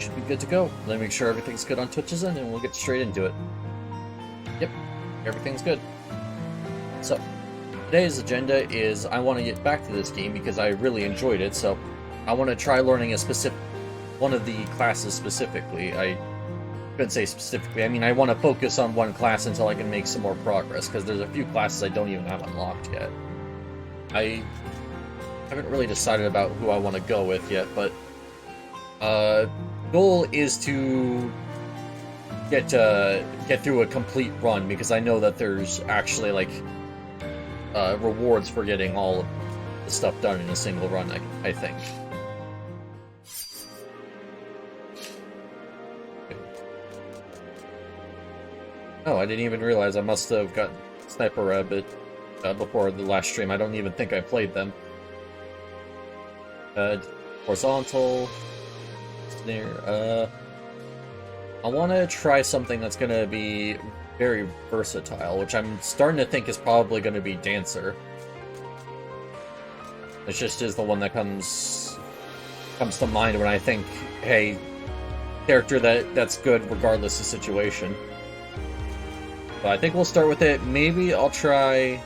should be good to go. Let me make sure everything's good on Twitch's end, and we'll get straight into it. Yep, everything's good. So, today's agenda is I want to get back to this game because I really enjoyed it, so I want to try learning one of the classes specifically. I couldn't say specifically, I mean I want to focus on one class until I can make some more progress, because there's a few classes I don't even have unlocked yet. I haven't really decided about who I want to go with yet, but goal is to get through a complete run, because I know that there's actually like rewards for getting all of the stuff done in a single run, I think. Oh, I didn't even realize I must have gotten Sniper Rabbit before the last stream. I don't even think I played them. Horizontal. There. I want to try something that's going to be very versatile, which I'm starting to think is probably going to be Dancer. It just is the one that comes to mind when I think, hey, character that's good regardless of situation. But I think we'll start with it. Maybe I'll try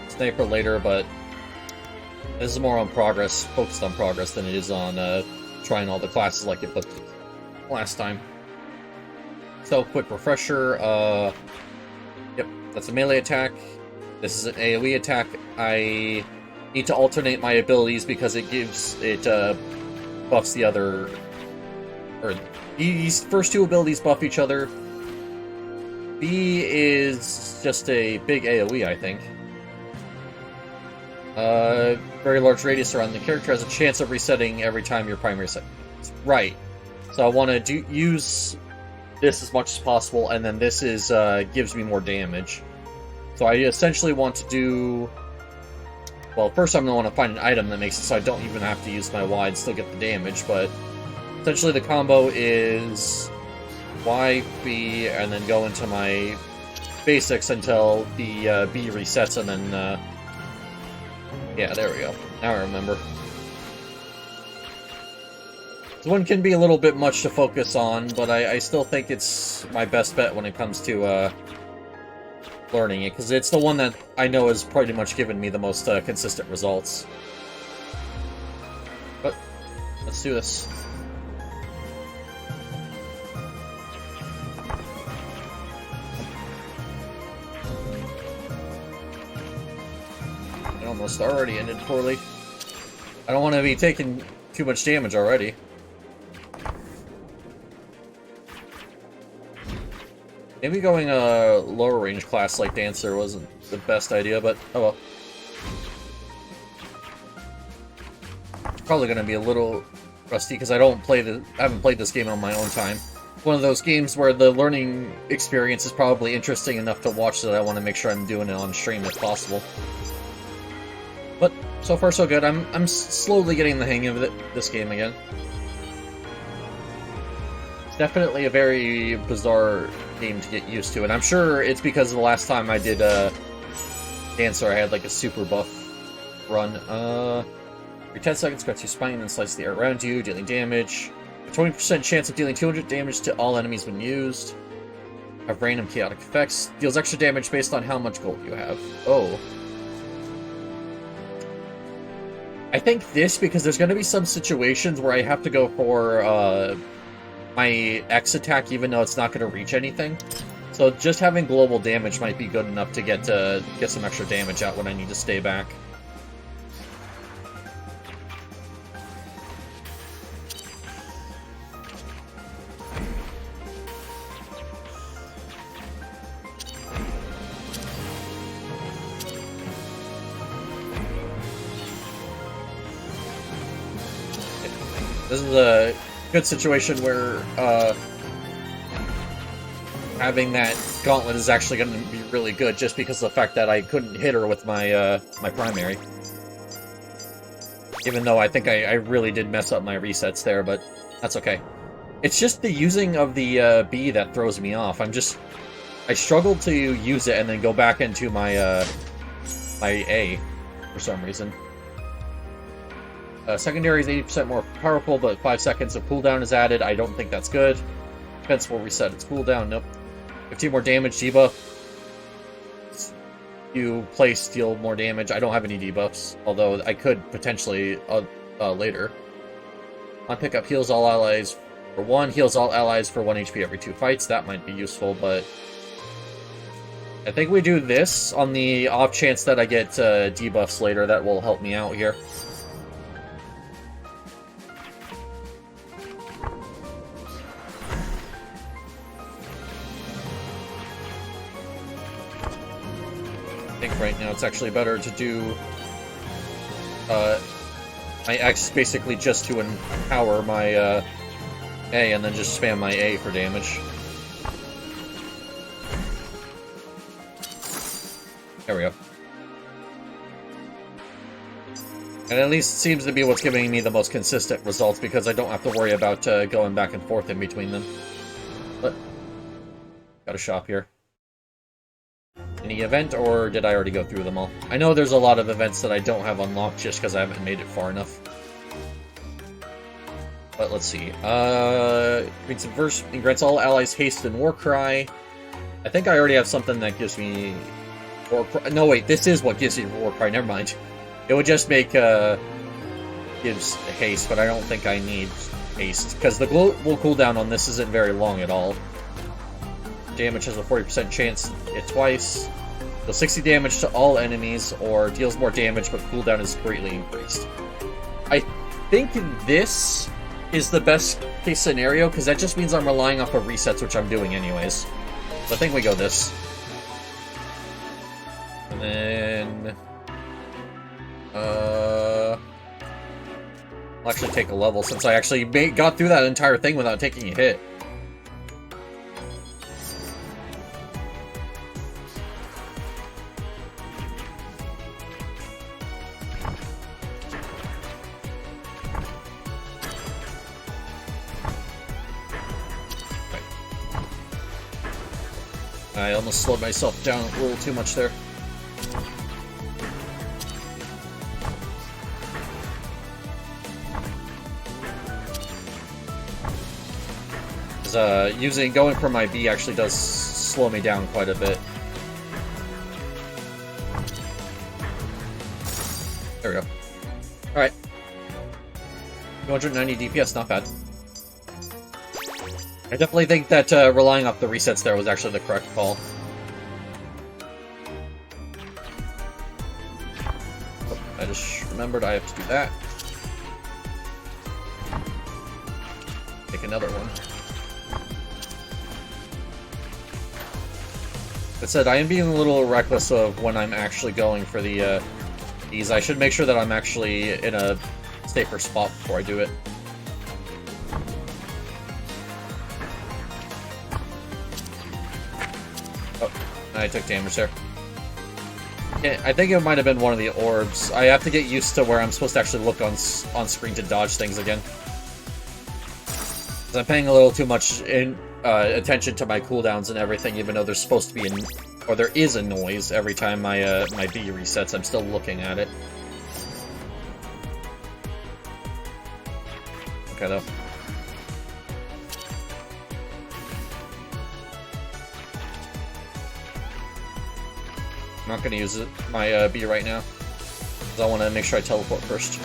Sniper later, but this is more on progress, focused on progress, than it is on trying all the classes like it was last time. So, quick refresher. Yep, that's a melee attack. This is an AoE attack. I need to alternate my abilities because it buffs the other, or these first two abilities buff each other. B is just a big AoE, I think. Very large radius around the character, has a chance of resetting every time your primary set. Right. So I want to use this as much as possible, and then this is gives me more damage. So I essentially want to do... Well, first I'm going to want to find an item that makes it so I don't even have to use my Y and still get the damage, but essentially the combo is Y, B, and then go into my basics until the B resets, and then yeah, there we go. Now I remember. This one can be a little bit much to focus on, but I still think it's my best bet when it comes to learning it, because it's the one that I know has pretty much given me the most consistent results. But let's do this. It almost already ended poorly. I don't want to be taking too much damage already. Maybe going a lower range class like Dancer wasn't the best idea, but oh well. Probably going to be a little rusty because I haven't played this game on my own time. One of those games where the learning experience is probably interesting enough to watch that I want to make sure I'm doing it on stream if possible. But so far so good. I'm slowly getting the hang of this game again. It's definitely a very bizarre game to get used to, and I'm sure it's because the last time I did Dancer, I had like a super buff run. Every 10 seconds, cuts your spine and slice the air around you, dealing damage. A 20% chance of dealing 200 damage to all enemies when used. Have random chaotic effects. Deals extra damage based on how much gold you have. Oh. I think this, because there's going to be some situations where I have to go for my X attack, even though it's not going to reach anything. So just having global damage might be good enough to get some extra damage out when I need to stay back. This is a good situation where having that gauntlet is actually going to be really good, just because of the fact that I couldn't hit her with my my primary. Even though I think I really did mess up my resets there, but that's okay. It's just the using of the B that throws me off. I struggle to use it and then go back into my my A for some reason. Secondary is 80% more powerful, but 5 seconds of cooldown is added. I don't think that's good. Defense will reset its cooldown. Nope. 15 more damage debuff. You place, deal more damage. I don't have any debuffs, although I could potentially later. On pickup, heals all allies for 1. Heals all allies for 1 HP every 2 fights. That might be useful, but I think we do this on the off chance that I get debuffs later. That will help me out here. I think right now it's actually better to do my X basically just to empower my A and then just spam my A for damage. There we go. And at least seems to be what's giving me the most consistent results because I don't have to worry about going back and forth in between them. But, got a shop here. Any event, or did I already go through them all? I know there's a lot of events that I don't have unlocked just because I haven't made it far enough. But let's see. It grants all allies haste and war cry. I think I already have something that gives me war cry. No, wait, this is what gives me war cry. Never mind. It would just make gives haste, but I don't think I need haste because the global cooldown on this isn't very long at all. Damage has a 40% chance it twice. So 60 damage to all enemies, or deals more damage, but cooldown is greatly increased. I think this is the best case scenario, because that just means I'm relying off of resets, which I'm doing anyways. So I think we go this. And then... I'll actually take a level, since I actually got through that entire thing without taking a hit. I almost slowed myself down a little too much there. Going for my B actually does slow me down quite a bit. There we go. Alright. 290 DPS, not bad. I definitely think that relying off the resets there was actually the correct call. Oh, I just remembered I have to do that. Take another one. That said, I am being a little reckless of when I'm actually going for the these. I should make sure that I'm actually in a safer spot before I do it. Oh, I took damage there. Yeah, I think it might have been one of the orbs. I have to get used to where I'm supposed to actually look on screen to dodge things again. I'm paying a little too much attention to my cooldowns and everything, even though there's supposed to be there is a noise every time my my B resets. I'm still looking at it. Okay, though. I'm not going to use my B right now, because I want to make sure I teleport first.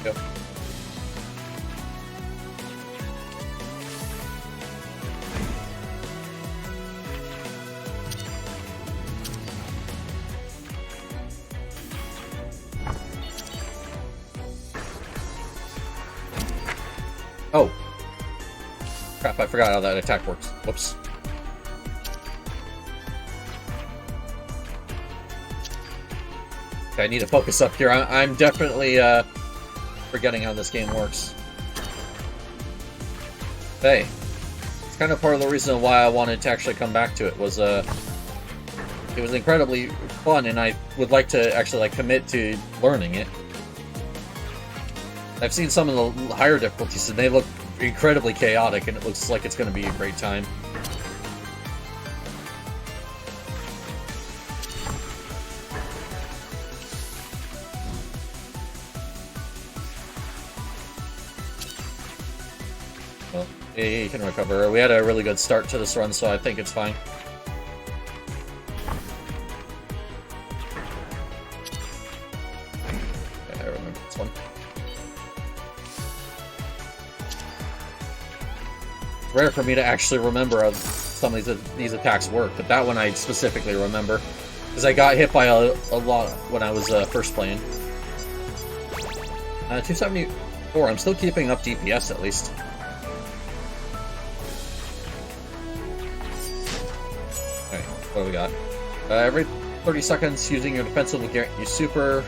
Go. Oh. Crap, I forgot how that attack works. Whoops. Okay, I need to focus up here. I'm definitely, forgetting how this game works. Hey. It's kind of part of the reason why I wanted to actually come back to it, was, it was incredibly fun, and I would like to actually, commit to learning it. I've seen some of the higher difficulties, and they look incredibly chaotic, and it looks like it's going to be a great time. Well, he can recover. We had a really good start to this run, so I think it's fine. Okay, I remember this one. It's rare for me to actually remember how some of these attacks work, but that one I specifically remember. Because I got hit by a lot when I was first playing. 274, I'm still keeping up DPS at least. Alright, what do we got? Every 30 seconds, using your defensive will grant you super.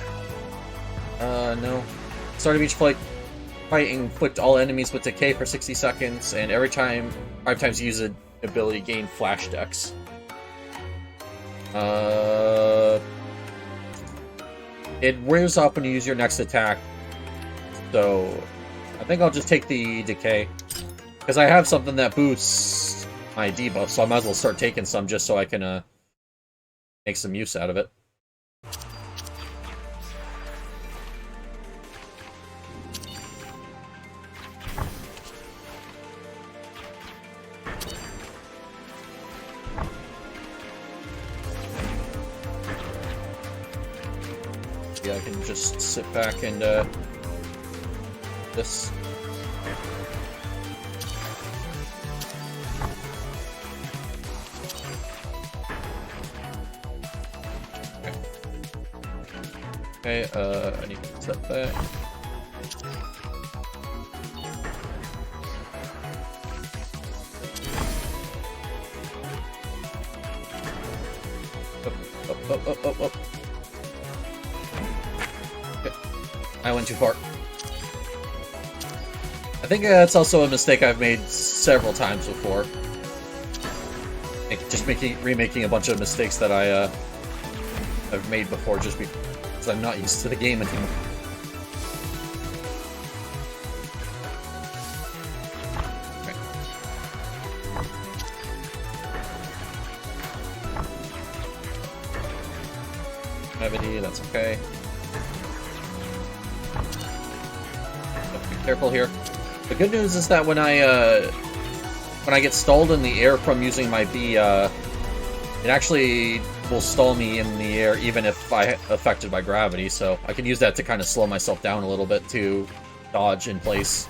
No. Start of each fight, inflict all enemies with decay for 60 seconds, and every time, 5 times you use an ability, gain flash dex. It wears off when you use your next attack, so I think I'll just take the decay. Because I have something that boosts my debuff, so I might as well start taking some just so I can make some use out of it. Yeah, I can just sit back and this. Okay, I need to set that. Up. Okay. I went too far. I think that's also a mistake I've made several times before. Like just remaking a bunch of mistakes that I've made before just because I'm not used to the game anymore. Okay. Gravity, that's okay. Be careful here. The good news is that when I get stalled in the air from using my B, it actually will stall me in the air even if I'm affected by gravity, so I can use that to kind of slow myself down a little bit to dodge in place.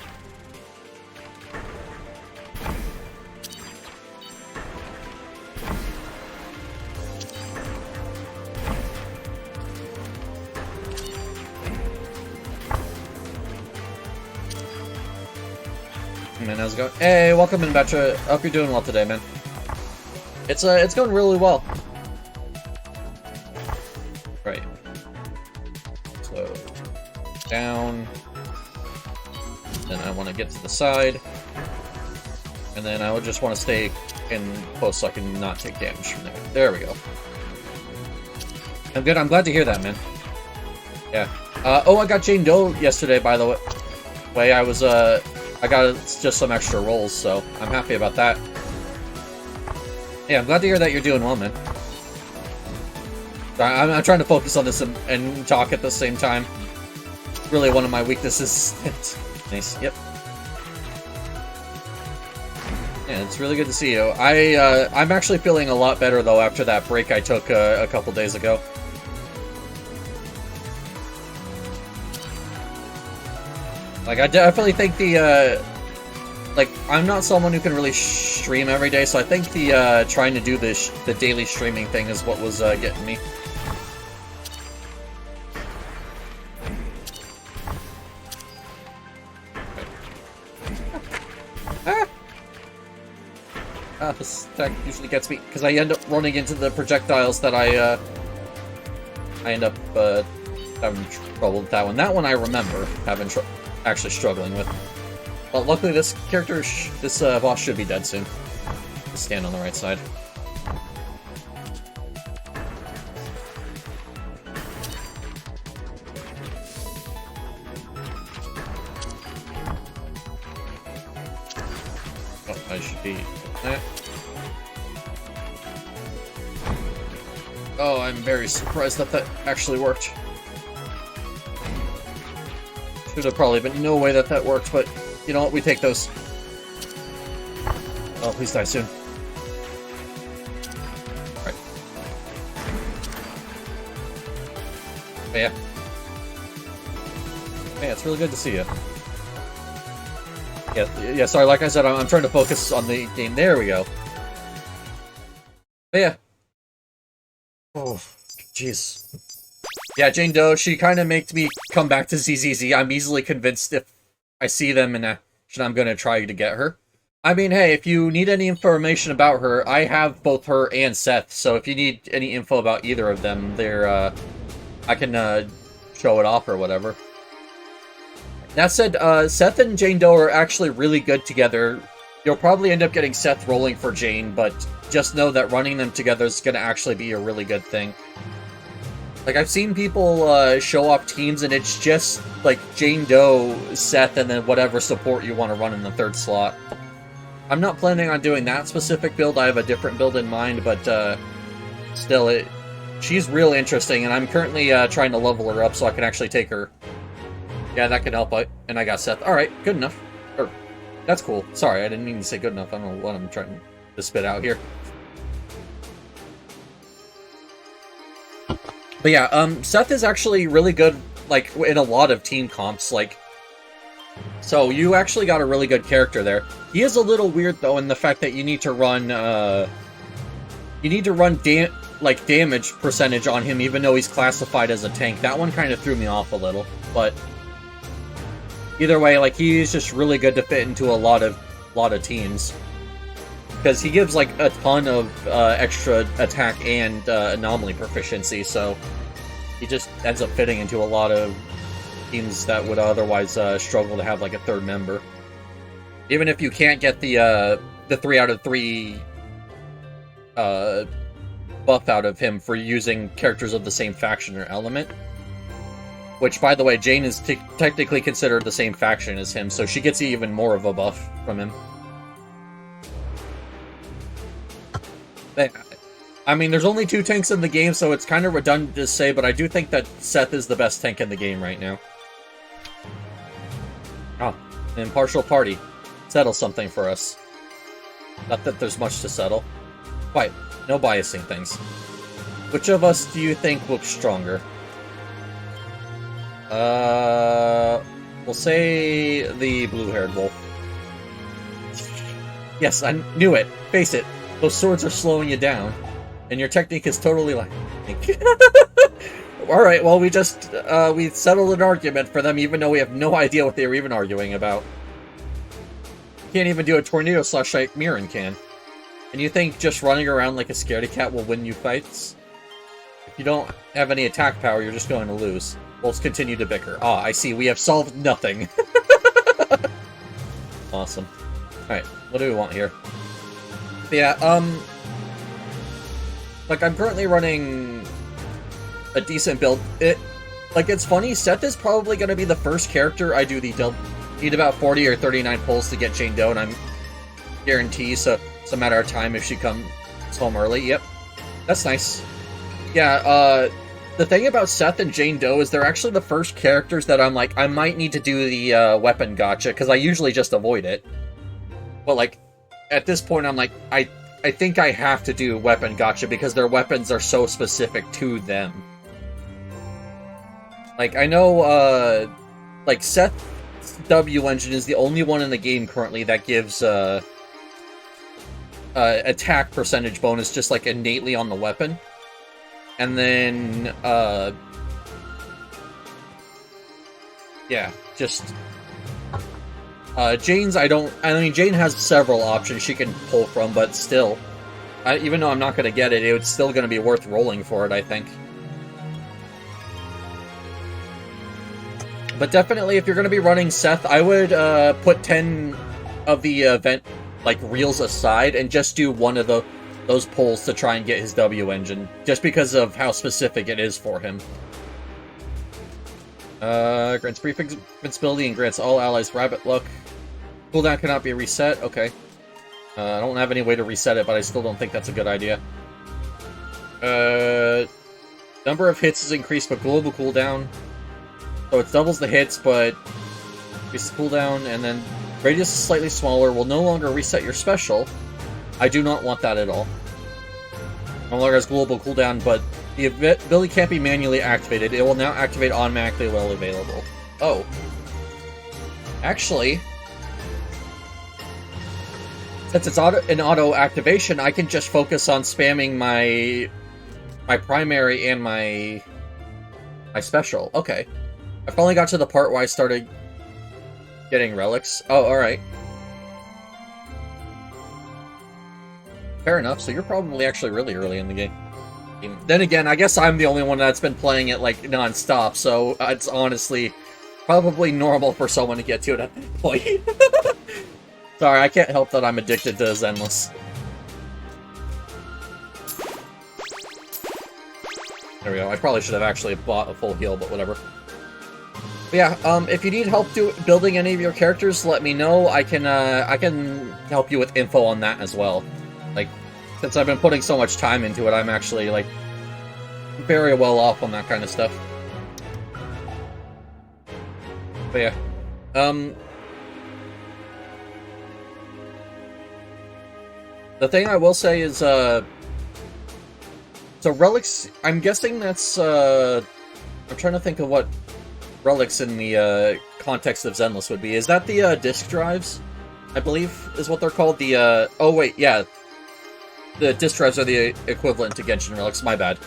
Man, how's it going? Hey, welcome in, Betra. Hope you're doing well today, man. It's going really well. Right. So down. Then I want to get to the side. And then I would just want to stay in close so I can not take damage from there. There we go. I'm good. I'm glad to hear that, man. Yeah. Oh, I got Jane Doe yesterday, by the way. I got just some extra rolls, so I'm happy about that. Yeah, I'm glad to hear that you're doing well, man. I'm trying to focus on this and talk at the same time. It's really one of my weaknesses. Nice, yep. Yeah, it's really good to see you. I'm actually feeling a lot better, though, after that break I took a couple days ago. Like, I definitely think like, I'm not someone who can really stream every day, so I think the, trying to do the daily streaming thing is what was, getting me. This attack usually gets me, because I end up running into the projectiles that I end up, having trouble with that one. That one I remember having actually struggling with. But luckily this character, this boss should be dead soon. Just stand on the right side. Oh, I should be that. Oh, I'm very surprised that that actually worked. Should have probably been no way that worked, but you know what, we take those. Oh, please die soon. Alright. But yeah. Yeah, it's really good to see you. Yeah, sorry, like I said, I'm trying to focus on the game. There we go. But yeah. Oh, jeez. Yeah, Jane Doe, she kind of makes me come back to ZZZ. I'm easily convinced if I see them in action, I'm going to try to get her. I mean, hey, if you need any information about her, I have both her and Seth, so if you need any info about either of them, I can show it off or whatever. That said, Seth and Jane Doe are actually really good together. You'll probably end up getting Seth rolling for Jane, but just know that running them together is going to actually be a really good thing. Like, I've seen people show off teams, and it's just, like, Jane Doe, Seth, and then whatever support you want to run in the third slot. I'm not planning on doing that specific build. I have a different build in mind, but still, she's real interesting, and I'm currently trying to level her up so I can actually take her. Yeah, that can help out. And I got Seth. Alright, good enough. That's cool. Sorry, I didn't mean to say good enough. I don't know what I'm trying to spit out here. But yeah, Seth is actually really good, like, in a lot of team comps, like... So, you actually got a really good character there. He is a little weird, though, in the fact that you need to run, damage percentage on him, even though he's classified as a tank. That one kind of threw me off a little, but... Either way, like, he's just really good to fit into a lot of teams. Because he gives, like, a ton of extra attack and anomaly proficiency, so he just ends up fitting into a lot of teams that would otherwise struggle to have, like, a third member. Even if you can't get the 3 out of 3 buff out of him for using characters of the same faction or element. Which, by the way, Jane is technically considered the same faction as him, so she gets even more of a buff from him. I mean, there's only 2 tanks in the game, so it's kind of redundant to say, but I do think that Seth is the best tank in the game right now. Oh, an impartial party. Settle something for us. Not that there's much to settle. Quiet. No biasing things. Which of us do you think looks stronger? We'll say the blue-haired wolf. Yes, I knew it. Face it. Those swords are slowing you down. And your technique is totally lacking. Alright, well, we settled an argument for them, even though we have no idea what they were even arguing about. You can't even do a tornado slash like Mirren can. And you think just running around like a scaredy cat will win you fights? If you don't have any attack power, you're just going to lose. Let's continue to bicker. Ah, I see. We have solved nothing. Awesome. Alright, what do we want here? But yeah, like, I'm currently running a decent build. It's funny, Seth is probably going to be the first character I do the need about 40 or 39 pulls to get Jane Doe, and I'm guaranteed, so it's a matter of time if she comes home early. Yep. That's nice. Yeah, the thing about Seth and Jane Doe is they're actually the first characters that I'm like, I might need to do the weapon gotcha, because I usually just avoid it. But, like, at this point, I'm like, I think I have to do weapon gotcha, because their weapons are so specific to them. Like, I know, like, Seth's W engine is the only one in the game currently that gives, attack percentage bonus just, like, innately on the weapon. And then, yeah, just, Jane's, I mean, Jane has several options she can pull from, but still, even though I'm not going to get it, it's still going to be worth rolling for it, I think. But definitely, if you're going to be running Seth, I would, put 10 of the event, like, reels aside, and just do one of those pulls to try and get his W engine, just because of how specific it is for him. Grants brief invincibility and grants all allies rabbit luck. Cooldown cannot be reset. Okay. I don't have any way to reset it, but I still don't think that's a good idea. Number of hits is increased, but global cooldown. So it doubles the hits, but increases cooldown, and then radius is slightly smaller. Will no longer reset your special. I do not want that at all. No longer has global cooldown, but the ability can't be manually activated. It will now activate automatically while available. Oh. Actually, since it's an auto activation, I can just focus on spamming my primary and my special. Okay. I finally got to the part where I started getting relics. Oh, alright. Fair enough, so you're probably actually really early in the game. Then again, I guess I'm the only one that's been playing it, like, non-stop, so it's honestly probably normal for someone to get to it at that point. Sorry, I can't help that I'm addicted to Zenless. There we go. I probably should have actually bought a full heal, but whatever. But yeah, if you need help building any of your characters, let me know. I can help you with info on that as well. Like, since I've been putting so much time into it, I'm actually, like, very well off on that kind of stuff. But yeah. The thing I will say is, so relics, I'm guessing that's, I'm trying to think of what relics in the, context of Zenless would be. Is that the, disk drives? I believe is what they're called. The, oh wait, yeah. The disk drives are the equivalent to Genshin relics, my bad.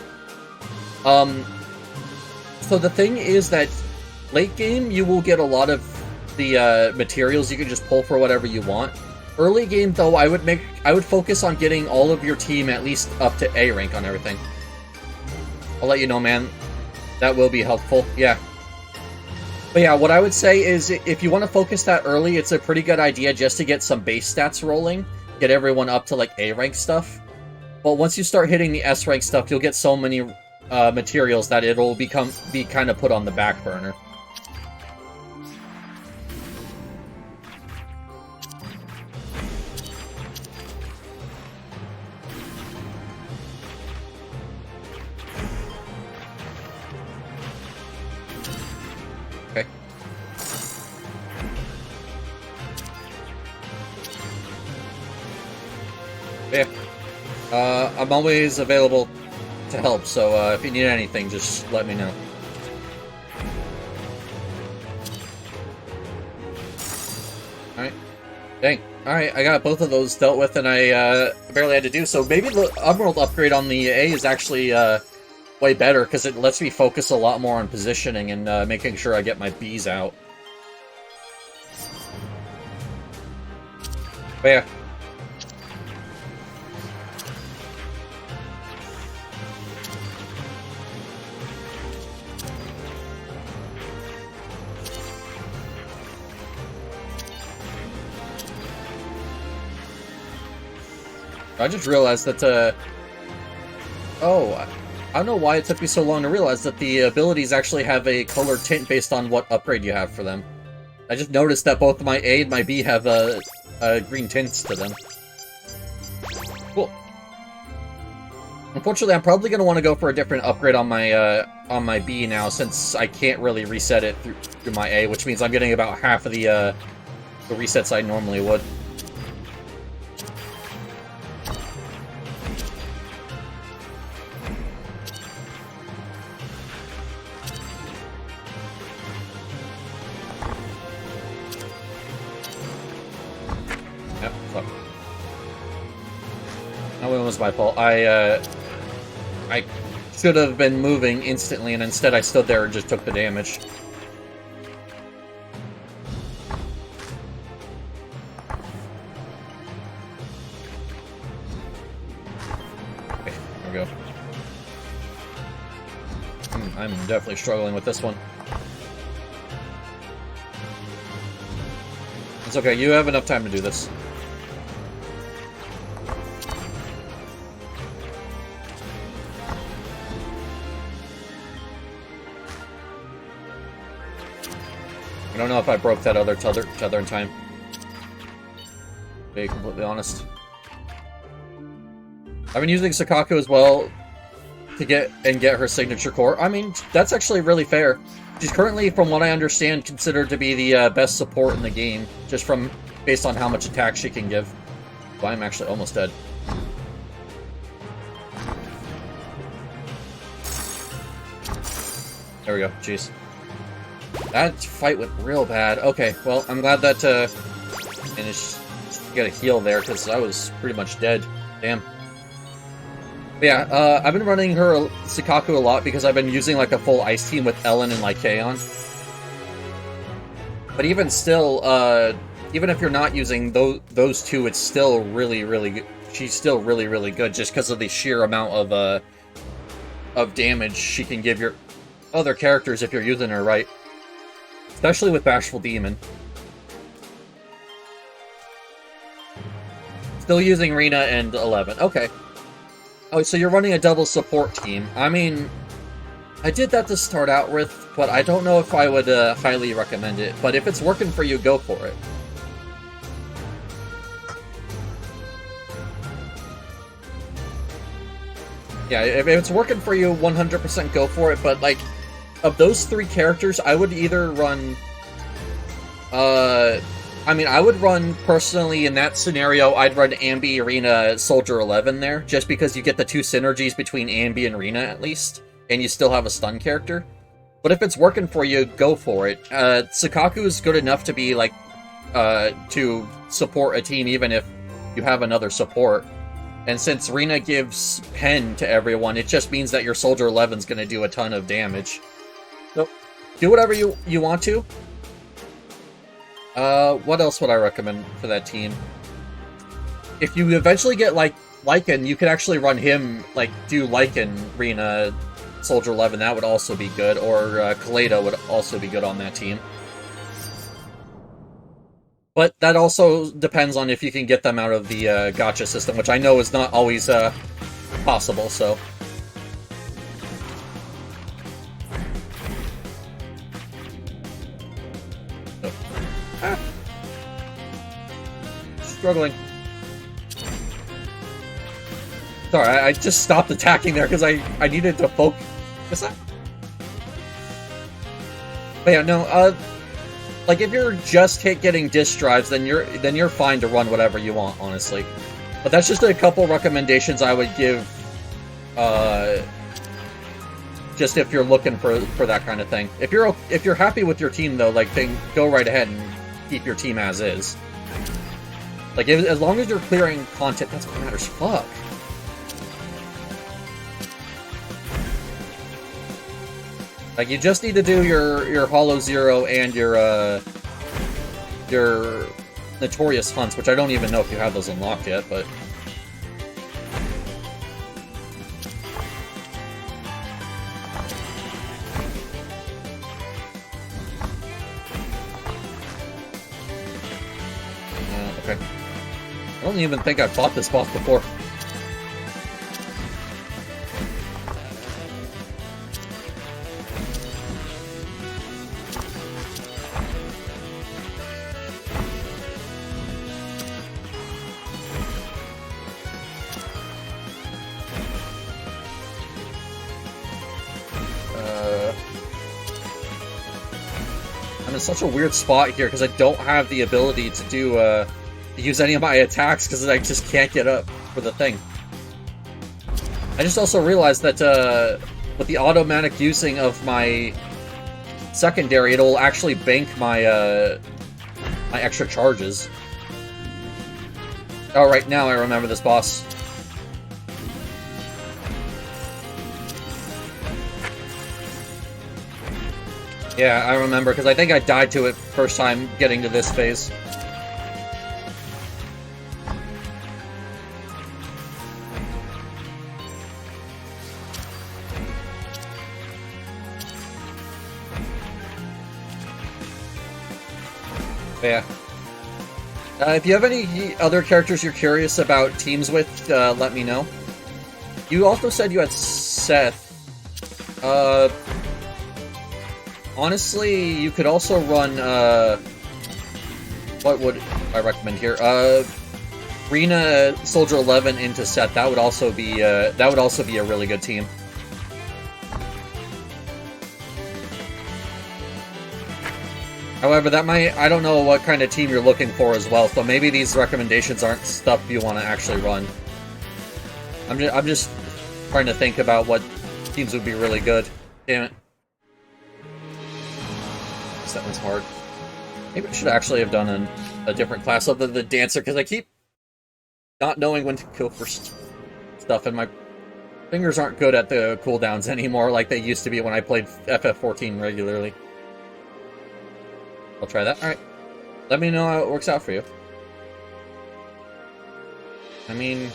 So the thing is that late game, you will get a lot of the, materials you can just pull for whatever you want. Early game, though, I would focus on getting all of your team at least up to A rank on everything. I'll let you know, man. That will be helpful, yeah. But yeah, what I would say is, if you want to focus that early, it's a pretty good idea just to get some base stats rolling. Get everyone up to, like, A rank stuff. But once you start hitting the S rank stuff, you'll get so many materials that it'll be kind of put on the back burner. Okay. Yeah. I'm always available to help, so if you need anything, just let me know. Alright. Dang. Alright, I got both of those dealt with, and I barely had to do so. Maybe the Emerald upgrade on the A is actually way better, because it lets me focus a lot more on positioning and making sure I get my Bs out. But yeah. I just realized that, oh, I don't know why it took me so long to realize that the abilities actually have a color tint based on what upgrade you have for them. I just noticed that both my A and my B have, green tints to them. Cool. Unfortunately, I'm probably going to want to go for a different upgrade on my B now, since I can't really reset it through my A, which means I'm getting about half of the resets I normally would. That was my fault. I should have been moving instantly, and instead I stood there and just took the damage. Okay, there we go. I'm definitely struggling with this one. It's okay, you have enough time to do this. I don't know if I broke that other tether in time. To be completely honest. I've been using Sakako as well to get her signature core. I mean, that's actually really fair. She's currently, from what I understand, considered to be the best support in the game, just based on how much attack she can give. Well, I'm actually almost dead. There we go. Jeez. That fight went real bad. Okay, well, I'm glad that, managed to get a heal there, because I was pretty much dead. Damn. But yeah, I've been running her Sukaku a lot because I've been using, like, a full ice team with Ellen and Lycaon. But even still, even if you're not using those two, it's still really, really good. She's still really, really good, just because of the sheer amount of damage she can give your other characters if you're using her right. Especially with Bashful Demon. Still using Rina and 11. Okay. Oh, so you're running a double support team. I mean, I did that to start out with, but I don't know if I would highly recommend it. But if it's working for you, go for it. Yeah, if it's working for you, 100% go for it, but, like, of those three characters, I would either run... I mean, I would run, personally, in that scenario, I'd run Ambi, Rina, Soldier 11 there, just because you get the two synergies between Ambi and Rina, at least, and you still have a stun character. But if it's working for you, go for it. Sukaku is good enough to be, like, to support a team, even if you have another support. And since Rina gives pen to everyone, it just means that your Soldier 11's going to do a ton of damage. So, do whatever you want to. What else would I recommend for that team? If you eventually get, like, Lycan, you could actually run him, like, do Lycan, Rina, Soldier 11, that would also be good. Or, Kaleido would also be good on that team. But that also depends on if you can get them out of the gacha system, which I know is not always possible, so... Oh. Ah. Struggling. Sorry, I just stopped attacking there because I needed to focus. What's that? But yeah, no, like, if you're just getting disc drives, then you're fine to run whatever you want, honestly. But that's just a couple recommendations I would give, just if you're looking for that kind of thing. If you're happy with your team, though, like, then go right ahead and keep your team as is. Like, as long as you're clearing content, that's what matters. Fuck. Like, you just need to do your Hollow Zero and your Notorious Hunts, which I don't even know if you have those unlocked yet, but... okay. I don't even think I've fought this boss before. I'm in such a weird spot here because I don't have the ability to do use any of my attacks because I just can't get up for the thing. I just also realized that with the automatic using of my secondary, it'll actually bank my my extra charges. Oh, right now I remember this boss. Yeah, I remember, because I think I died to it first time getting to this phase. But yeah. If you have any other characters you're curious about teams with, let me know. You also said you had Seth. Honestly, you could also run, what would I recommend here? Rina, Soldier 11 into Seth. That would also be a really good team. However, that might... I don't know what kind of team you're looking for as well, so maybe these recommendations aren't stuff you want to actually run. I'm just trying to think about what teams would be really good. Damn it. That one's hard. Maybe I should actually have done a different class other than the dancer, because I keep not knowing when to go for stuff, and my fingers aren't good at the cooldowns anymore like they used to be when I played FF14 regularly. I'll try that. Alright. Let me know how it works out for you. I mean...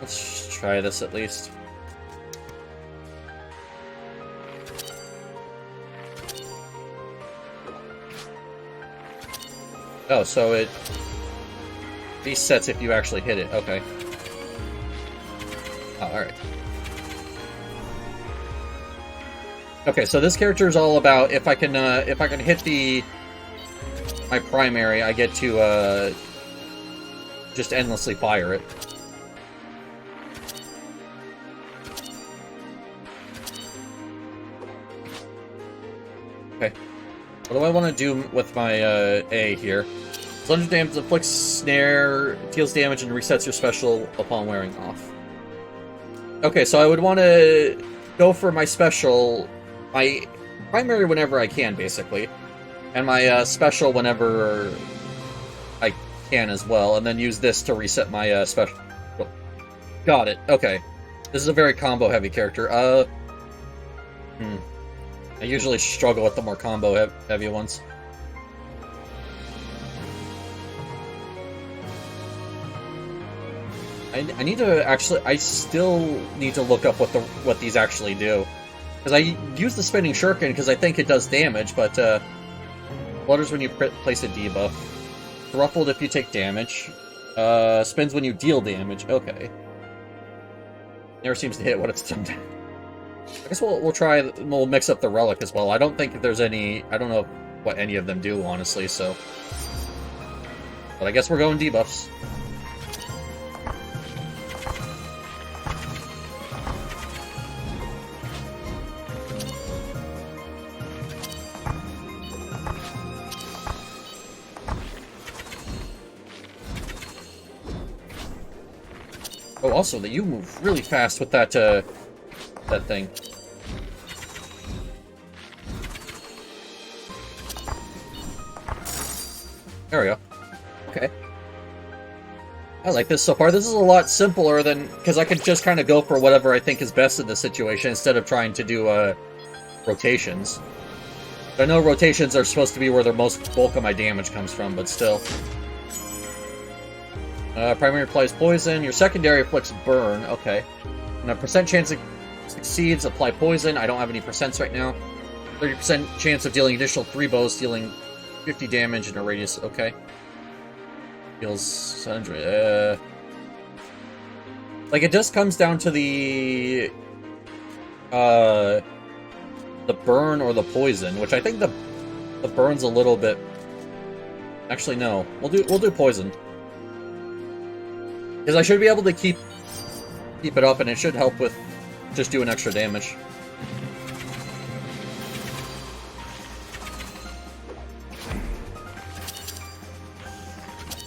let's try this at least. Oh, so it resets if you actually hit it. Okay. Oh, alright. Okay, so this character is all about if I can hit my primary, I get to just endlessly fire it. Okay. What do I want to do with my A here? Plunger damage inflicts snare, deals damage, and resets your special upon wearing off. Okay, so I would want to go for my special, my primary whenever I can, basically, and my special whenever I can as well, and then use this to reset my special. Oh, got it. Okay, this is a very combo-heavy character. I usually struggle with the more combo-heavy ones. I need to actually... I still need to look up what these actually do. Because I use the spinning shuriken because I think it does damage, but flutters when you place a debuff. Ruffled if you take damage. Spins when you deal damage. Okay. Never seems to hit what it's done. I guess we'll mix up the relic as well. I don't think there's any... I don't know what any of them do, honestly, so... But I guess we're going debuffs. Oh, also, that you move really fast with that, that thing. There we go. Okay. I like this so far. This is a lot simpler than... because I could just kind of go for whatever I think is best in this situation instead of trying to do, rotations. I know rotations are supposed to be where the most bulk of my damage comes from, but still. Primary applies poison. Your secondary afflicts burn. Okay. And a percent chance it succeeds, apply poison. I don't have any percents right now. 30% chance of dealing additional 3 bows, dealing 50 damage in a radius. Okay. Deals 100. Like, it just comes down to the burn or the poison, which I think the burn's a little bit... Actually, no. We'll do poison. Because I should be able to keep it up, and it should help with just doing extra damage.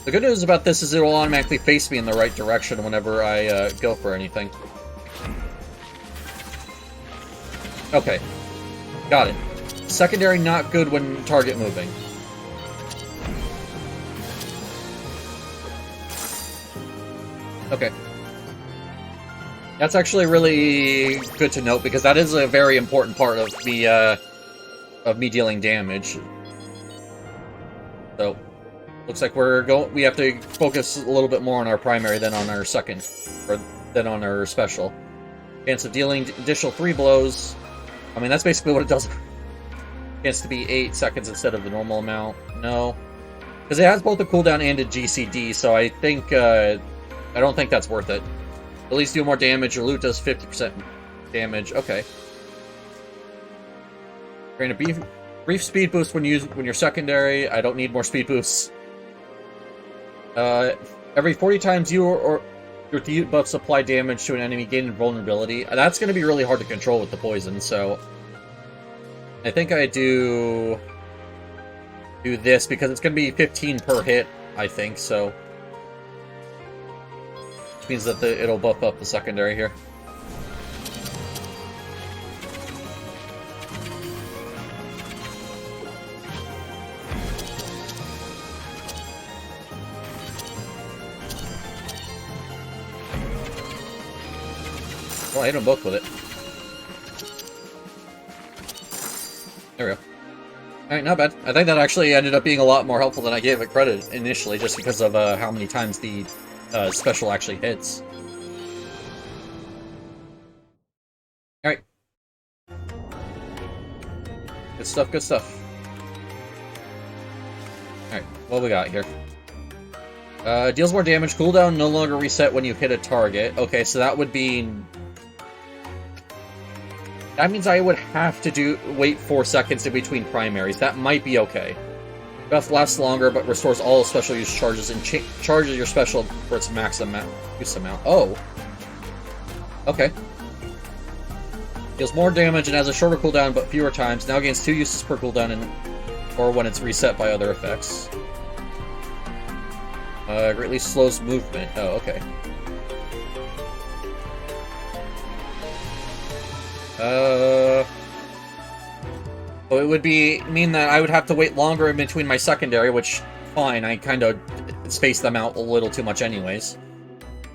The good news about this is it will automatically face me in the right direction whenever I go for anything. Okay. Got it. Secondary not good when target moving. Okay. That's actually really good to note, because that is a very important part of me dealing damage. So, looks like we have to focus a little bit more on our primary than on our second, or than on our special. Chance of dealing additional 3 blows. I mean, that's basically what it does. Chance to be 8 seconds instead of the normal amount. No. Because it has both a cooldown and a GCD, so I think, I don't think that's worth it. At least do more damage. Your loot does 50% damage. Okay. Gain a brief speed boost when you're secondary. I don't need more speed boosts. Every 40 times you or your debuffs apply damage to an enemy, gain invulnerability. That's going to be really hard to control with the poison, so I think I do this because it's going to be 15 per hit, I think, so. Which means that it'll buff up the secondary here. Well, I hit them both with it. There we go. Alright, not bad. I think that actually ended up being a lot more helpful than I gave it credit initially, just because of how many times the special actually hits. Alright. Good stuff, good stuff. Alright, what we got here? Deals more damage. Cooldown no longer reset when you hit a target. Okay, so that would be... That means I would have to wait 4 seconds in between primaries. That might be okay. Buff lasts longer, but restores all special use charges and charges your special for its max use amount. Oh. Okay. Deals more damage and has a shorter cooldown, but fewer times. Now gains 2 uses per cooldown, or when it's reset by other effects. Greatly slows movement. Oh, okay. Well, it would mean that I would have to wait longer in between my secondary, which, fine, I kind of spaced them out a little too much anyways.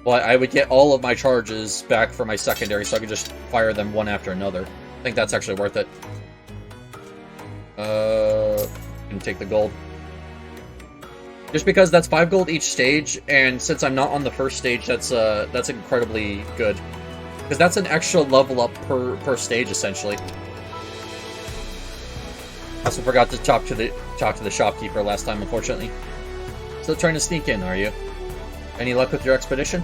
But I would get all of my charges back for my secondary, so I could just fire them one after another. I think that's actually worth it. Can take the gold. Just because that's 5 gold each stage, and since I'm not on the first stage, that's incredibly good. Because that's an extra level up per stage, essentially. Also forgot to talk to the shopkeeper last time, unfortunately. Still trying to sneak in, are you? Any luck with your expedition?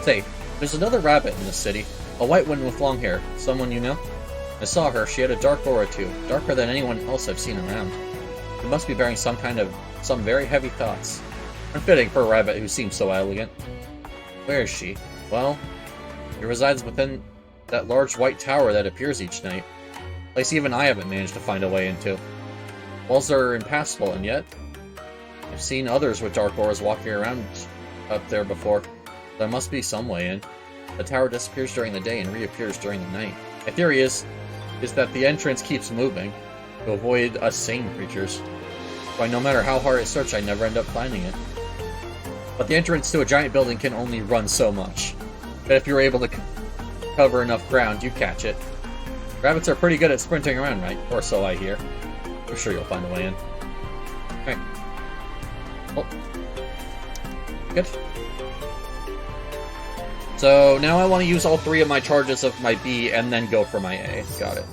Say, there's another rabbit in this city. A white one with long hair. Someone you know? I saw her. She had a dark aura too. Darker than anyone else I've seen around. She must be bearing some very heavy thoughts. Unfitting for a rabbit who seems so elegant. Where is she? Well... It resides within that large white tower that appears each night. A place even I haven't managed to find a way into. Walls are impassable, and yet I've seen others with dark auras walking around up there before. There must be some way in. The tower disappears during the day and reappears during the night. My theory is that the entrance keeps moving to avoid us sane creatures. Why, no matter how hard I search, I never end up finding it. But the entrance to a giant building can only run so much. But if you're able to cover enough ground, you catch it. Rabbits are pretty good at sprinting around, right? Or so I hear. I'm sure you'll find a way in. Alright. Oh. Good. So, now I want to use all 3 of my charges of my B and then go for my A. Got it.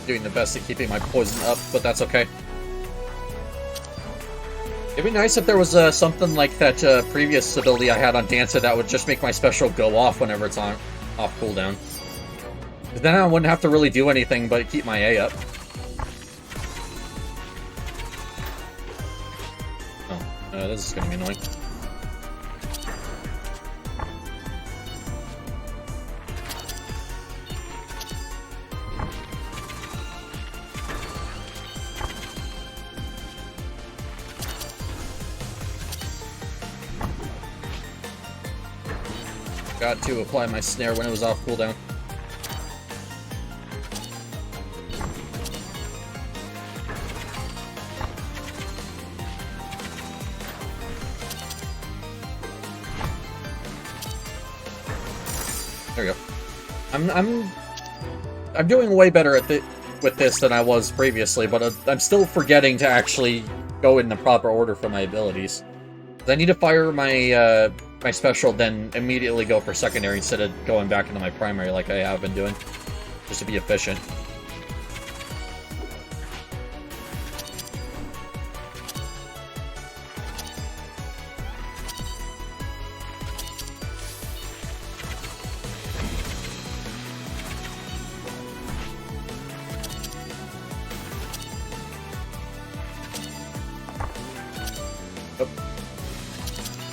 Doing the best at keeping my poison up, but that's okay. It'd be nice if there was something like that previous ability I had on Dancer that would just make my special go off whenever it's off cooldown. Then I wouldn't have to really do anything but keep my A up. Oh, this is gonna be annoying. Got to apply my snare when it was off cooldown. There we go. I'm doing way better at with this than I was previously, but I'm still forgetting to actually go in the proper order for my abilities. I need to fire my my special, then immediately go for secondary instead of going back into my primary like I have been doing, just to be efficient.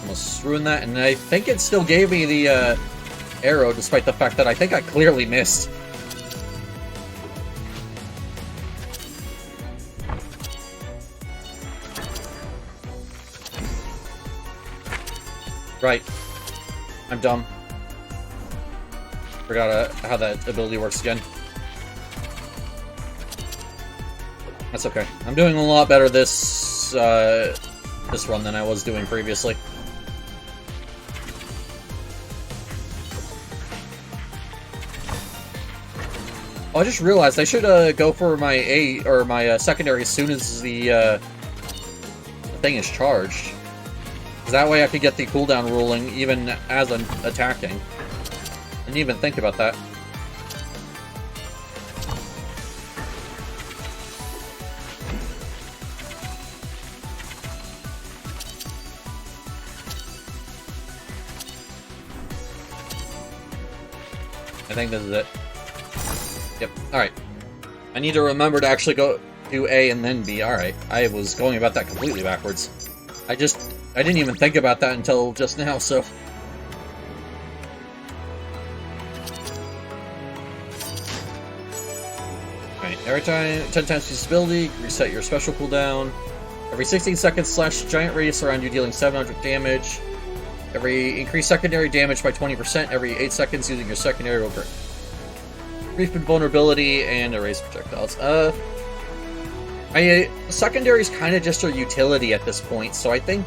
Almost ruined that, and I think it still gave me the arrow, despite the fact that I think I clearly missed. Right. I'm dumb. Forgot how that ability works again. That's okay. I'm doing a lot better this run than I was doing previously. Oh, I just realized I should go for my secondary as soon as the thing is charged. Because that way I could get the cooldown ruling even as I'm attacking. I didn't even think about that. I think this is it. Yep, alright. I need to remember to actually go do A and then B. Alright, I was going about that completely backwards. I didn't even think about that until just now, so... Alright, every time 10 times use ability, reset your special cooldown. Every 16 seconds slash giant radius around you dealing 700 damage. Every increase secondary damage by 20% every 8 seconds using your secondary will brief invulnerability and erase projectiles. Secondary is kind of just a utility at this point, so I think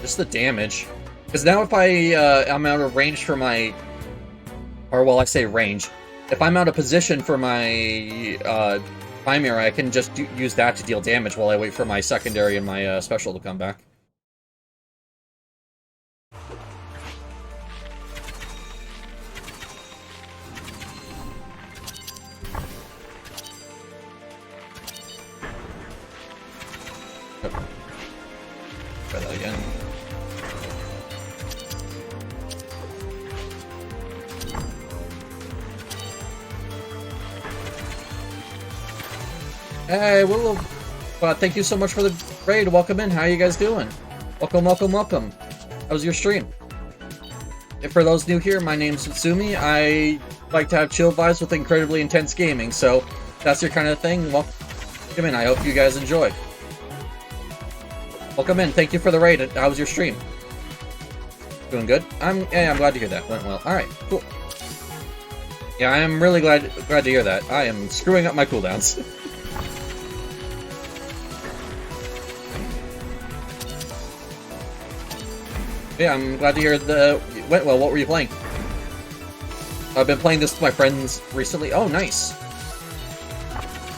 just the damage. Because now if I'm out of range for my, or well, I say range. If I'm out of position for my primary, I can just use that to deal damage while I wait for my secondary and my special to come back. Try that again. Hey, Willow! Thank you so much for the raid. Welcome in. How you guys doing? Welcome, welcome, welcome. How was your stream? And for those new here, my name's Utsumi. I like to have chill vibes with incredibly intense gaming, so if that's your kind of thing, welcome in. I hope you guys enjoy. Welcome in. Thank you for the raid. How was your stream? Doing good? I'm glad to hear that. Went well. Alright, cool. Yeah, I am really glad to hear that. I am screwing up my cooldowns. Yeah, I'm glad to hear the went well. What were you playing? I've been playing this with my friends recently. Oh, nice.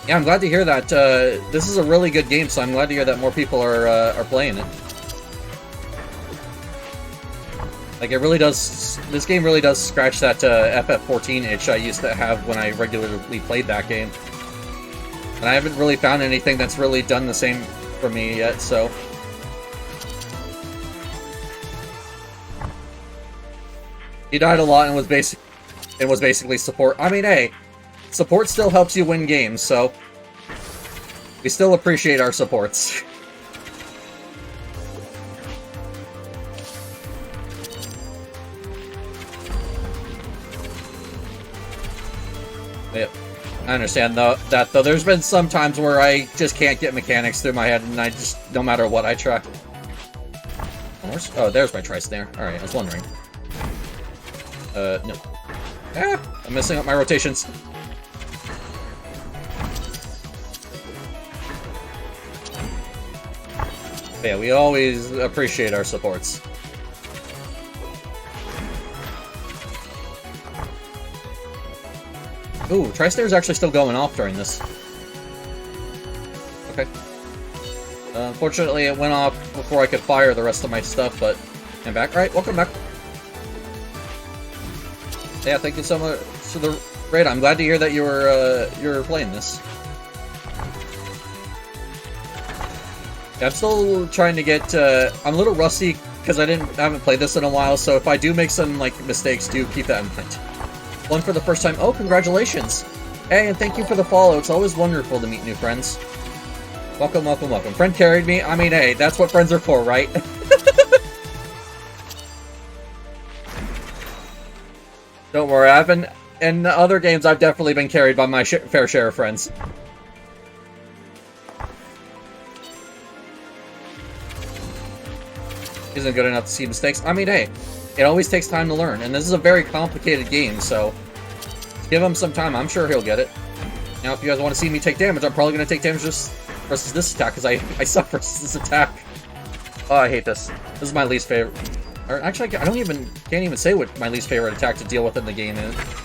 Yeah, I'm glad to hear that. This is a really good game, so I'm glad to hear that more people are playing it. Like, it really does... This game really does scratch that FF14 itch I used to have when I regularly played that game. And I haven't really found anything that's really done the same for me yet, so... He died a lot and was basically support. I mean, hey, support still helps you win games, so we still appreciate our supports. Yep, I understand though. There's been some times where I just can't get mechanics through my head, and I just no matter what I try. Oh, there's my tri-snare. All right, I was wondering. No. Ah! I'm messing up my rotations. Yeah, we always appreciate our supports. Ooh, tri-snare's actually still going off during this. Okay. Unfortunately, it went off before I could fire the rest of my stuff, but I'm back. Alright, welcome back. Yeah, thank you so much for the raid. I'm glad to hear that you were playing this. Yeah, I'm still trying to get, I'm a little rusty because I haven't played this in a while, so if I do make some, like, mistakes, do keep that in mind. One for the first time. Oh, congratulations! Hey, and thank you for the follow. It's always wonderful to meet new friends. Welcome, welcome, welcome. Friend carried me. I mean, hey, that's what friends are for, right? Don't worry, I've been... In other games, I've definitely been carried by my fair share of friends. Isn't good enough to see mistakes. I mean, hey, it always takes time to learn, and this is a very complicated game, so give him some time. I'm sure he'll get it. Now, if you guys want to see me take damage, I'm probably going to take damage just versus this attack, because I suck versus this attack. Oh, I hate this. This is my least favorite. Or actually, I can't even say what my least favorite attack to deal with in the game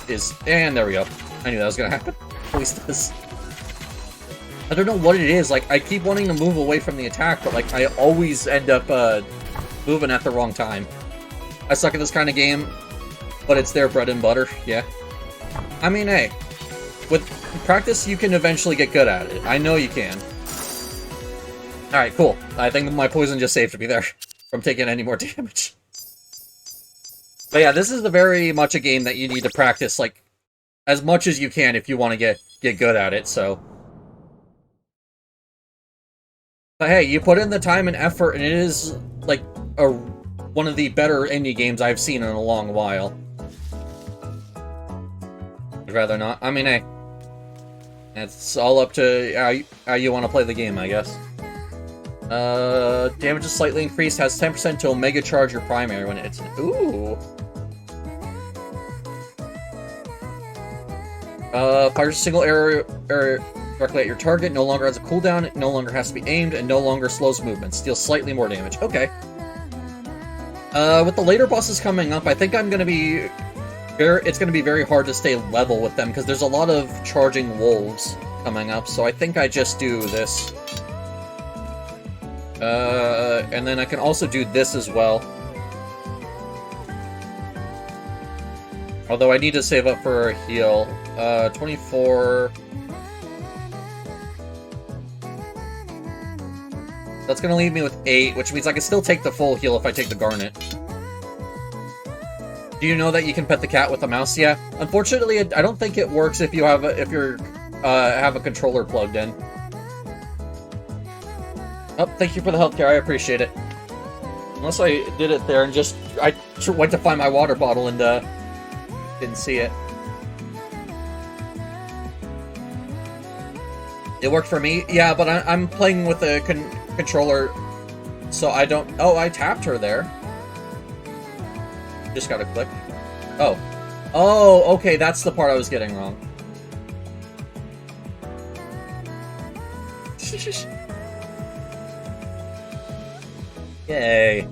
is. And there we go. I knew that was going to happen. Always does. I don't know what it is. Like, I keep wanting to move away from the attack, but, like, I always end up, moving at the wrong time. I suck at this kind of game, but it's their bread and butter, yeah. I mean, hey, with practice, you can eventually get good at it. I know you can. Alright, cool. I think my poison just saved me there from taking any more damage. But yeah, this is very much a game that you need to practice, like, as much as you can if you want to get good at it, so... But hey, you put in the time and effort, and it is, like, one of the better indie games I've seen in a long while. I'd rather not. I mean, hey. It's all up to how you want to play the game, I guess. Damage is slightly increased, has 10% to Omega Charge your primary when it's... Ooh! Fires a single arrow directly at your target, no longer has a cooldown, it no longer has to be aimed, and no longer slows movement. Deals slightly more damage. Okay. With the later bosses coming up, I think I'm gonna be... It's gonna be very hard to stay level with them, because there's a lot of charging wolves coming up, so I think I just do this. And then I can also do this as well. Although I need to save up for a heal. 24... That's gonna leave me with 8, which means I can still take the full heal if I take the Garnet. Do you know that you can pet the cat with a mouse? Yeah. Unfortunately, I don't think it works if you have have a controller plugged in. Oh, thank you for the healthcare. I appreciate it. Unless I did it there and just I went to find my water bottle and didn't see it. It worked for me. Yeah, but I'm playing with a controller, so I don't... Oh, I tapped her there. Just gotta click. Oh. Oh, okay, that's the part I was getting wrong. Yay.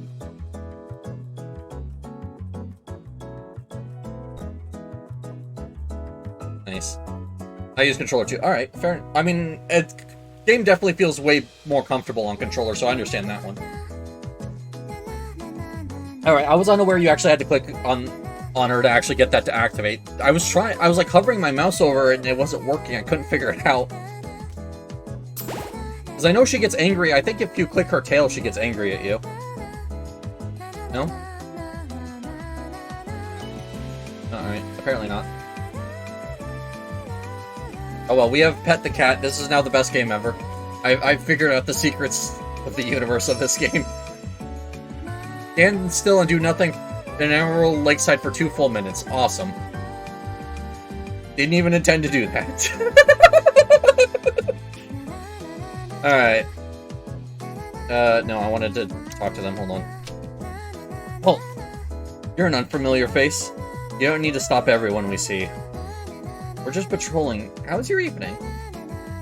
Nice. I use controller too. Alright, fair. I mean, game definitely feels way more comfortable on controller, so I understand that one. Alright, I was unaware you actually had to click on her to actually get that to activate. I was like hovering my mouse over it and it wasn't working. I couldn't figure it out. Because I know she gets angry. I think if you click her tail, she gets angry at you. No? Alright, apparently not. Oh well, we have Pet the Cat. This is now the best game ever. I figured out the secrets of the universe of this game. Stand still and do nothing in Emerald Lakeside for 2 full minutes. Awesome. Didn't even intend to do that. Alright. No, I wanted to talk to them. Hold on. Oh, you're an unfamiliar face. You don't need to stop everyone we see. We're just patrolling. How was your evening?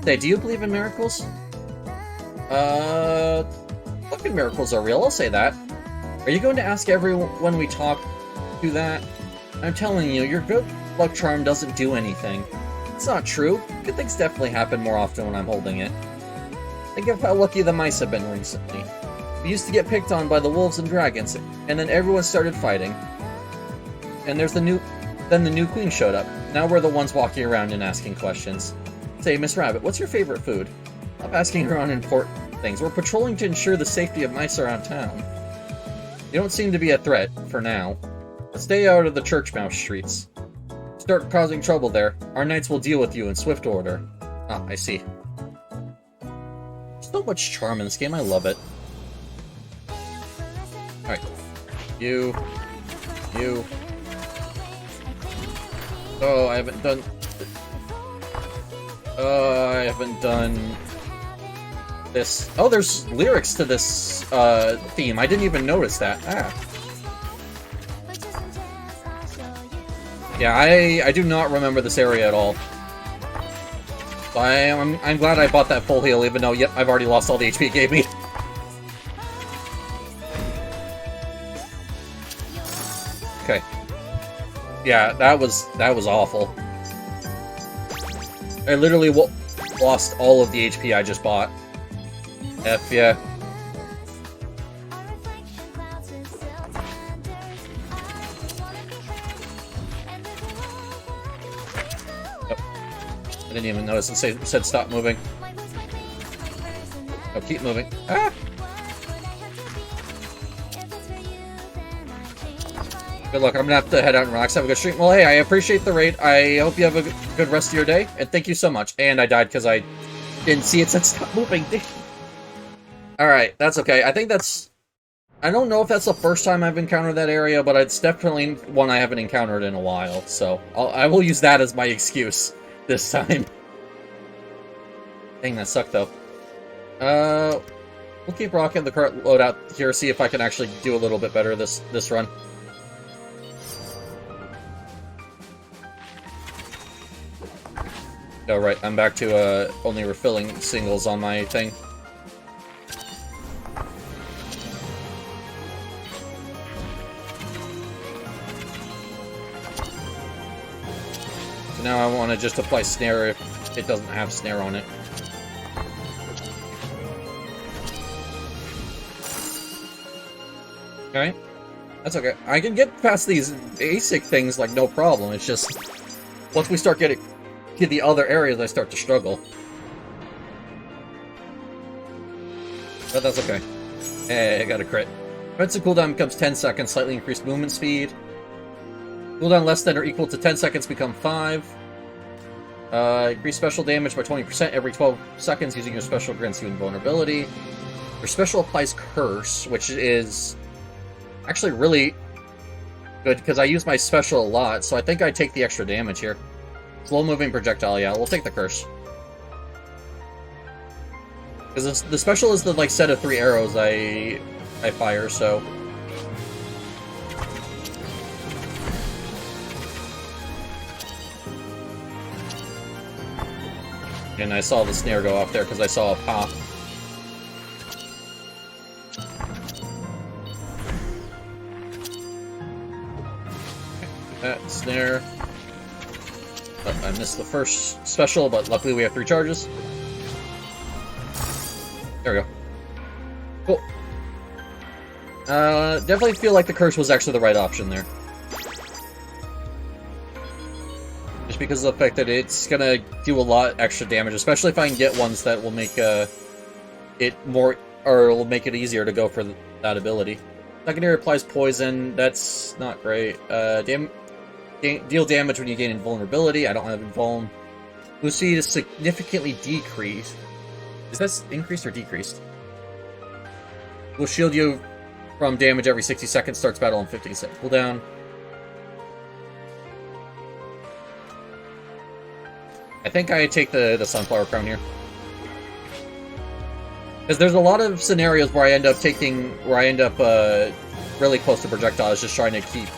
Say, do you believe in miracles? Fucking miracles are real, I'll say that. Are you going to ask everyone we talk to that? I'm telling you, your good luck charm doesn't do anything. It's not true. Good things definitely happen more often when I'm holding it. Think of how lucky the mice have been recently. We used to get picked on by the wolves and dragons, and then everyone started fighting. And then the new queen showed up. Now we're the ones walking around and asking questions. Say, Miss Rabbit, what's your favorite food? Stop asking her unimportant things. We're patrolling to ensure the safety of mice around town. You don't seem to be a threat, for now. Stay out of the church mouse streets. Start causing trouble there. Our knights will deal with you in swift order. Ah, I see. So much charm in this game, I love it. Alright. You. Oh, I haven't done this. Oh, there's lyrics to this theme. I didn't even notice that. Ah. Yeah, I do not remember this area at all. So I'm glad I bought that full heal, even though, yep, I've already lost all the HP it gave me. Okay. Yeah, that was awful. I literally lost all of the HP I just bought. F, yeah. I didn't even notice it said stop moving. Oh, keep moving. Ah! Good luck. I'm gonna have to head out and relax. Have a good stream. Well, hey, I appreciate the raid. I hope you have a good rest of your day, and thank you so much. And I died because I didn't see it said stop moving. Alright, that's okay. I think that's... I don't know if that's the first time I've encountered that area, but it's definitely one I haven't encountered in a while, so I will use that as my excuse this time. Dang, that sucked, though. We'll keep rocking the current loadout here, see if I can actually do a little bit better this run. Oh, right, I'm back to only refilling singles on my thing. So now I want to just apply snare if it doesn't have snare on it. Okay, that's okay. I can get past these basic things like no problem. It's just once we start getting to the other areas, I start to struggle. But that's okay. Hey, I got a crit. Defensive cooldown becomes 10 seconds, slightly increased movement speed. Cooldown less than or equal to 10 seconds become 5. Increase special damage by 20% every 12 seconds using your special grants you invulnerability. Your special applies Curse, which is actually really good because I use my special a lot, so I think I take the extra damage here. Slow moving projectile, yeah, we'll take the Curse. Because the special is the like set of 3 arrows I fire, so. And I saw the snare go off there because I saw a pop. That snare. Oh, I missed the first special, but luckily we have 3 charges. There we go. Cool. Definitely feel like the Curse was actually the right option there. Just because of the fact that it's gonna do a lot extra damage, especially if I can get ones that will make it more, or will make it easier to go for that ability. Secondary applies poison. That's not great. Deal damage when you gain invulnerability. I don't have invuln. Boost speed is significantly decreased. Is that increased or decreased? Will shield you from damage every 60 seconds. Starts battle in 15 seconds. Cooldown. I think I take the Sunflower Crown here. Because there's a lot of scenarios where I end up really close to projectiles, just trying to keep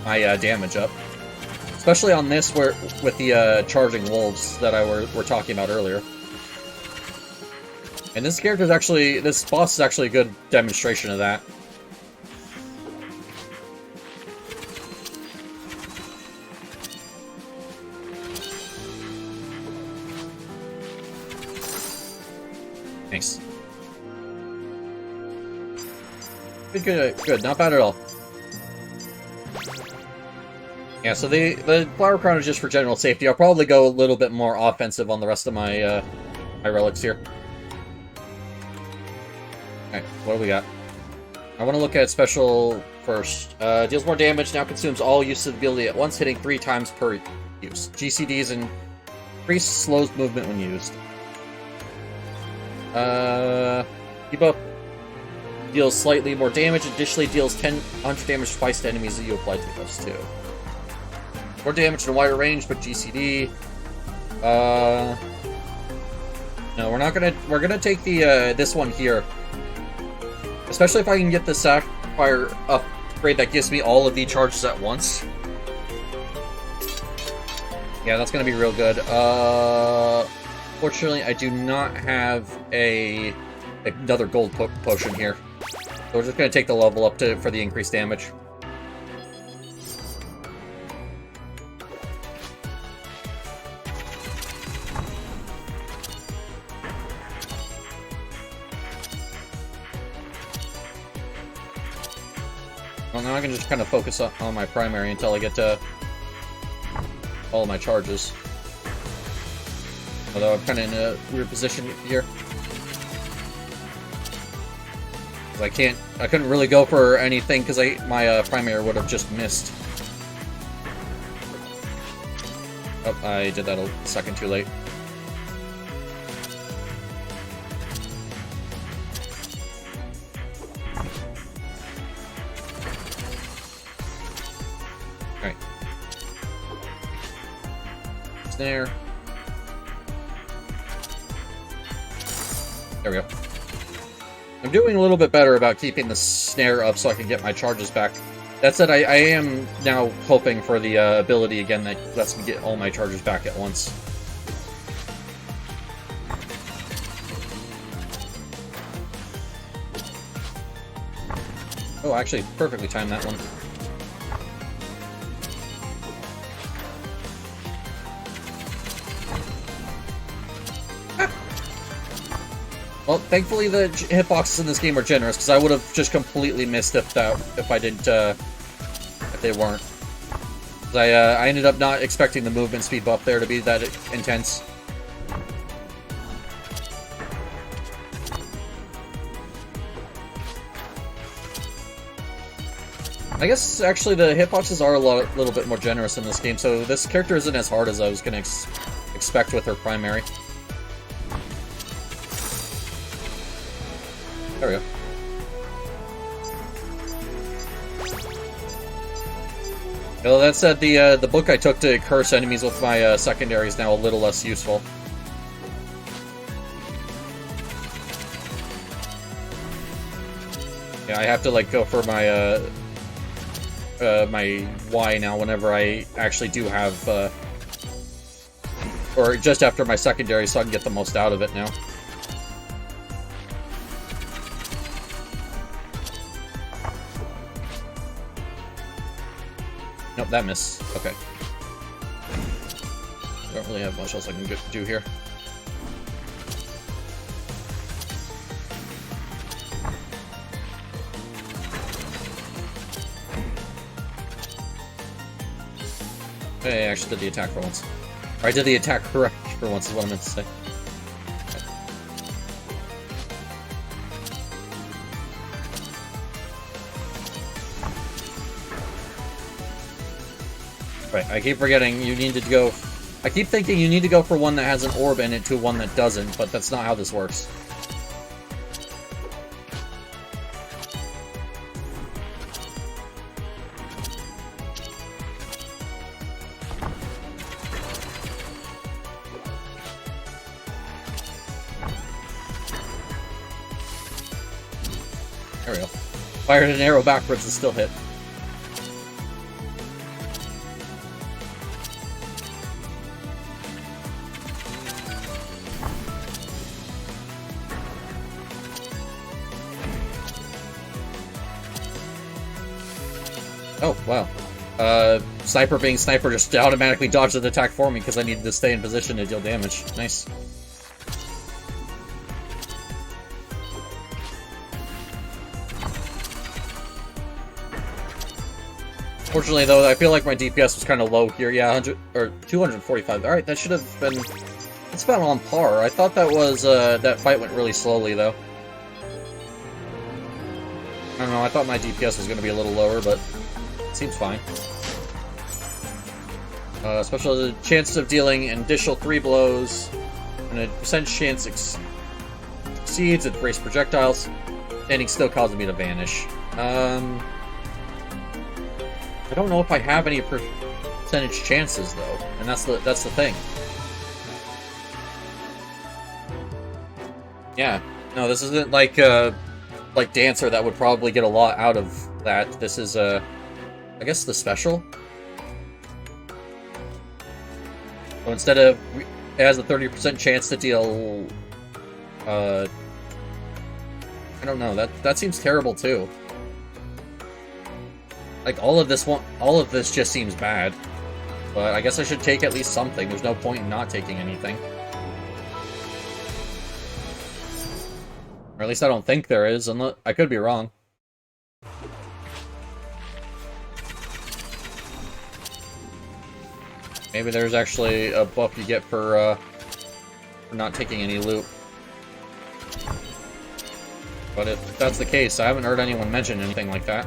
my damage up. Especially on this, where with the charging wolves that were talking about earlier. And this boss is actually a good demonstration of that. Nice. Good. Not bad at all. Yeah, so the Flower Crown is just for general safety. I'll probably go a little bit more offensive on the rest of my my relics here. Alright, what do we got? I want to look at special first. Deals more damage, now consumes all use of the ability at once, hitting 3 times per use. GCDs and increase slows movement when used. Debuff deals slightly more damage, additionally deals 100 damage twice to enemies that you apply debuffs to. More damage in a wider range, but GCD. No, we're gonna take the this one here. Especially if I can get the Sapphire upgrade that gives me all of the charges at once. Yeah, that's gonna be real good. Fortunately, I do not have another gold potion here. So we're just gonna take the level up for the increased damage. Well, now I can just kind of focus on my primary until I get to all of my charges. Although I'm kind of in a weird position here. Because I couldn't really go for anything because my primary would have just missed. Oh, I did that a second too late. Alright. Snare. There we go. I'm doing a little bit better about keeping the snare up so I can get my charges back. That said, I am now hoping for the ability again that lets me get all my charges back at once. Oh, actually, perfectly timed that one. Well, thankfully the hitboxes in this game are generous, because I would have just completely missed if I didn't, if they weren't. I ended up not expecting the movement speed buff there to be that intense. I guess, actually, the hitboxes are a little bit more generous in this game, so this character isn't as hard as I was going to expect with her primary. There we go. Well, that said, the book I took to curse enemies with my secondary is now a little less useful. Yeah, I have to like go for my my Y now whenever I actually do have or just after my secondary, so I can get the most out of it now. Nope, that missed. Okay. I don't really have much else I can do here. Hey, I actually did the attack for once. Or I did the attack correct for once is what I meant to say. Right, I keep forgetting you need to go... I keep thinking you need to go for one that has an orb in it to one that doesn't, but that's not how this works. There we go. Fired an arrow backwards and still hit. Oh, wow. Sniper being sniper just automatically dodged the attack for me because I needed to stay in position to deal damage. Nice. Fortunately, though, I feel like my DPS was kind of low here. Yeah, 100 or 245. All right, that should have been. It's about on par. I thought that was that fight went really slowly, though. I don't know. I thought my DPS was going to be a little lower, but it seems fine. Special the chances of dealing an additional 3 blows, and a percentage chance exceeds at brace projectiles, and it still causes me to vanish. I don't know if I have any percentage chances though, and that's the thing. Yeah, no, this isn't like Dancer that would probably get a lot out of that. This is I guess the special. So instead of it has a 30% chance to deal. I don't know. That seems terrible too. Like all of this just seems bad. But I guess I should take at least something. There's no point in not taking anything. Or at least I don't think there is. Unless I could be wrong. Maybe there's actually a buff you get for not taking any loot. But if that's the case, I haven't heard anyone mention anything like that.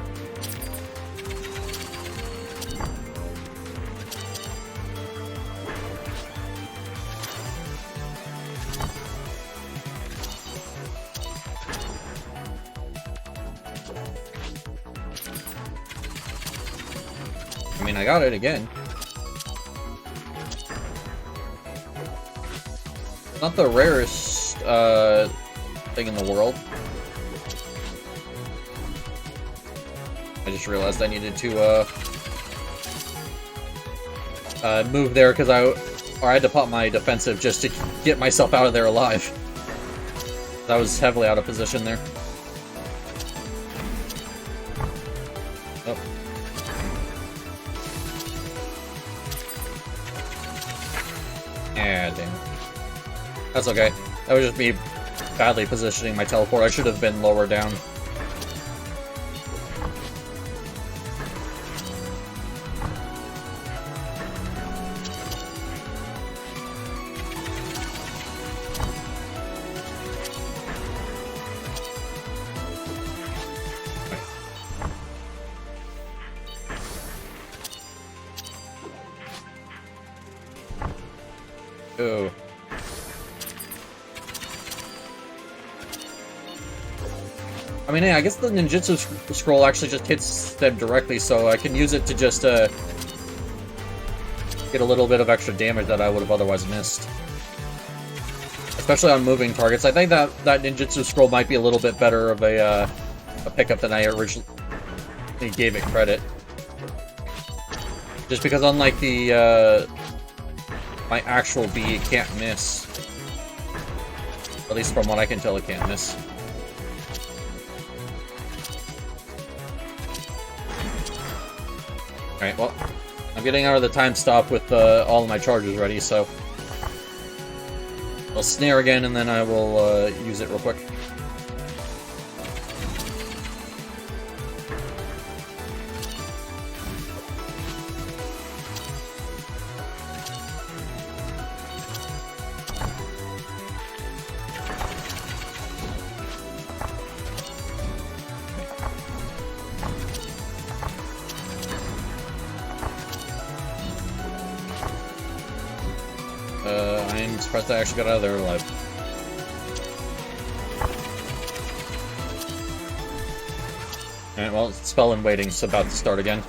I mean, I got it again. Not the rarest thing in the world. I just realized I needed to move there because I had to pop my defensive just to get myself out of there alive. I was heavily out of position there. Oh. Yeah, damn. That's okay. That was just me badly positioning my teleport. I should have been lower down. Oh. I mean, yeah, I guess the ninjutsu scroll actually just hits them directly, so I can use it to just get a little bit of extra damage that I would have otherwise missed. Especially on moving targets. I think that ninjutsu scroll might be a little bit better of a pickup than I originally gave it credit. Just because unlike the my actual B, it can't miss. At least from what I can tell, it can't miss. Alright, well, I'm getting out of the time stop with all of my charges ready, so I'll snare again and then I will use it real quick. I'm surprised I actually got out of there alive. Alright, well, spell and waiting's about to start again.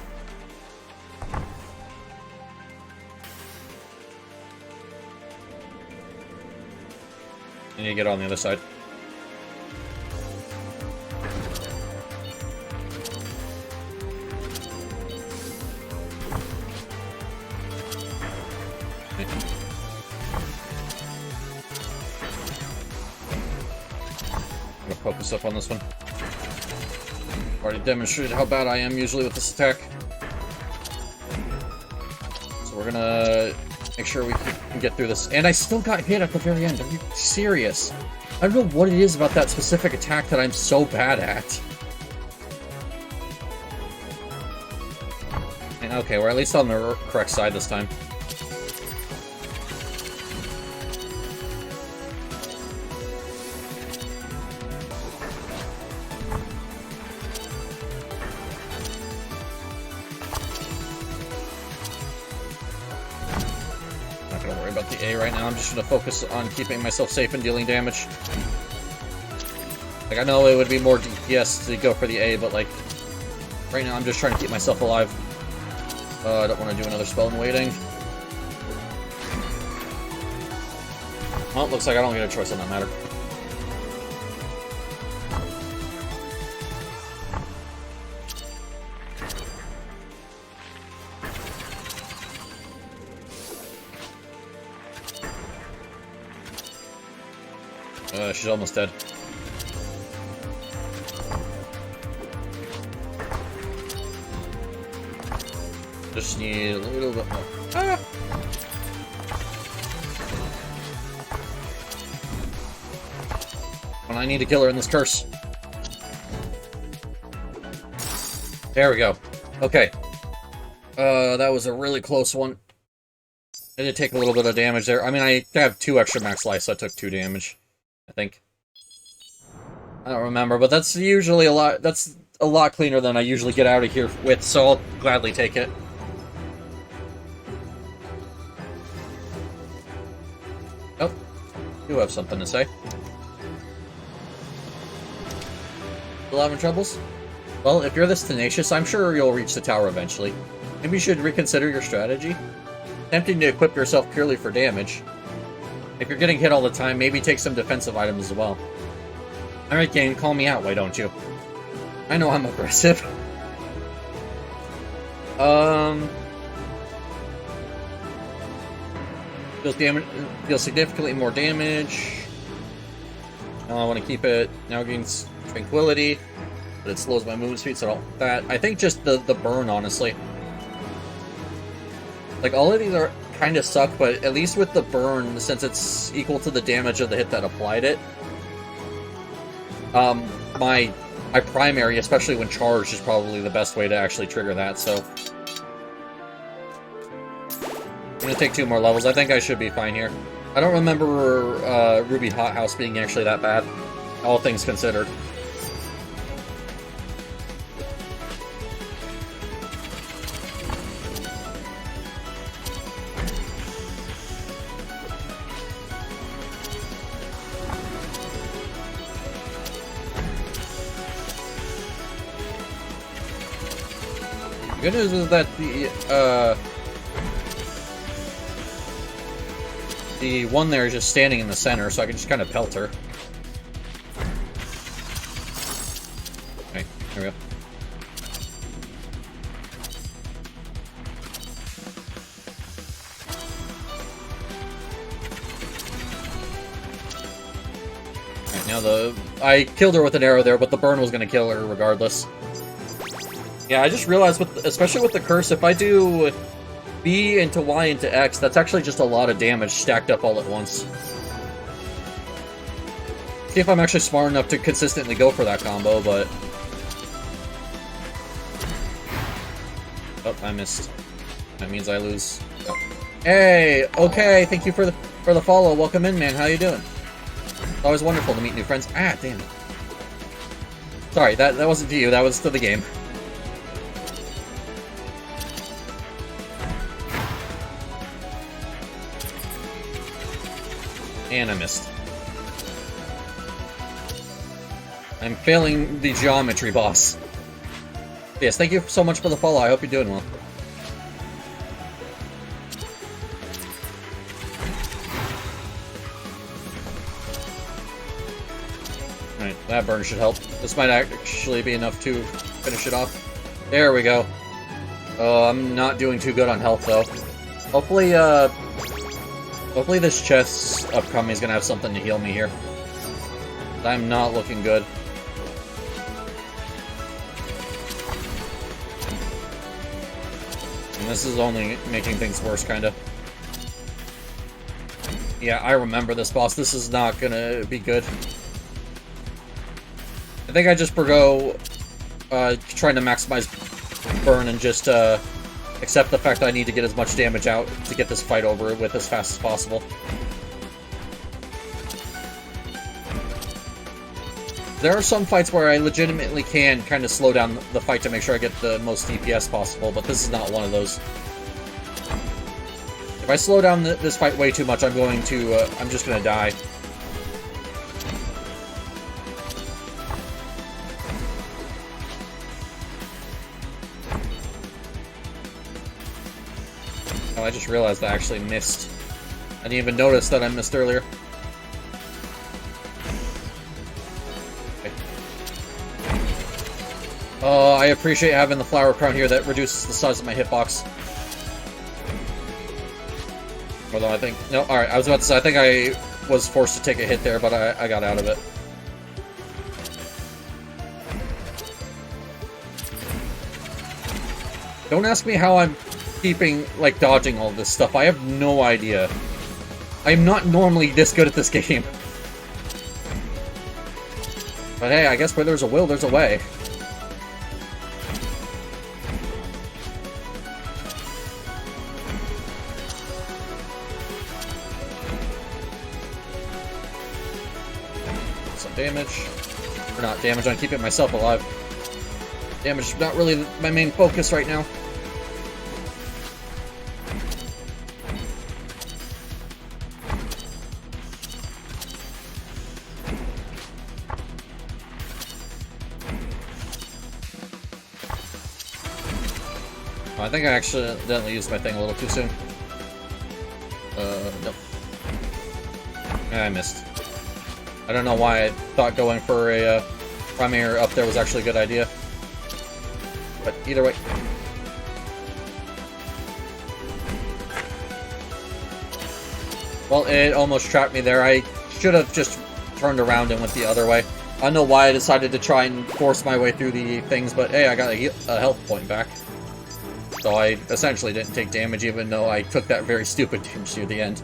I need to get on the other side. I'm gonna focus up on this one. Already demonstrated how bad I am usually with this attack. So we're gonna make sure we can get through this. And I still got hit at the very end. Are you serious? I don't know what it is about that specific attack that I'm so bad at. Okay, we're at least on the correct side this time. Not gonna worry about the A right now, I'm just gonna focus on keeping myself safe and dealing damage. Like, I know it would be more DPS to go for the A, but like, right now I'm just trying to keep myself alive. I don't want to do another spell in waiting. Well, it looks like I don't get a choice on that matter. She's almost dead. Just need a little bit more. Ah! Well, I need to kill her in this curse. There we go. Okay. That was a really close one. I did take a little bit of damage there. I mean, I have 2 extra max life, so I took 2 damage. I think. I don't remember, but that's usually a lot. That's a lot cleaner than I usually get out of here with, so I'll gladly take it. Oh, you have something to say. Still having troubles? Well, if you're this tenacious, I'm sure you'll reach the tower eventually. Maybe you should reconsider your strategy. Tempting to equip yourself purely for damage. If you're getting hit all the time, maybe take some defensive items as well. Alright, gang, call me out, why don't you? I know I'm aggressive. Deals significantly more damage. I want to keep it. Now it gains tranquility, but it slows my movement speed, so I don't want that. I think just the burn, honestly. Like, all of these are kind of suck, but at least with the burn, since it's equal to the damage of the hit that applied it, my primary, especially when charged, is probably the best way to actually trigger that, so... I'm gonna take 2 more levels. I think I should be fine here. I don't remember Ruby Hothouse being actually that bad, all things considered. The good news is that the one there is just standing in the center, so I can just kind of pelt her. Okay, there we go. Alright, now I killed her with an arrow there, but the burn was going to kill her regardless. Yeah, I just realized, especially with the curse, if I do B into Y into X, that's actually just a lot of damage stacked up all at once. See if I'm actually smart enough to consistently go for that combo, but... Oh, I missed. That means I lose. Oh. Hey! Okay, thank you for the follow. Welcome in, man. How you doing? It's always wonderful to meet new friends. Ah, damn it. Sorry, that wasn't to you. That was to the game. And I missed. I'm failing the geometry boss. Yes, thank you so much for the follow. I hope you're doing well. Alright, that burn should help. This might actually be enough to finish it off. There we go. I'm not doing too good on health, though. Hopefully this chest upcoming is gonna have something to heal me here. I'm not looking good. And this is only making things worse, kinda. Yeah, I remember this boss. This is not gonna be good. I think I just forgo trying to maximize burn and just Except the fact that I need to get as much damage out to get this fight over with as fast as possible. There are some fights where I legitimately can kind of slow down the fight to make sure I get the most DPS possible, but this is not one of those. If I slow down this fight way too much, I'm just gonna die. Oh, I just realized I actually missed. I didn't even notice that I missed earlier. Okay. Oh, I appreciate having the flower crown here that reduces the size of my hitbox. Although I think... No, alright, I was about to say, I think I was forced to take a hit there, but I got out of it. Don't ask me how I'm keeping, like, dodging all this stuff. I have no idea. I am not normally this good at this game. But hey, I guess where there's a will, there's a way. Some damage. Or not damage, I'm keeping myself alive. Damage is not really my main focus right now. I think I accidentally used my thing a little too soon. Nope. I missed. I don't know why I thought going for a primary up there was actually a good idea. But either way. Well, it almost trapped me there. I should have just turned around and went the other way. I don't know why I decided to try and force my way through the things, but hey, I got a health point back. So I essentially didn't take damage, even though I took that very stupid damage near the end.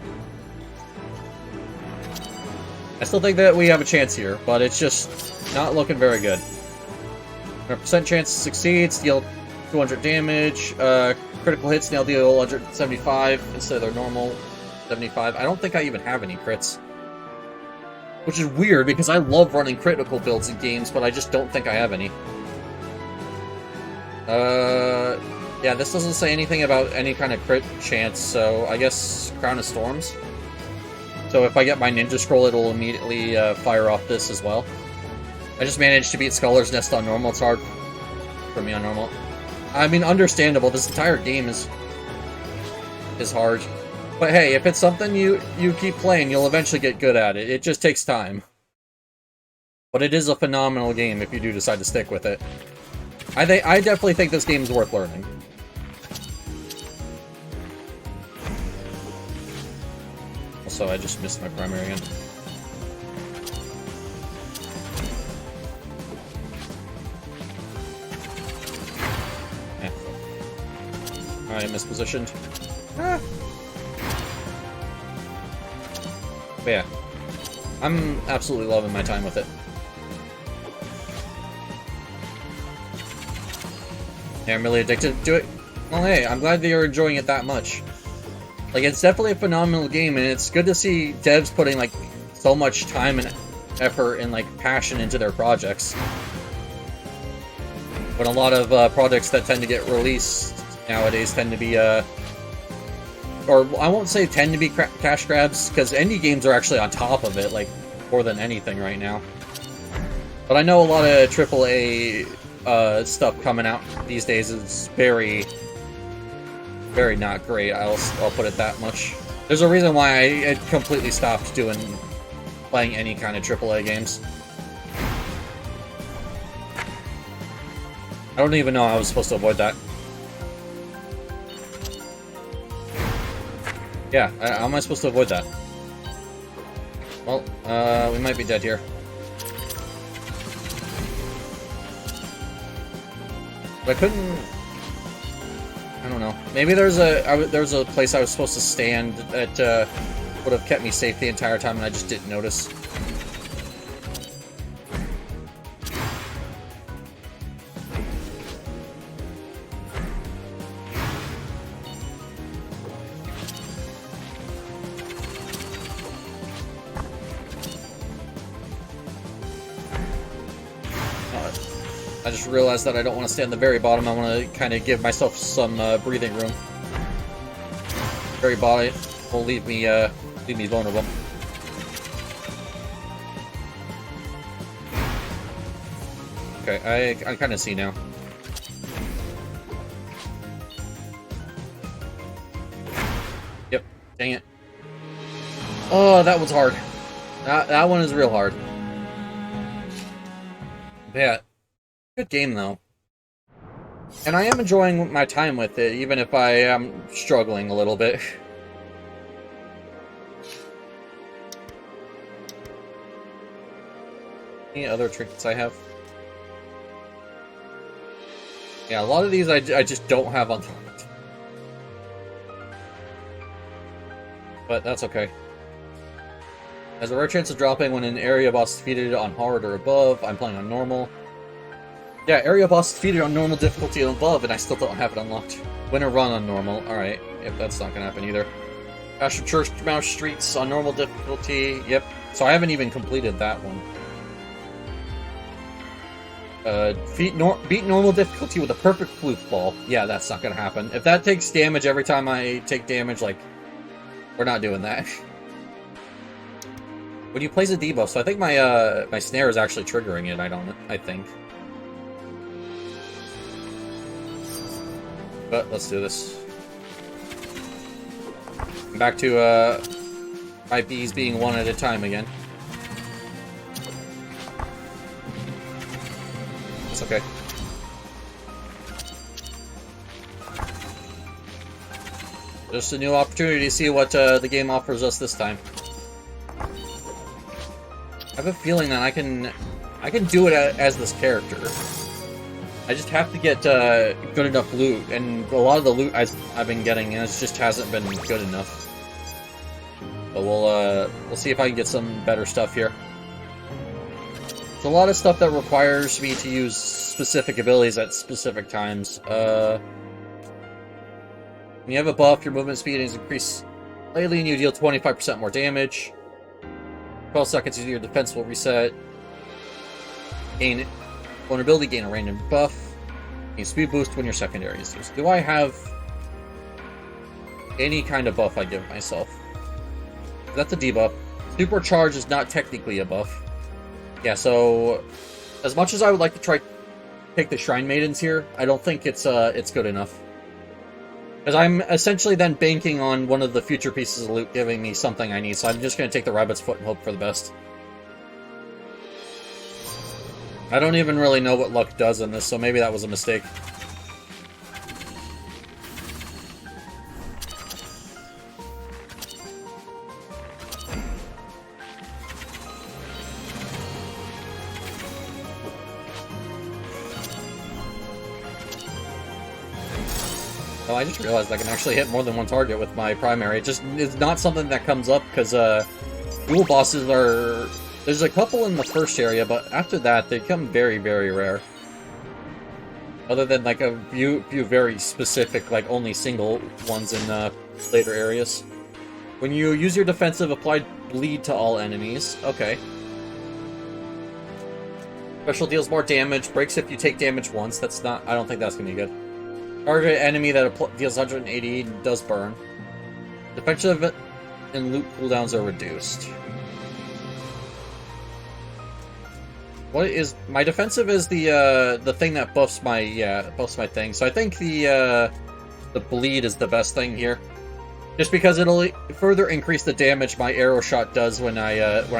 I still think that we have a chance here, but it's just not looking very good. 100% chance to succeed, deal 200 damage, critical hits, now deal 175 instead of their normal 75. I don't think I even have any crits. Which is weird, because I love running critical builds in games, but I just don't think I have any. Yeah, this doesn't say anything about any kind of crit chance, so I guess Crown of Storms. So if I get my Ninja Scroll, it'll immediately fire off this as well. I just managed to beat Scholar's Nest on normal. It's hard for me on normal. I mean, understandable. This entire game is hard. But hey, if it's something you keep playing, you'll eventually get good at it. It just takes time. But it is a phenomenal game if you do decide to stick with it. I definitely think this game is worth learning. Also, I just missed my primary again. Yeah. I mispositioned. Ah. But yeah, I'm absolutely loving my time with it. Yeah, I'm really addicted to it. Well, hey, I'm glad that you're enjoying it that much. Like, it's definitely a phenomenal game, and it's good to see devs putting, like, so much time and effort and, like, passion into their projects. But a lot of projects that tend to get released nowadays tend to be, or I won't say tend to be cash grabs, because indie games are actually on top of it, like, more than anything right now. But I know a lot of AAA stuff coming out these days is very not great. I'll put it that much. There's a reason why I completely stopped playing any kind of AAA games. I don't even know how I was supposed to avoid that. Yeah, how am I supposed to avoid that? Well, we might be dead here. But I couldn't... I don't know. Maybe there's a place I was supposed to stand that would have kept me safe the entire time, and I just didn't notice. I just realized that I don't want to stay on the very bottom. I want to kind of give myself some breathing room. Very bottom will leave me vulnerable. Okay, I kind of see now. Yep, dang it. Oh, that was hard. That one is real hard. Yeah, good game though. And I am enjoying my time with it, even if I am struggling a little bit. Any other trinkets I have? Yeah, a lot of these I just don't have unlocked. But that's okay. Has a rare chance of dropping when an area boss is defeated on hard or above. I'm playing on normal. Yeah, area boss is defeated on normal difficulty and above, and I still don't have it unlocked. Win or run on normal. Alright, yep, that's not gonna happen either. Bastard Church Mouse Streets on normal difficulty. Yep, so I haven't even completed that one. Beat normal difficulty with a perfect flute ball. Yeah, that's not gonna happen. If that takes damage every time I take damage, like, we're not doing that. When you place a debuff, so I think my my snare is actually triggering it. I think. But let's do this. Back to my bees being one at a time again. It's okay. Just a new opportunity to see what the game offers us this time. I have a feeling that I can do it as this character. I just have to get good enough loot, and a lot of the loot I've been getting it just hasn't been good enough. But we'll see if I can get some better stuff here. There's a lot of stuff that requires me to use specific abilities at specific times. When you have a buff, your movement speed is increased slightly, and you deal 25% more damage. 12 seconds into your defense will reset. Gain vulnerability, gain a random buff. Gain speed boost when your secondary is used. Do I have any kind of buff I give myself? That's a debuff. Supercharge is not technically a buff. Yeah, so as much as I would like to try take the Shrine Maidens here, I don't think it's good enough. Because I'm essentially then banking on one of the future pieces of loot giving me something I need, so I'm just going to take the Rabbit's Foot and hope for the best. I don't even really know what luck does in this, so maybe that was a mistake. Oh, I just realized I can actually hit more than one target with my primary. It just is not something that comes up because dual bosses are... There's a couple in the first area, but after that they become very, very rare. Other than like a few very specific, like only single ones in later areas. When you use your defensive, apply bleed to all enemies. Okay. Special deals more damage, breaks if you take damage once. That's not... I don't think that's gonna be good. Target enemy that deals 180 does burn. Defensive and loot cooldowns are reduced. What is my defensive? Is the thing that buffs my buffs my thing. So I think the bleed is the best thing here, just because it'll further increase the damage my arrow shot does when I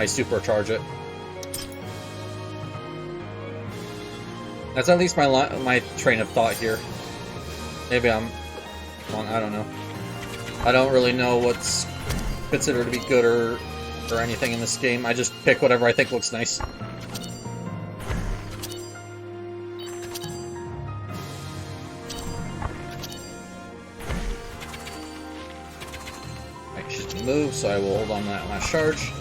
supercharge it. That's at least my train of thought here. Maybe I'm wrong, I don't know. I don't really know what's considered to be good or anything in this game. I just pick whatever I think looks nice. I should move, so I will hold on to that last charge.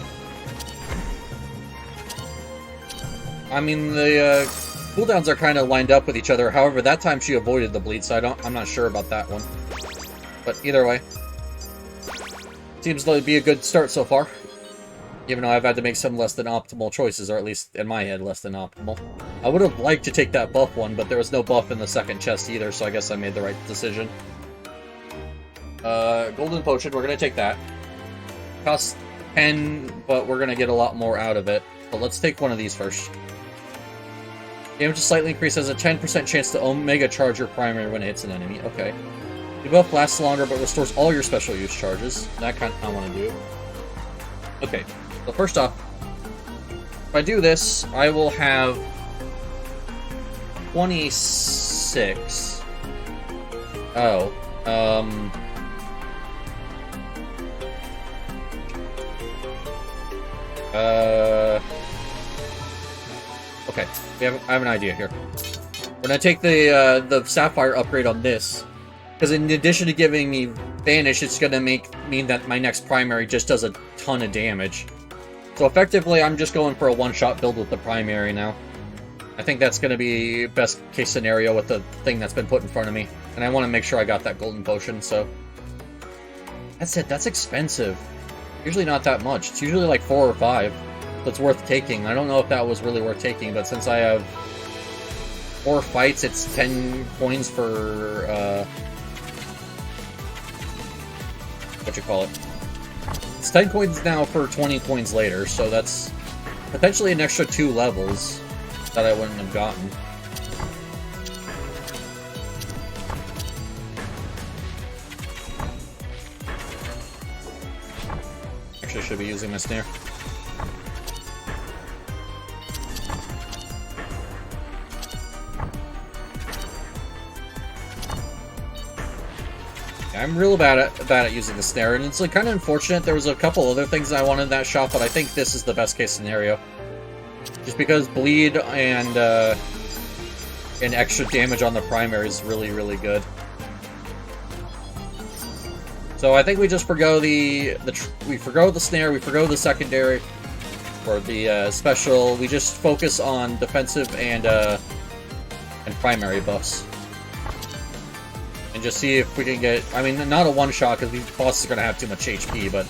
I mean, the cooldowns are kind of lined up with each other. However, that time she avoided the bleed, so I'm not sure about that one. But either way, seems to be a good start so far. Even though I've had to make some less than optimal choices, or at least in my head, less than optimal. I would have liked to take that buff one, but there was no buff in the second chest either, so I guess I made the right decision. Golden Potion, we're gonna take that. Costs 10, but we're gonna get a lot more out of it. But let's take one of these first. Damage is slightly increased, has a 10% chance to Omega Charge your primary when it hits an enemy. Okay. The buff lasts longer, but restores all your special use charges. That kind I want to do. Okay. So first off, if I do this, I will have 26. Oh. Okay. I have an idea here. We're gonna take the Sapphire upgrade on this, because in addition to giving me Vanish, it's gonna mean that my next primary just does a ton of damage. So effectively, I'm just going for a one-shot build with the primary now. I think that's going to be best case scenario with the thing that's been put in front of me. And I want to make sure I got that golden potion, so... That's it, that's expensive. Usually not that much. It's usually like 4 or 5. So it's worth taking. I don't know if that was really worth taking, but since I have 4 fights, it's 10 coins for, what you call it? It's 10 coins now for 20 coins later, so that's potentially an extra 2 levels that I wouldn't have gotten. Actually, I should be using my snare. I'm real bad at using the snare, and it's like kind of unfortunate. There was a couple other things I wanted in that shop, but I think this is the best case scenario. Just because bleed and extra damage on the primary is really, really good. So I think we just forgo the snare, we forgo the secondary for the special. We just focus on defensive and primary buffs. And just see if we can get... I mean, not a one-shot, because these bosses are going to have too much HP, but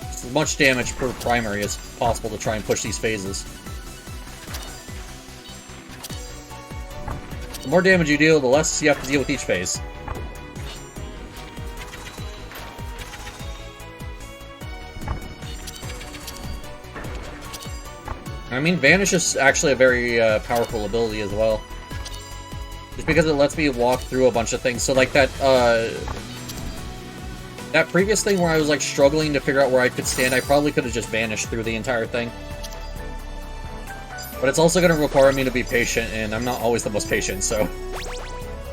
as much damage per primary as possible to try and push these phases. The more damage you deal, the less you have to deal with each phase. I mean, Vanish is actually a very powerful ability as well. Just because it lets me walk through a bunch of things. So like that previous thing where I was like struggling to figure out where I could stand, I probably could have just vanished through the entire thing. But it's also going to require me to be patient, and I'm not always the most patient, so...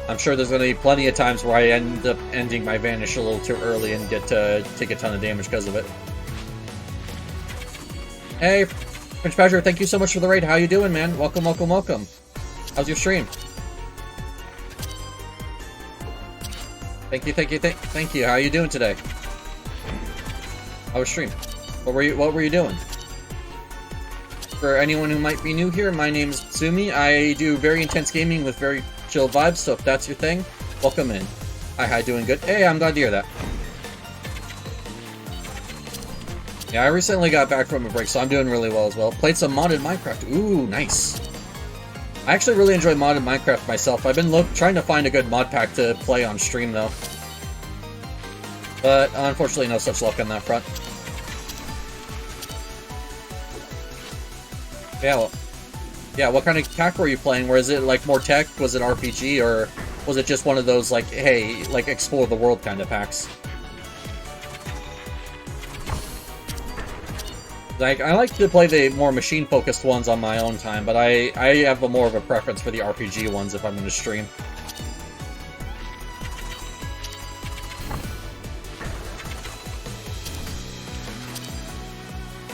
I'm sure there's going to be plenty of times where I end up ending my Vanish a little too early and get to take a ton of damage because of it. Hey, French Badger, thank you so much for the raid. How you doing, man? Welcome, welcome, welcome. How's your stream? Thank you, thank you, thank you. How are you doing today? How was stream? What were you doing? For anyone who might be new here, my name's Tsumi. I do very intense gaming with very chill vibes, so if that's your thing, welcome in. Hi, doing good? Hey, I'm glad to hear that. Yeah, I recently got back from a break, so I'm doing really well as well. Played some modded Minecraft. Ooh, nice. I actually really enjoy modded Minecraft myself. I've been trying to find a good mod pack to play on stream, though. But, unfortunately, no such luck on that front. Yeah, well, yeah, what kind of pack were you playing? Was it, like, more tech? Was it RPG? Or was it just one of those, like, hey, like, explore the world kind of packs? Like, I like to play the more machine-focused ones on my own time, but I have more of a preference for the RPG ones if I'm going to stream.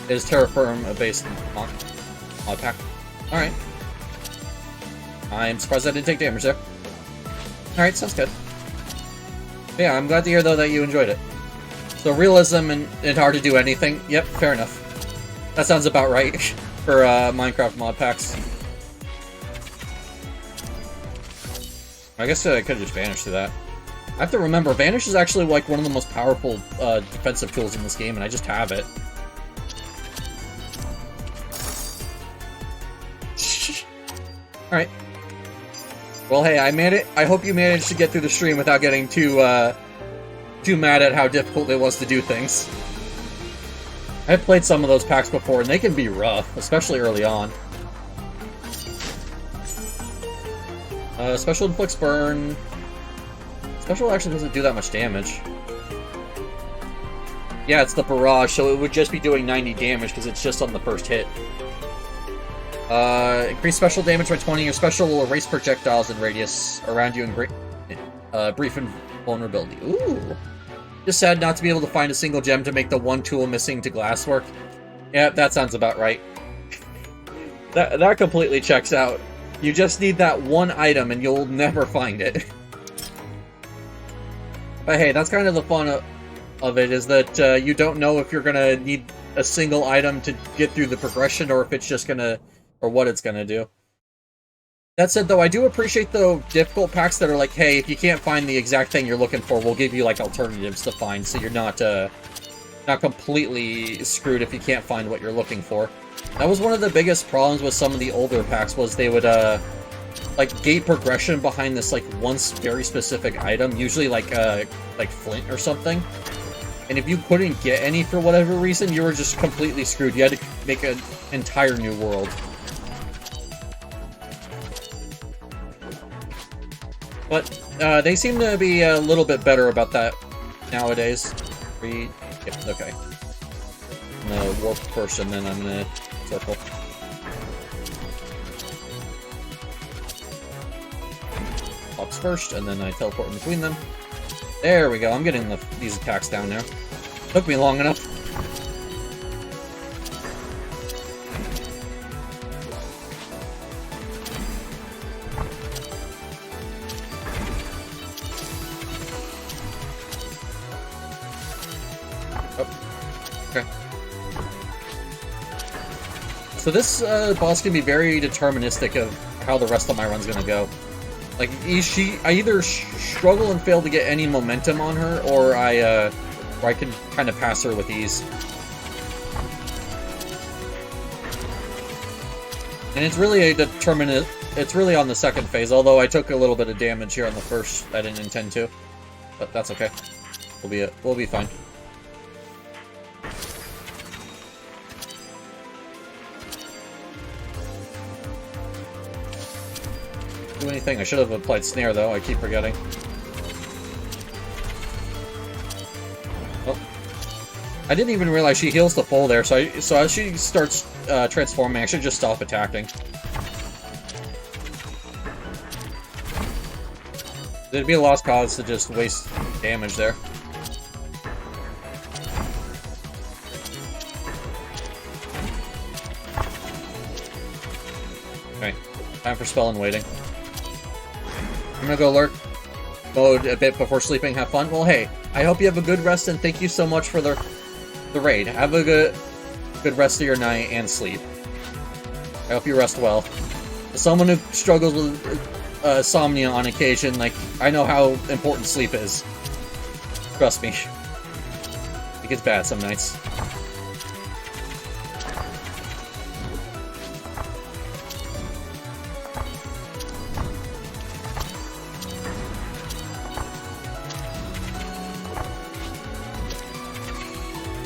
Is Terraform a based mod pack? Alright. I'm surprised I didn't take damage there. Alright, sounds good. Yeah, I'm glad to hear, though, that you enjoyed it. So, realism and hard to do anything. Yep, fair enough. That sounds about right for Minecraft mod packs. I guess I could have just vanished through that. I have to remember, Vanish is actually like one of the most powerful defensive tools in this game, and I just have it. Alright. Well, hey, I made it. I hope you managed to get through the stream without getting too mad at how difficult it was to do things. I've played some of those packs before, and they can be rough, especially early on. Special inflicts burn. Special actually doesn't do that much damage. Yeah, it's the barrage, so it would just be doing 90 damage because it's just on the first hit. Increase special damage by 20. Your special will erase projectiles in radius around you and brief invulnerability. Ooh. Just sad not to be able to find a single gem to make the one tool missing to glasswork. Yeah, that sounds about right. That completely checks out. You just need that one item and you'll never find it. But hey, that's kind of the fun of it, is that you don't know if you're gonna need a single item to get through the progression, or if it's just gonna, or what it's gonna do. That said, though, I do appreciate the difficult packs that are like, hey, if you can't find the exact thing you're looking for, we'll give you, like, alternatives to find, so you're not completely screwed if you can't find what you're looking for. That was one of the biggest problems with some of the older packs, was they would, like, gate progression behind this, like, one very specific item, usually, like flint or something. And if you couldn't get any for whatever reason, you were just completely screwed. You had to make an entire new world. But they seem to be a little bit better about that nowadays. Yep, okay. I'm gonna warp first, and then I'm gonna circle. Pops first, and then I teleport in between them. There we go. I'm getting these attacks down now. Took me long enough. So this boss can be very deterministic of how the rest of my run's gonna go. Like, I either struggle and fail to get any momentum on her, or I can kind of pass her with ease. And it's really it's really on the second phase, although I took a little bit of damage here on the first. I didn't intend to, but that's okay. We'll be fine. Do anything. I should have applied snare, though. I keep forgetting. Oh. I didn't even realize she heals the full there, so as she starts transforming, I should just stop attacking. It'd be a lost cause to just waste damage there. Okay, time for spell and waiting. I'm gonna go lurk mode a bit before sleeping. Have fun. Well, hey, I hope you have a good rest, and thank you so much for the raid. Have a good rest of your night and sleep. I hope you rest well. As someone who struggles with insomnia on occasion, like, I know how important sleep is. Trust me. It gets bad some nights.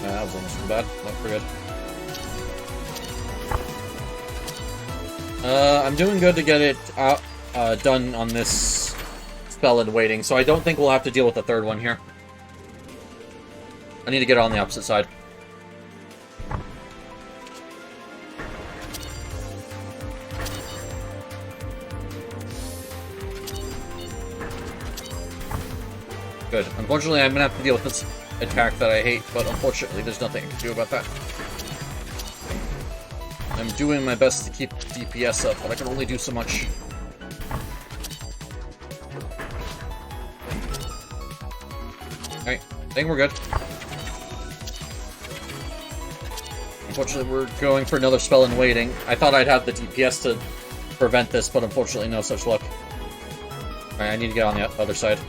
That was almost too bad. Not for good. I'm doing good to get it done on this spell and waiting, so I don't think we'll have to deal with the third one here. I need to get it on the opposite side. Good. Unfortunately, I'm gonna have to deal with this attack that I hate, but unfortunately there's nothing I can do about that. I'm doing my best to keep DPS up, but I can only do so much. Alright, I think we're good. Unfortunately, we're going for another spell and waiting. I thought I'd have the DPS to prevent this, but unfortunately no such luck. Alright, I need to get on the other side.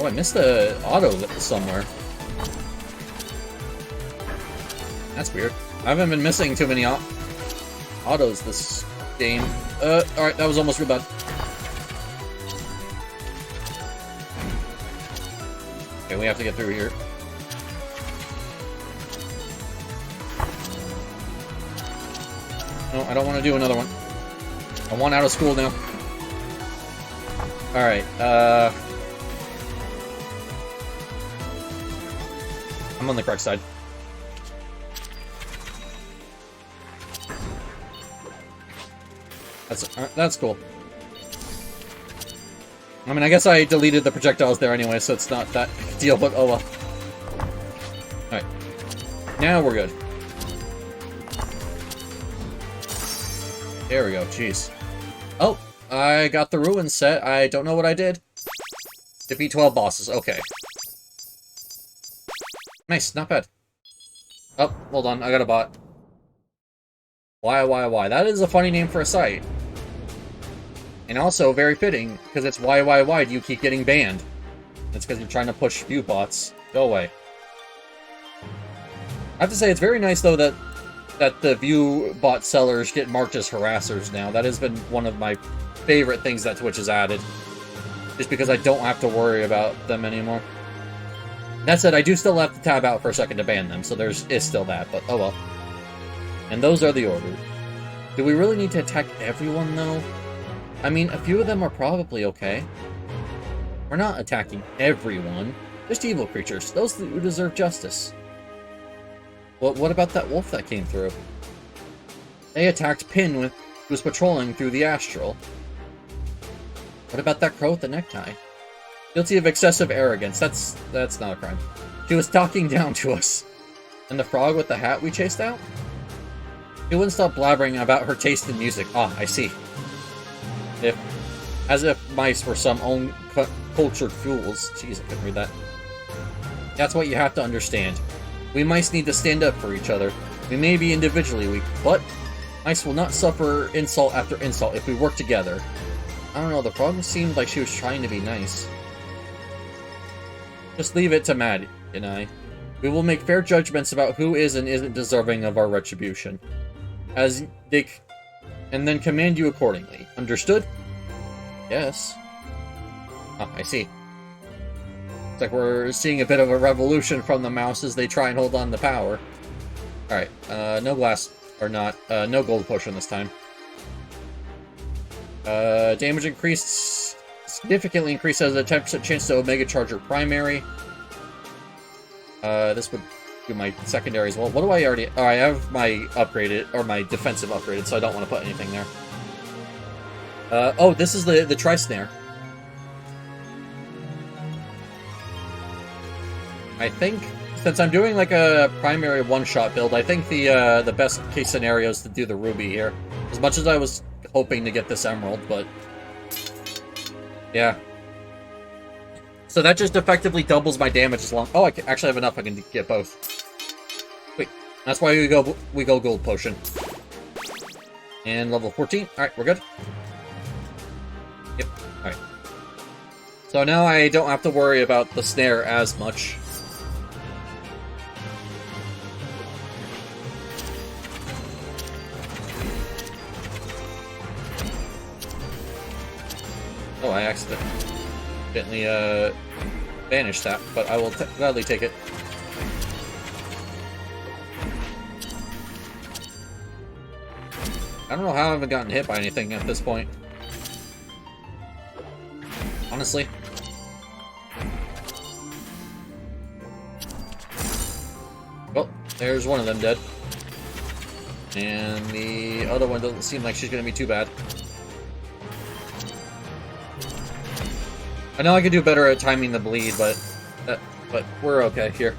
Oh, I missed the auto somewhere. That's weird. I haven't been missing too many autos this game. Alright, that was almost real bad. Okay, we have to get through here. No, I don't want to do another one. I want out of school now. Alright, I'm on the correct side. That's cool. I mean, I guess I deleted the projectiles there anyway, so it's not that big a deal, but oh well. Alright. Now we're good. There we go, jeez. Oh, I got the ruin set. I don't know what I did. Defeat 12 bosses, okay. Nice, not bad. Oh, hold on, I got a bot. Why? That is a funny name for a site. And also very fitting, because it's why do you keep getting banned? It's because you're trying to push view bots. Go away. I have to say, it's very nice, though, that the view bot sellers get marked as harassers now. That has been one of my favorite things that Twitch has added. Just because I don't have to worry about them anymore. That said, I do still have to tab out for a second to ban them, so is still that, but oh well. And those are the order. Do we really need to attack everyone, though? I mean, a few of them are probably okay. We're not attacking everyone. Just evil creatures, those who deserve justice. Well, what about that wolf that came through? They attacked Pin who was patrolling through the astral. What about that crow with the necktie? Guilty of excessive arrogance. That's not a crime. She was talking down to us. And the frog with the hat we chased out? She wouldn't stop blabbering about her taste in music. Ah, I see. As if mice were some own cultured fools. Jeez, I couldn't read that. That's what you have to understand. We mice need to stand up for each other. We may be individually weak, but mice will not suffer insult after insult if we work together. I don't know, the frog seemed like she was trying to be nice. Just leave it to Maddie and I. We will make fair judgments about who is and isn't deserving of our retribution. And then command you accordingly. Understood? Yes. Oh, I see. It's like we're seeing a bit of a revolution from the mouse as they try and hold on to power. Alright, no glass, or not, no gold potion this time. Damage increased, significantly increased as a 10% chance to Omega Charger primary. This would do my secondary as well. What do I already... Oh, I have my upgraded, or my defensive upgraded, so I don't want to put anything there. Oh, this is the Tri-Snare. I think, since I'm doing like a primary one-shot build, I think the best case scenario is to do the Ruby here. As much as I was hoping to get this Emerald, but... yeah. So that just effectively doubles my damage as long... Oh, I actually have enough I can get both. Wait, that's why we go Gold Potion. And level 14. Alright, we're good. Yep, alright. So now I don't have to worry about the snare as much. Oh, I accidentally banished that, but I will gladly take it. I don't know how I haven't gotten hit by anything at this point. Honestly. Well, there's one of them dead. And the other one doesn't seem like she's going to be too bad. I know I could do better at timing the bleed, but we're okay here.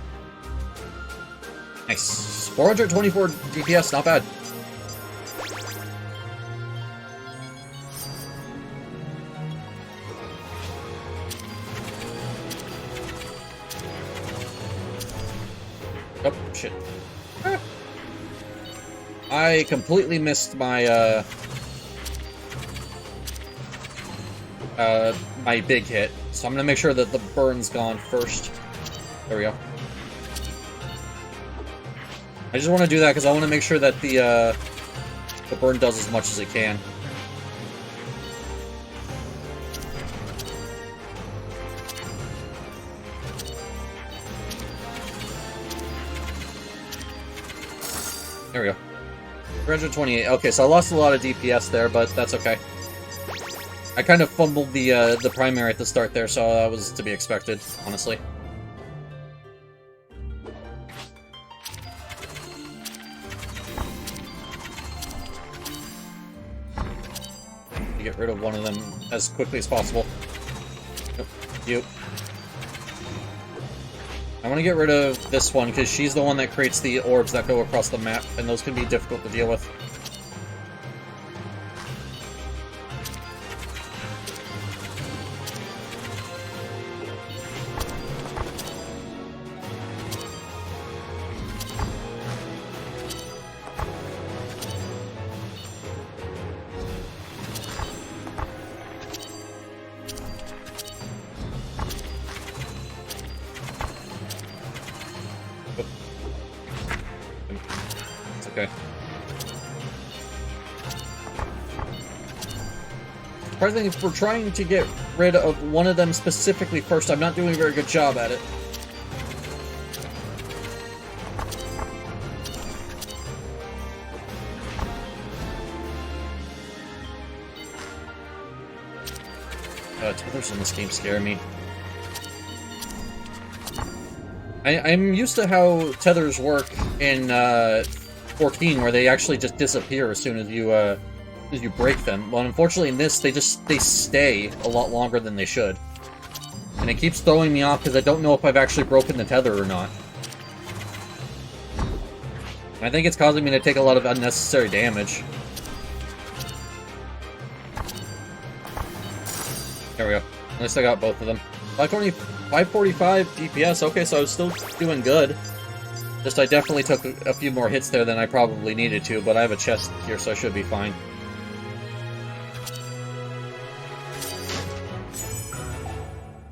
Nice. 424 DPS, not bad. Oh, shit. Ah. I completely missed my, my big hit. So I'm gonna make sure that the burn's gone first. There we go. I just want to do that because I want to make sure that the burn does as much as it can. There we go. 328. Okay, so I lost a lot of DPS there, but that's okay. I kind of fumbled the primary at the start there, so that was to be expected, honestly. Get rid of one of them as quickly as possible. Yep. You. I want to get rid of this one, because she's the one that creates the orbs that go across the map, and those can be difficult to deal with. Okay. Surprisingly, if we're trying to get rid of one of them specifically first, I'm not doing a very good job at it. Tethers in this game scare me. I'm used to how tethers work in 14, where they actually just disappear as soon as you break them. Well, unfortunately in this, they stay a lot longer than they should. And it keeps throwing me off because I don't know if I've actually broken the tether or not. And I think it's causing me to take a lot of unnecessary damage. There we go. At least I got both of them. 545 DPS, okay, so I was still doing good. Just I definitely took a few more hits there than I probably needed to, but I have a chest here, so I should be fine.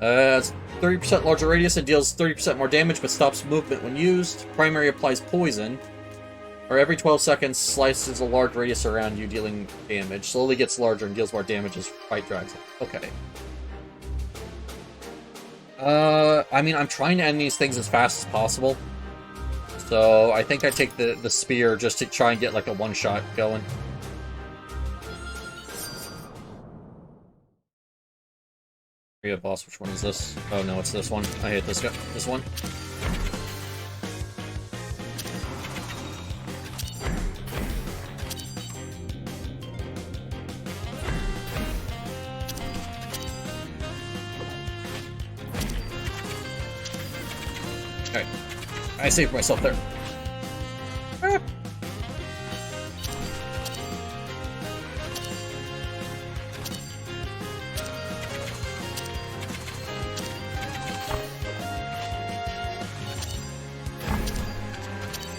It's 30% larger radius and deals 30% more damage, but stops movement when used. Primary applies poison, or every 12 seconds slices a large radius around you, dealing damage. Slowly gets larger and deals more damage as fight drags on. Okay. I mean, I'm trying to end these things as fast as possible. So, I think I take the spear just to try and get, like, a one-shot going. Yeah, boss, which one is this? Oh, no, it's this one. I hate this guy. This one. Alright. I saved myself there. Ah.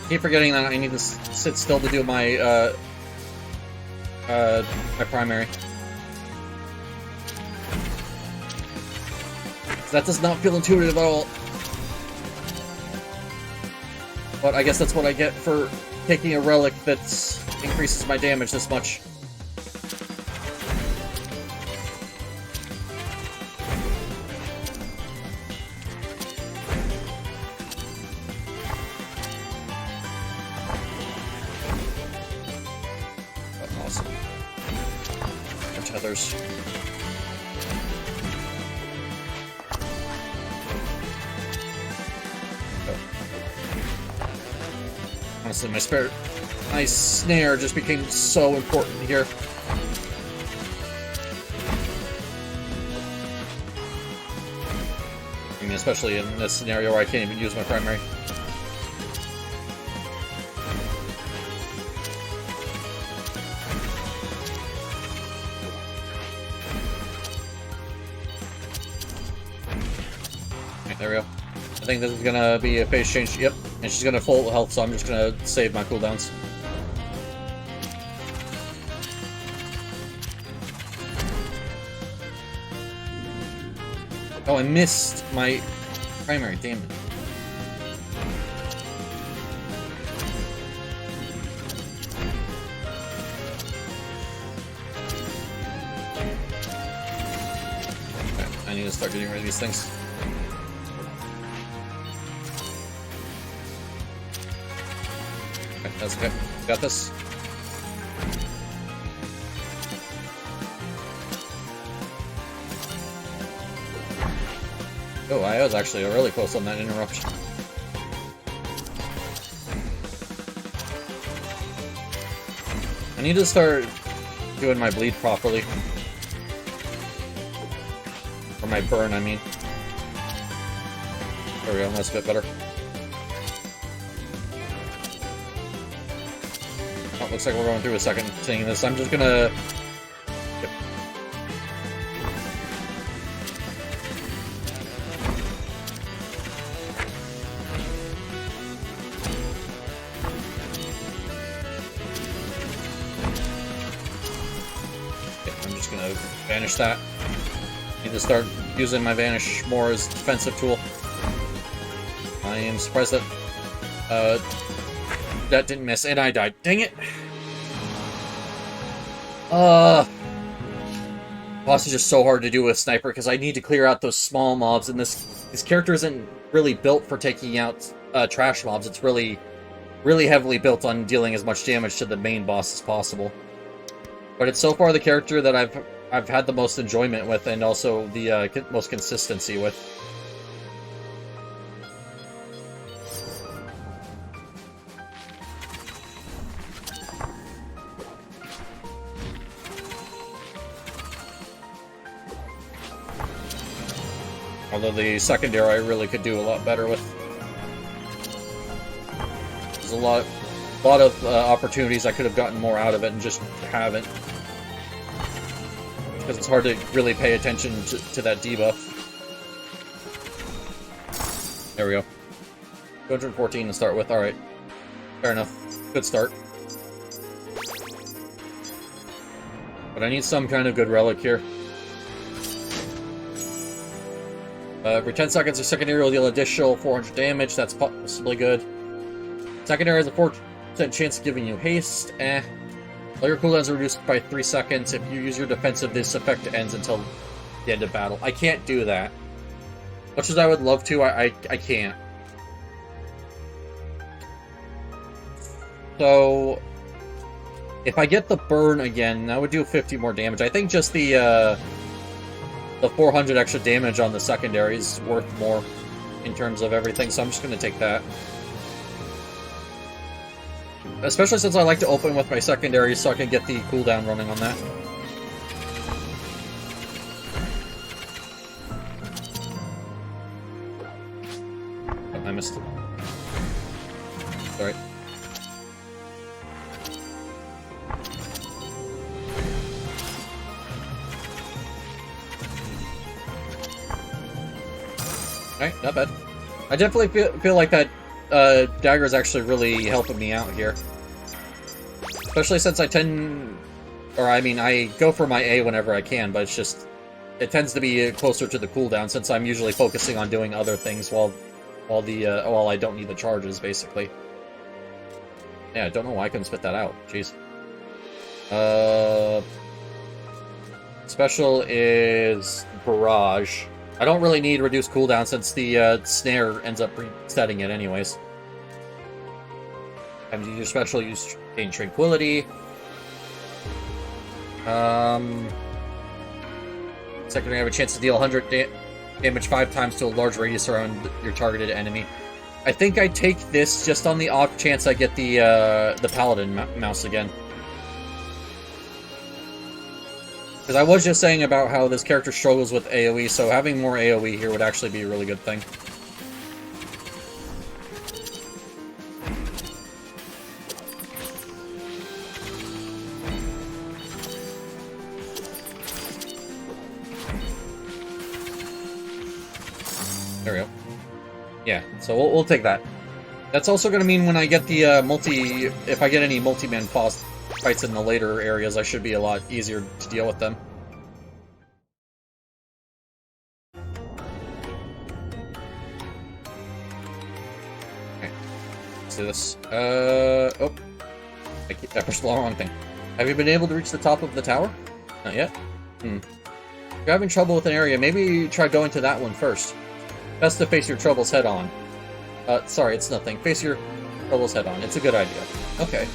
Keep forgetting that I need to sit still to do my my primary. That does not feel intuitive at all. But I guess that's what I get for taking a relic that increases my damage this much. Awesome. More tethers. Honestly, my snare just became so important here. I mean, especially in this scenario where I can't even use my primary. Okay, there we go. I think this is gonna be a phase change. Yep. And she's gonna full health, so I'm just gonna save my cooldowns. Oh, I missed my primary, damn it. I need to start getting rid of these things. Okay, that's okay. Got this. Oh, I was actually really close on that interruption. I need to start doing my bleed properly. Or my burn, I mean. There we go, that's a bit better. Oh, looks like we're going through a second seeing this. I'm just gonna... Yep. I'm just gonna vanish that. Need to start using my vanish more as a defensive tool. I am surprised that that didn't miss, and I died. Dang it! Boss is just so hard to do with sniper because I need to clear out those small mobs, and this character isn't really built for taking out trash mobs. It's really heavily built on dealing as much damage to the main boss as possible. But it's so far the character that I've had the most enjoyment with, and also the most consistency with. Although the secondary I really could do a lot better with. There's a lot of opportunities I could have gotten more out of it and just haven't. Because it's hard to really pay attention to that debuff. There we go. 214 to start with, alright. Fair enough. Good start. But I need some kind of good relic here. Every 10 seconds, a secondary will deal additional 400 damage. That's possibly good. Secondary has a 4% chance of giving you haste. All your cooldowns are reduced by 3 seconds. If you use your defensive, this effect ends until the end of battle. I can't do that. Much as I would love to, I can't. So, if I get the burn again, that would do 50 more damage. I think just the 400 extra damage on the secondary is worth more in terms of everything, so I'm just going to take that. Especially since I like to open with my secondary so I can get the cooldown running on that. Oh, I missed it. Sorry. Alright, not bad. I definitely feel like that dagger is actually really helping me out here. Especially since I go for my A whenever I can, but it's just, it tends to be closer to the cooldown since I'm usually focusing on doing other things while I don't need the charges, basically. Yeah, I don't know why I couldn't spit that out. Jeez. Special is Barrage. I don't really need reduced cooldown since the snare ends up resetting it anyways. And your special, use gain tranquility. Secondary, have a chance to deal 100 damage 5 times to a large radius around your targeted enemy. I think I take this just on the off chance I get the paladin mouse again. Because I was just saying about how this character struggles with AoE, so having more AoE here would actually be a really good thing. There we go. Yeah, so we'll take that. That's also going to mean when I get the if I get any multi-man boss fights in the later areas, I should be a lot easier to deal with them. Okay, let's do this. Oh, I pushed the wrong thing. Have you been able to reach the top of the tower? Not yet? you're having trouble with an area, maybe try going to that one first. Best to face your troubles head on. Sorry, it's nothing. Face your troubles head on. It's a good idea. Okay.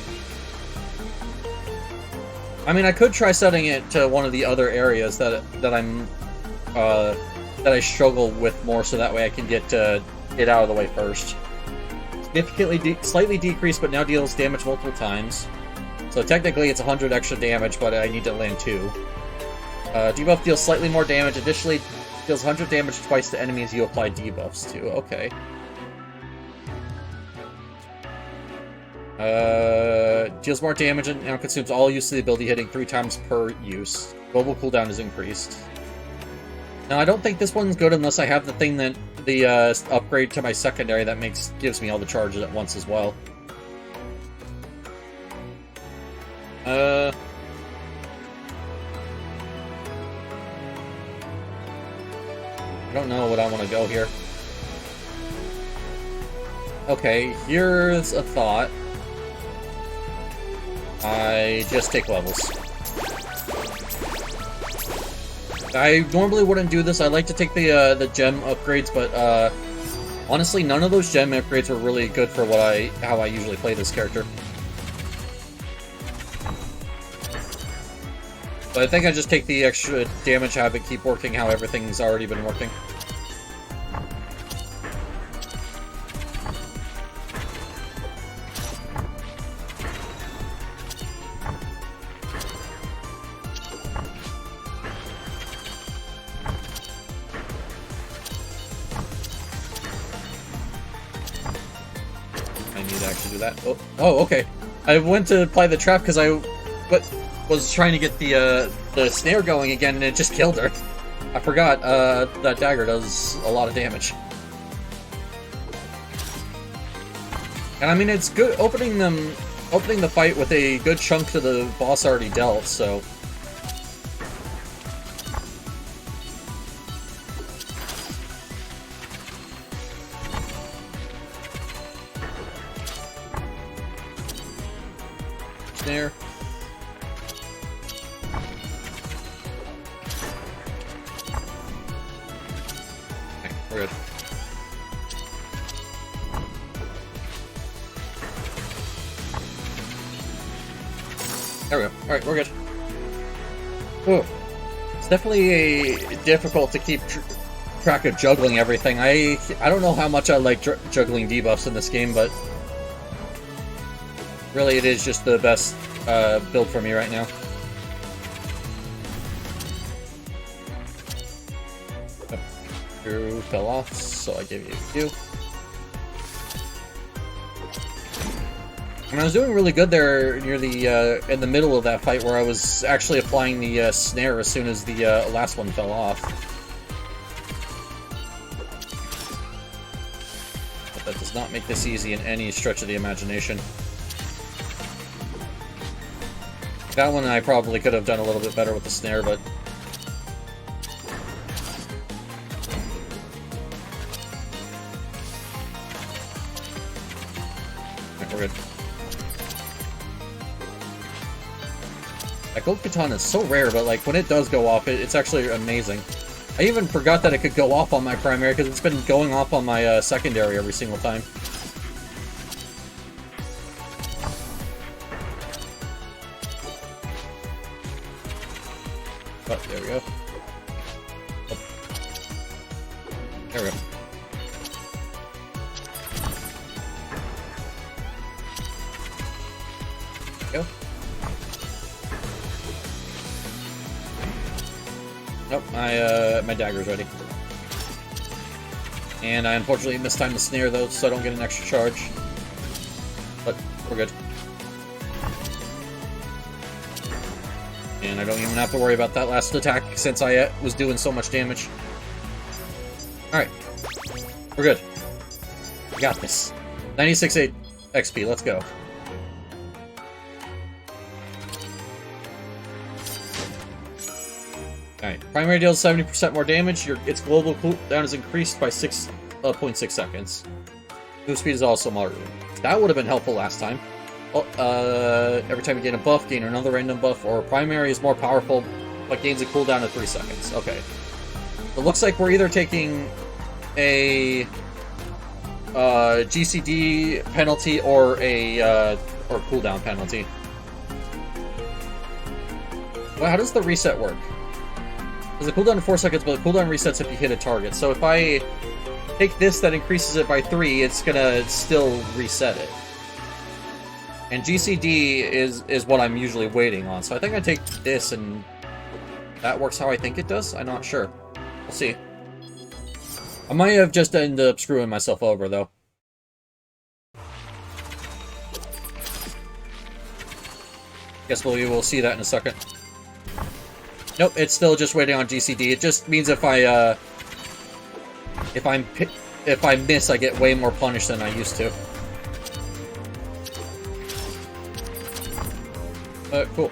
I mean, I could try setting it to one of the other areas that I struggle with more, so that way I can get it out of the way first. Significantly, slightly decreased, but now deals damage multiple times. So technically, it's 100 extra damage, but I need to land 2. Debuff deals slightly more damage. Additionally, deals 100 damage twice to enemies you apply debuffs to. Okay. Deals more damage and now consumes all use of the ability, hitting 3 times per use. Global cooldown is increased. Now, I don't think this one's good unless I have the thing that the upgrade to my secondary that gives me all the charges at once as well. I don't know what I want to go here. Okay, here's a thought. I just take levels. I normally wouldn't do this. I like to take the gem upgrades, but honestly, none of those gem upgrades were really good for how I usually play this character. But I think I just take the extra damage, have it keep working how everything's already been working. Oh, okay. I went to apply the trap because I was trying to get the snare going again, and it just killed her. I forgot that dagger does a lot of damage. And I mean, it's good opening the fight with a good chunk to the boss already dealt, so... There. Okay, we're good. There we go. Alright, we're good. Ooh. It's definitely difficult to keep track of juggling everything. I don't know how much I like juggling debuffs in this game, but really, it is just the best build for me right now. You fell off, so I gave you a Q. And I was doing really good there near the in the middle of that fight, where I was actually applying the snare as soon as the last one fell off. But that does not make this easy in any stretch of the imagination. That one I probably could have done a little bit better with the snare, but... Alright, we're good. That gold katana is so rare, but like when it does go off, it's actually amazing. I even forgot that it could go off on my primary, because it's been going off on my secondary every single time. Oh, there we go. Oh. There we go. Go. Nope, my dagger's ready. And I unfortunately mistimed the snare though, so I don't get an extra charge. But we're good. And I don't even have to worry about that last attack since I was doing so much damage. Alright. We're good. We got this. 96 XP, let's go. Alright. Primary deals 70% more damage. Its global cooldown is increased by 6.6 seconds. Move speed is also moderate. That would have been helpful last time. Every time you gain a buff, gain another random buff, or primary is more powerful but gains a cooldown of 3 seconds. Okay. It looks like we're either taking a GCD penalty or a or cooldown penalty. Well, how does the reset work? There's a cooldown of 4 seconds, but the cooldown resets if you hit a target. So if I take this that increases it by 3, it's gonna still reset it. And GCD is what I'm usually waiting on. So I think I take this and that works how I think it does? I'm not sure. We'll see. I might have just ended up screwing myself over, though. Guess we will see that in a second. Nope, it's still just waiting on GCD. It just means if I miss, I get way more punished than I used to. Cool.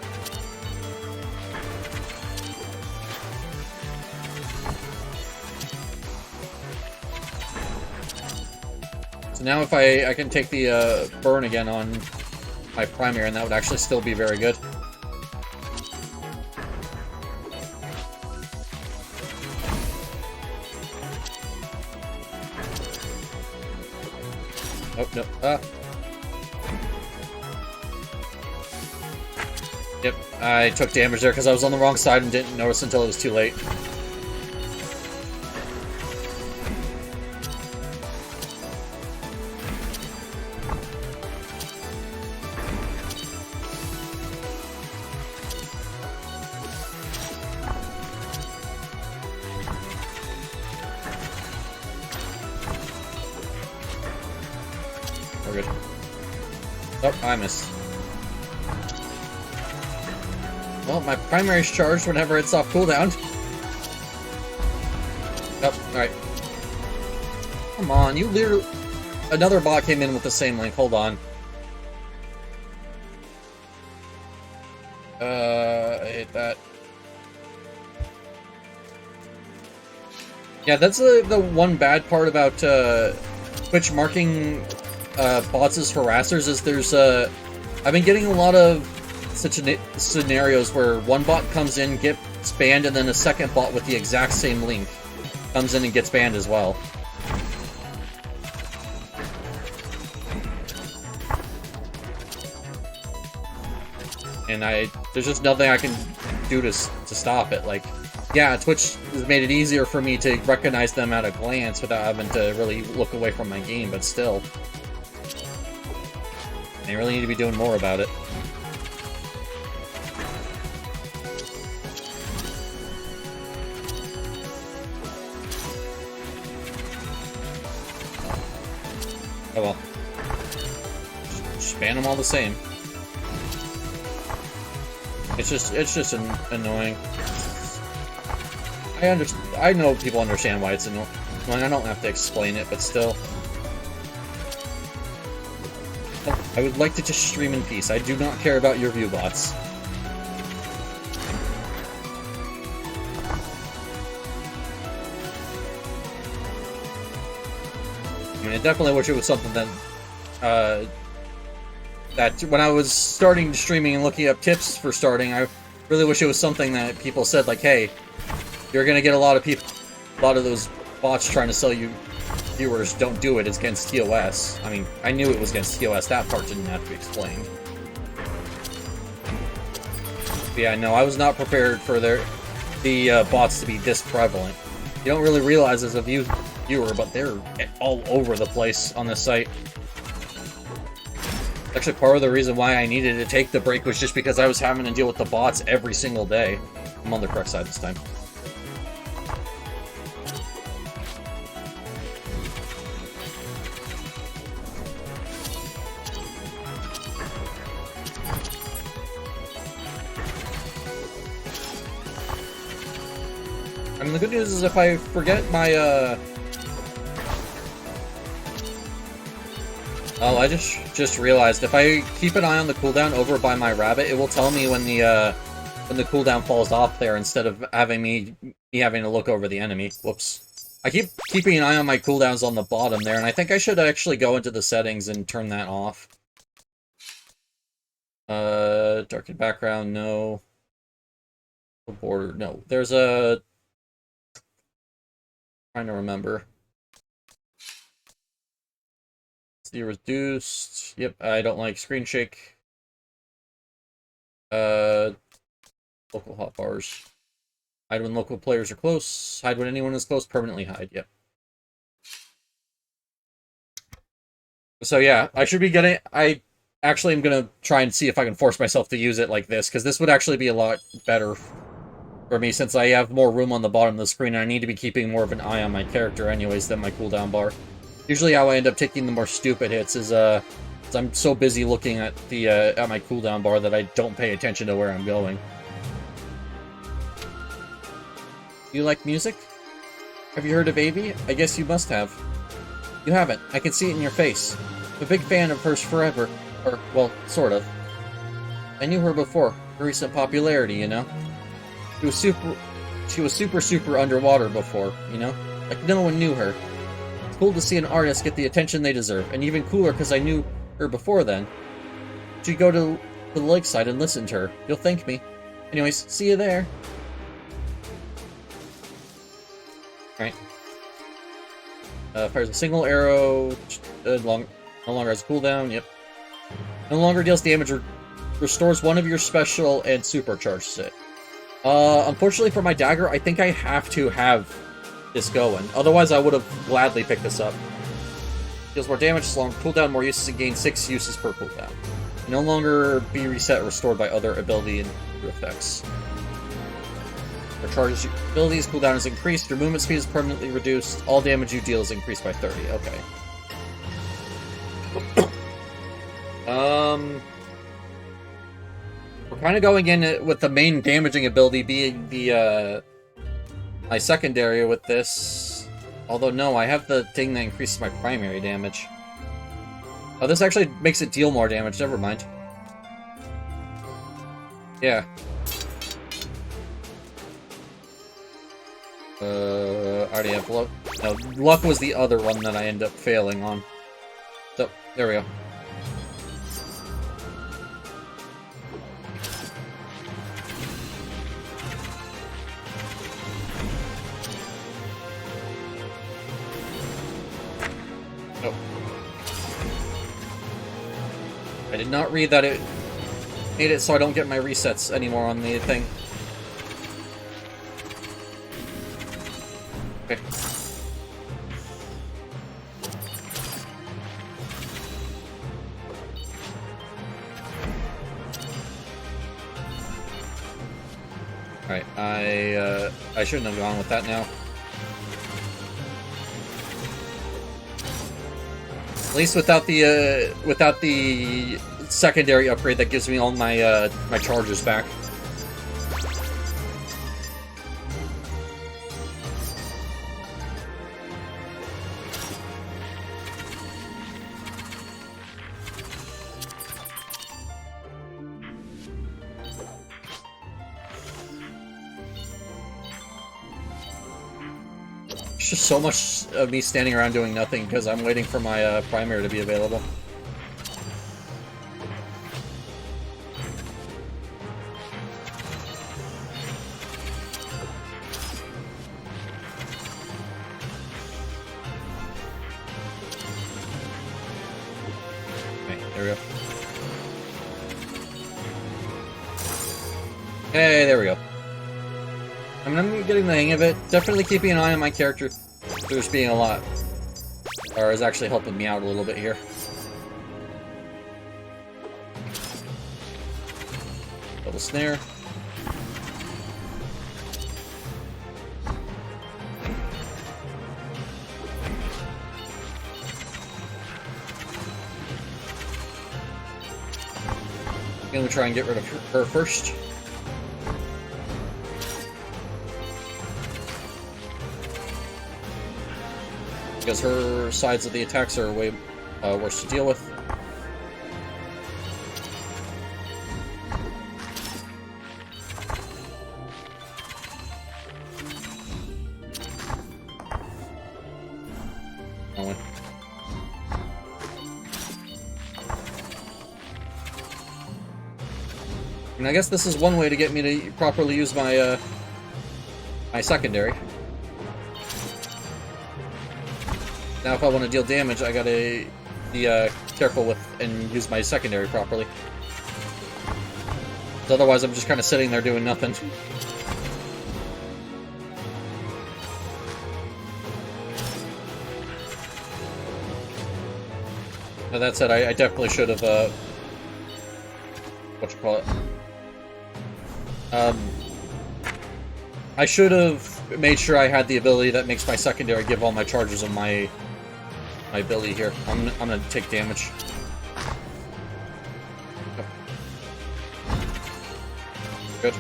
So now if I can take the burn again on my primary, and that would actually still be very good. Oh, no. Yep, I took damage there because I was on the wrong side and didn't notice until it was too late. We're good. Oh, I missed. Well, my primary's charged whenever it's off cooldown. Oh, alright. Come on, you literally... Another bot came in with the same link, hold on. I hate that. Yeah, that's the one bad part about Twitch marking bots as harassers is there's I've been getting a lot of such scenarios where one bot comes in, gets banned, and then a second bot with the exact same link comes in and gets banned as well. And there's just nothing I can do to stop it. Like, yeah, Twitch has made it easier for me to recognize them at a glance without having to really look away from my game, but still. They really need to be doing more about it. Oh well. Just ban them all the same. It's just annoying. I know people understand why it's annoying. I don't have to explain it, but still. I would like to just stream in peace. I do not care about your view bots. I mean, I definitely wish it was something that, that when I was starting streaming and looking up tips for starting, I really wish it was something that people said, like, hey, you're gonna get a lot of those bots trying to sell you viewers, don't do it, it's against TOS. I mean, I knew it was against TOS, that part didn't have to be explained. But yeah, no, I was not prepared for the bots to be this prevalent. You don't really realize as a viewer, but they're all over the place on this site. Actually, part of the reason why I needed to take the break was just because I was having to deal with the bots every single day. I'm on the correct side this time. I mean, the good news is if I forget my, Oh, I just realized, if I keep an eye on the cooldown over by my rabbit, it will tell me when the cooldown falls off there instead of having me having to look over the enemy. Whoops. I keep keeping an eye on my cooldowns on the bottom there, and I think I should actually go into the settings and turn that off. Darkened background, no. border. No, there's a. Trying to remember. The reduced. Yep, I don't like screen shake. Local hotbars. Hide when local players are close. Hide when anyone is close. Permanently hide. Yep. So yeah, I should be getting. I actually am gonna try and see if I can force myself to use it like this, because this would actually be a lot better for me since I have more room on the bottom of the screen and I need to be keeping more of an eye on my character anyways than my cooldown bar. Usually how I end up taking the more stupid hits is I'm so busy looking at the at my cooldown bar that I don't pay attention to where I'm going. You like music? Have you heard of Avie? I guess you must have. You haven't. I can see it in your face. I'm a big fan of hers forever. Or, well, sort of. I knew her before. Her recent popularity, you know? She was super underwater before, you know? Like, no one knew her. It's cool to see an artist get the attention they deserve, and even cooler because I knew her before then. She'd go to the lakeside and listen to her. You'll thank me. Anyways, see you there. Alright. Fires a single arrow. No longer has a cooldown. Yep. No longer deals damage or restores one of your special and supercharges it. Unfortunately for my dagger, I think I have to have this going. Otherwise, I would have gladly picked this up. Deals more damage, longer cooldown, more uses, and gains 6 uses per cooldown. No longer be reset or restored by other ability and effects. Recharges abilities, cooldown is increased, your movement speed is permanently reduced, all damage you deal is increased by 30. Okay. We're kind of going in with the main damaging ability being the, my secondary with this. Although, no, I have the thing that increases my primary damage. Oh, this actually makes it deal more damage, never mind. Yeah. I already have luck. No, luck was the other one that I ended up failing on. So, there we go. Oh. I did not read that it made it so I don't get my resets anymore on the thing. Okay. Alright, I shouldn't have gone with that now. At least without the secondary upgrade that gives me all my my charges back. Just so much of me standing around doing nothing because I'm waiting for my primary to be available. Okay, there we go. Hey, there we go. I mean, I'm getting the hang of it. Definitely keeping an eye on my character. There's being a lot. Or is actually helping me out a little bit here. Double snare. I'm gonna try and get rid of her first. Because her sides of the attacks are way worse to deal with. Oh. And I guess this is one way to get me to properly use my, my secondary. Now if I want to deal damage, I gotta be, careful with and use my secondary properly. Otherwise, I'm just kind of sitting there doing nothing. Now, that said, I definitely should have, I should have made sure I had the ability that makes my secondary give all my charges on my ability here. I'm gonna take damage. Good.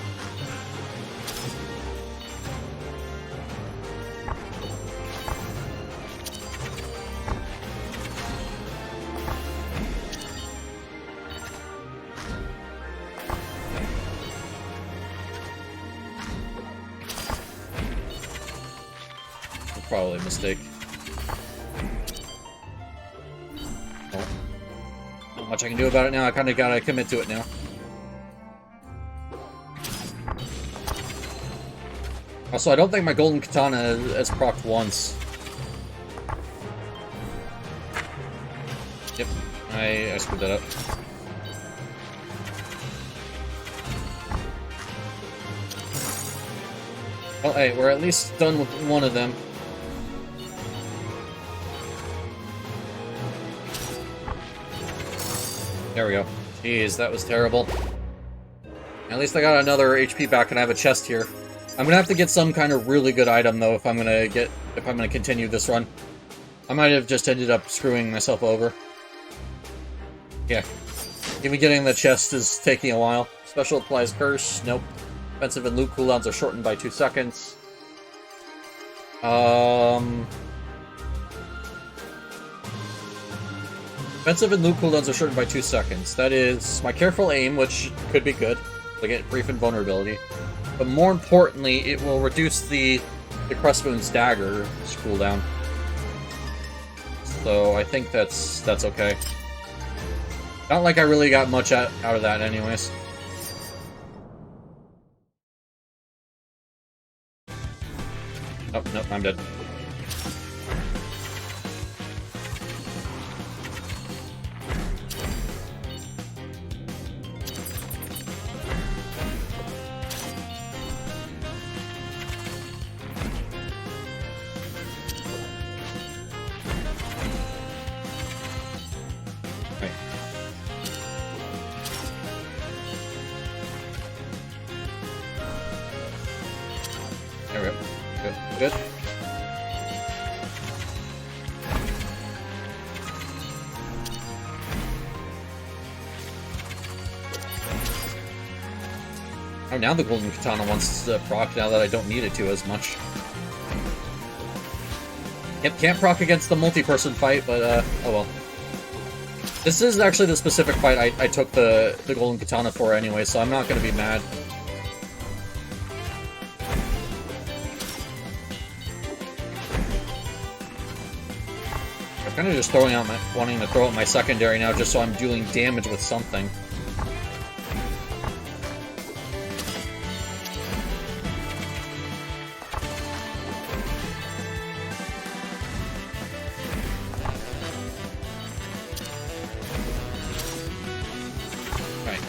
Probably a mistake. Well, not much I can do about it now. I kind of gotta commit to it now. Also, I don't think my golden katana has procced once. Yep, I screwed that up. Well, hey, we're at least done with one of them. There we go. Jeez, that was terrible. At least I got another HP back and I have a chest here. I'm gonna have to get some kind of really good item though if I'm gonna continue this run. I might have just ended up screwing myself over. Yeah. Even getting the chest is taking a while. Special applies curse. Nope. Offensive and loot cooldowns are shortened by 2 seconds. Offensive and loot cooldowns are shortened by 2 seconds. That is my careful aim, which could be good. I get brief invulnerability. But more importantly, it will reduce the Crestmoon's dagger cooldown. So I think that's okay. Not like I really got much out of that anyways. Oh, no, I'm dead. There we go. Good. Oh, now the golden katana wants to proc now that I don't need it to as much. Yep, can't proc against the multi-person fight, but oh well. This is actually the specific fight I took the golden katana for anyway, so I'm not gonna be mad. I'm kind of just wanting to throw out my secondary now just so I'm dealing damage with something. Right.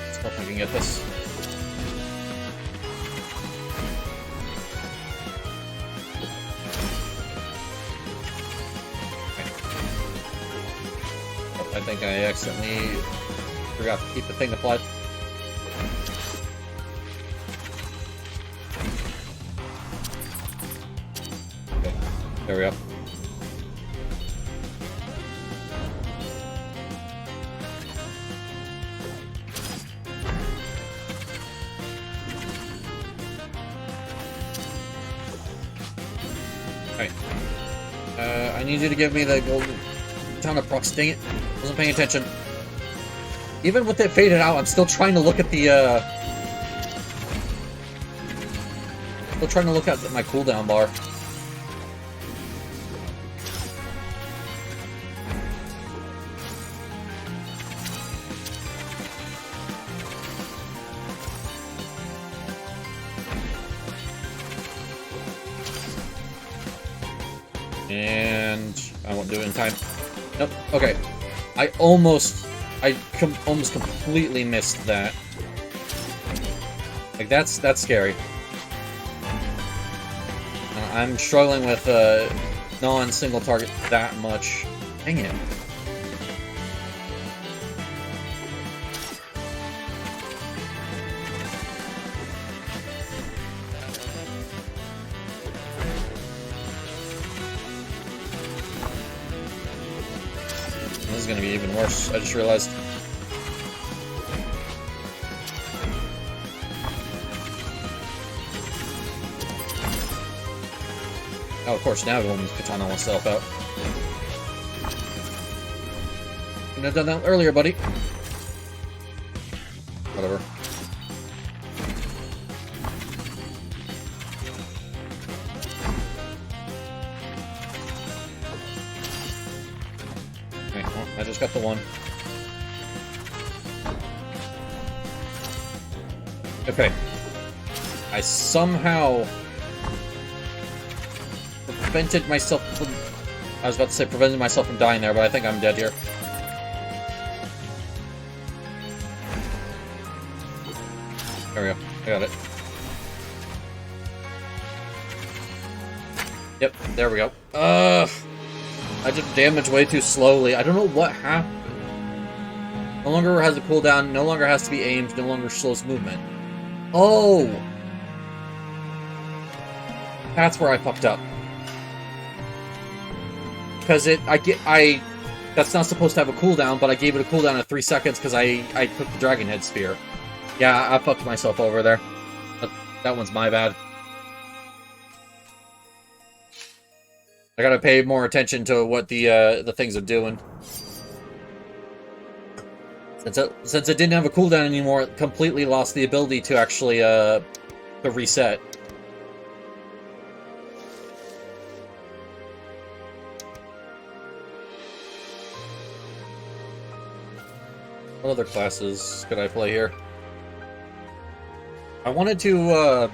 Let's hope I can get this. I think I accidentally forgot to keep the thing applied. Okay, there we go. Alright. I need you to give me the golden katana procs. Dang it. Wasn't paying attention. Even with it faded out, I'm still trying to look at the, still trying to look at my cooldown bar. And I won't do it in time. Nope. Okay. I almost completely missed that. Like, that's scary. I'm struggling with non-single target that much. Dang it. This is gonna be even worse, I just realized. Oh, of course, now the woman's katana wants to help out. Couldn't have done that earlier, buddy. Whatever. Okay, well, I just got the one. Okay. I somehow prevented myself from... I was about to say prevented myself from dying there, but I think I'm dead here. There we go. I got it. Yep, there we go. I did damage way too slowly. I don't know what happened. No longer has a cooldown, no longer has to be aimed, no longer slows movement. Oh! That's where I fucked up. Because that's not supposed to have a cooldown, but I gave it a cooldown of 3 seconds because I took the Dragon Head Spear. Yeah, I fucked myself over there. That one's my bad. I gotta pay more attention to what the things are doing. Since it didn't have a cooldown anymore, it completely lost the ability to actually to reset. What other classes could I play here? I wanted to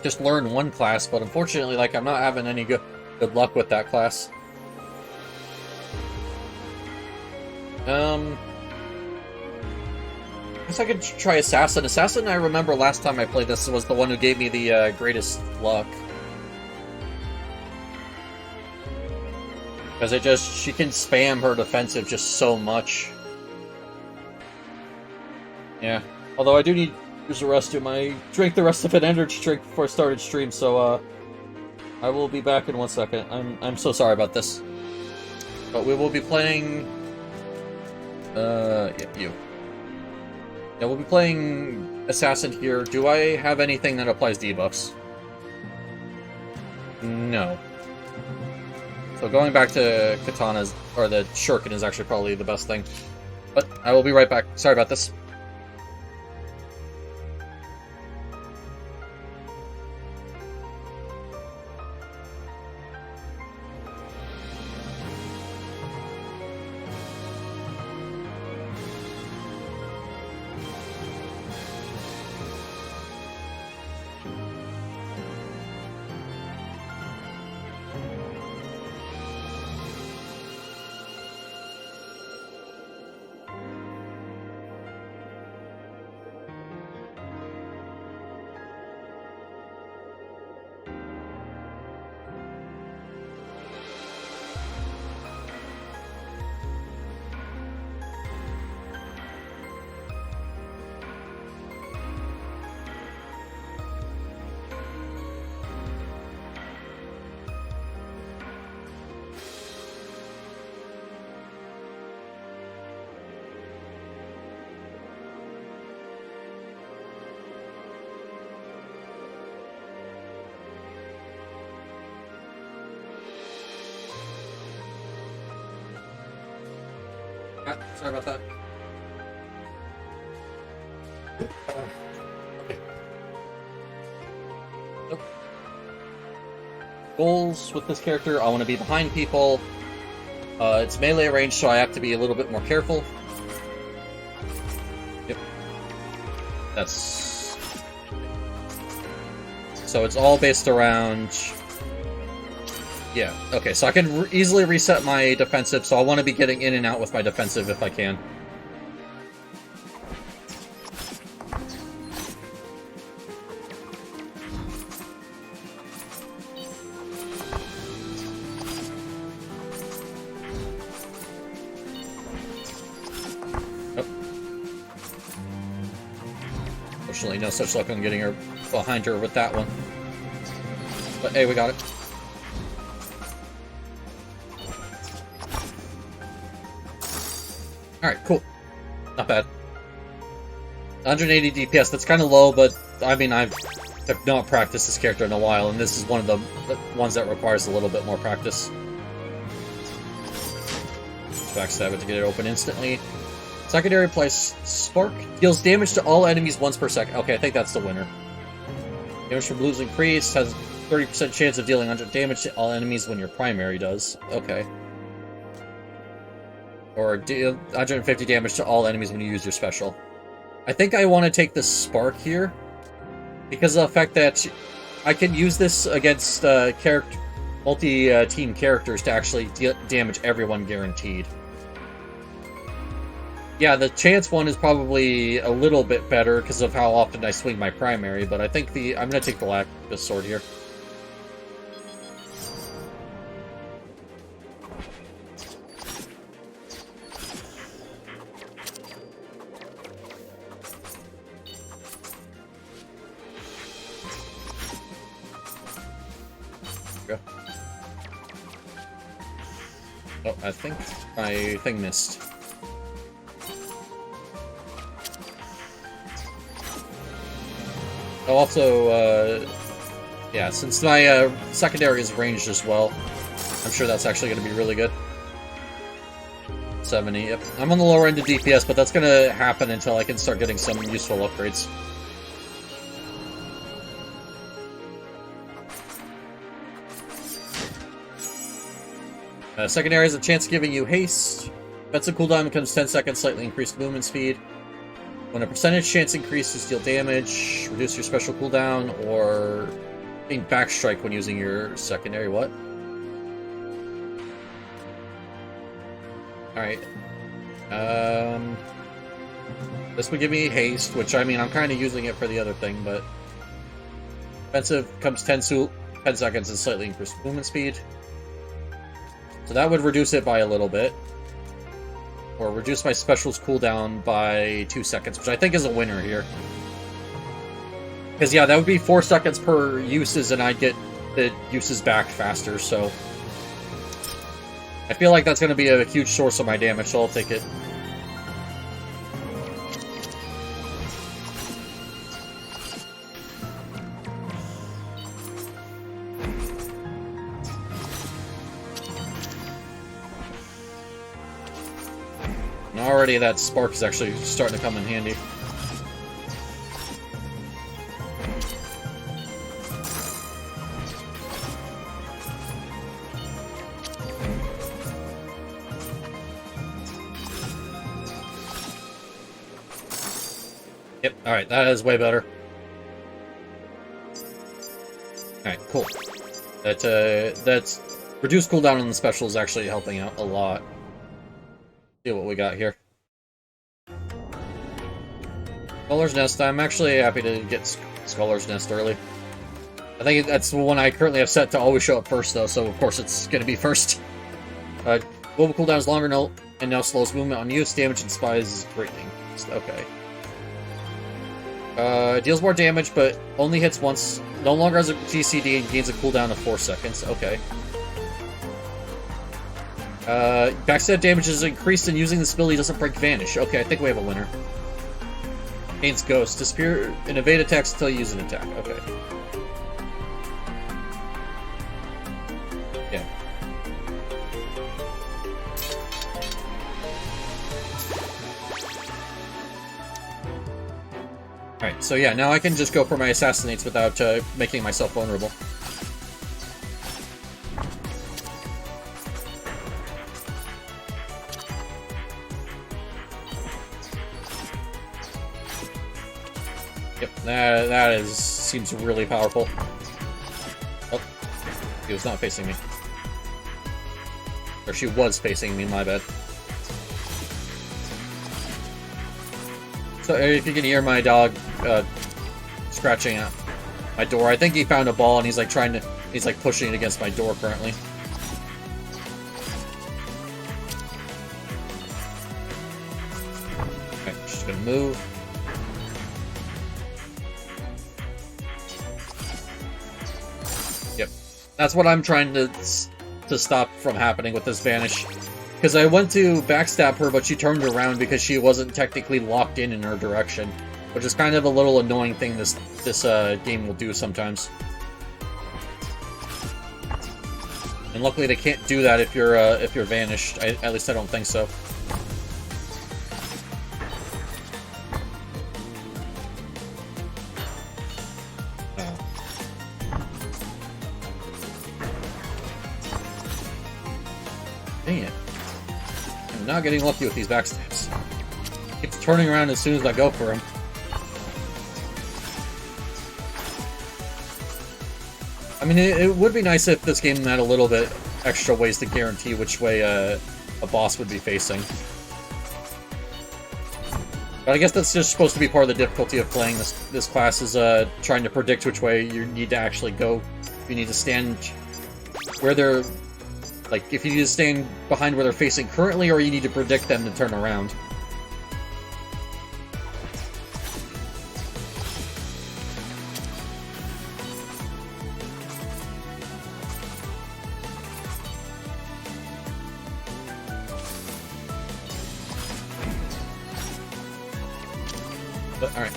just learn one class, but unfortunately, like, I'm not having any good luck with that class. I guess I could try Assassin. Assassin, I remember last time I played this was the one who gave me the greatest luck. Because she can spam her defensive just so much. Yeah. Although I do need to use the rest of my drink the rest of an energy drink before I started stream, so I will be back in 1 second. I'm so sorry about this. But we will be playing yeah, you. Yeah, we'll be playing Assassin here. Do I have anything that applies debuffs? No. So going back to katanas, or the shuriken is actually probably the best thing. But I will be right back. Sorry about this. Sorry about that. Okay. Nope. Goals with this character, I want to be behind people. It's melee range, so I have to be a little bit more careful. Yep. That's... So it's all based around Yeah, okay, so I can easily reset my defensive, so I want to be getting in and out with my defensive if I can. Fortunately, no such luck on getting her behind her with that one. But hey, we got it. Alright, cool. Not bad. 180 DPS, that's kind of low, but I mean, I've not practiced this character in a while, and this is one of the ones that requires a little bit more practice. Backstab it to get it open instantly. Secondary applies Spark. Deals damage to all enemies once per second. Okay, I think that's the winner. Damage from blues increased. Has 30% chance of dealing 100 damage to all enemies when your primary does. Okay. Or deal 150 damage to all enemies when you use your special. I think I want to take the Spark here, because of the fact that I can use this against multi-team characters to actually damage everyone guaranteed. Yeah, the chance one is probably a little bit better because of how often I swing my primary, but I think I'm going to take the Lapis Sword here. Go. Oh, I think my thing missed. Also, yeah, since my secondary is ranged as well, I'm sure that's actually going to be really good. 70, yep. I'm on the lower end of DPS, but that's going to happen until I can start getting some useful upgrades. Secondary has a chance of giving you haste. Defensive cooldown becomes 10 seconds, slightly increased movement speed. When a percentage chance increases, deal damage, reduce your special cooldown, or gain backstrike when using your secondary. What? Alright. This would give me haste, which, I mean, I'm kind of using it for the other thing, but... Defensive comes 10 seconds and slightly increased movement speed. So that would reduce it by a little bit. Or reduce my special's cooldown by 2 seconds, which I think is a winner here. Because, yeah, that would be 4 seconds per uses, and I'd get the uses back faster, so... I feel like that's going to be a huge source of my damage, so I'll take it. Already that spark is actually starting to come in handy. Yep, alright, that is way better. Alright, cool. That's reduced cooldown on the special is actually helping out a lot. See what we got here. Scholar's Nest. I'm actually happy to get Scholar's Nest early. I think that's the one I currently have set to always show up first, though, so of course it's going to be first. Global cooldown is longer now, and now slows movement on use. Damage and spies is greatly increased. Okay. Deals more damage, but only hits once. No longer has a GCD and gains a cooldown of 4 seconds. Okay. Backstab damage is increased, and using this ability doesn't break Vanish. Okay, I think we have a winner. Gains Ghost. Disappear and evade attacks until you use an attack. Okay. Yeah. Alright, so yeah, now I can just go for my Assassinates without making myself vulnerable. Yep, that seems really powerful. Oh, he was not facing me. Or she was facing me, my bad. So if you can hear my dog scratching at my door, I think he found a ball and he's like he's like pushing it against my door currently. Okay, she's gonna move. Yep, that's what I'm trying to stop from happening with this vanish. Because I went to backstab her, but she turned around because she wasn't technically locked in her direction. Which is kind of a little annoying thing this game will do sometimes. And luckily they can't do that if you're vanished. At least I don't think so. Dang it. I'm not getting lucky with these backstabs. It's turning around as soon as I go for him. I mean, it would be nice if this game had a little bit extra ways to guarantee which way a boss would be facing. But I guess that's just supposed to be part of the difficulty of playing this class, is trying to predict which way you need to actually go. You need to stand where they're... Like, if you need to stand behind where they're facing currently, or you need to predict them to turn around. But, alright.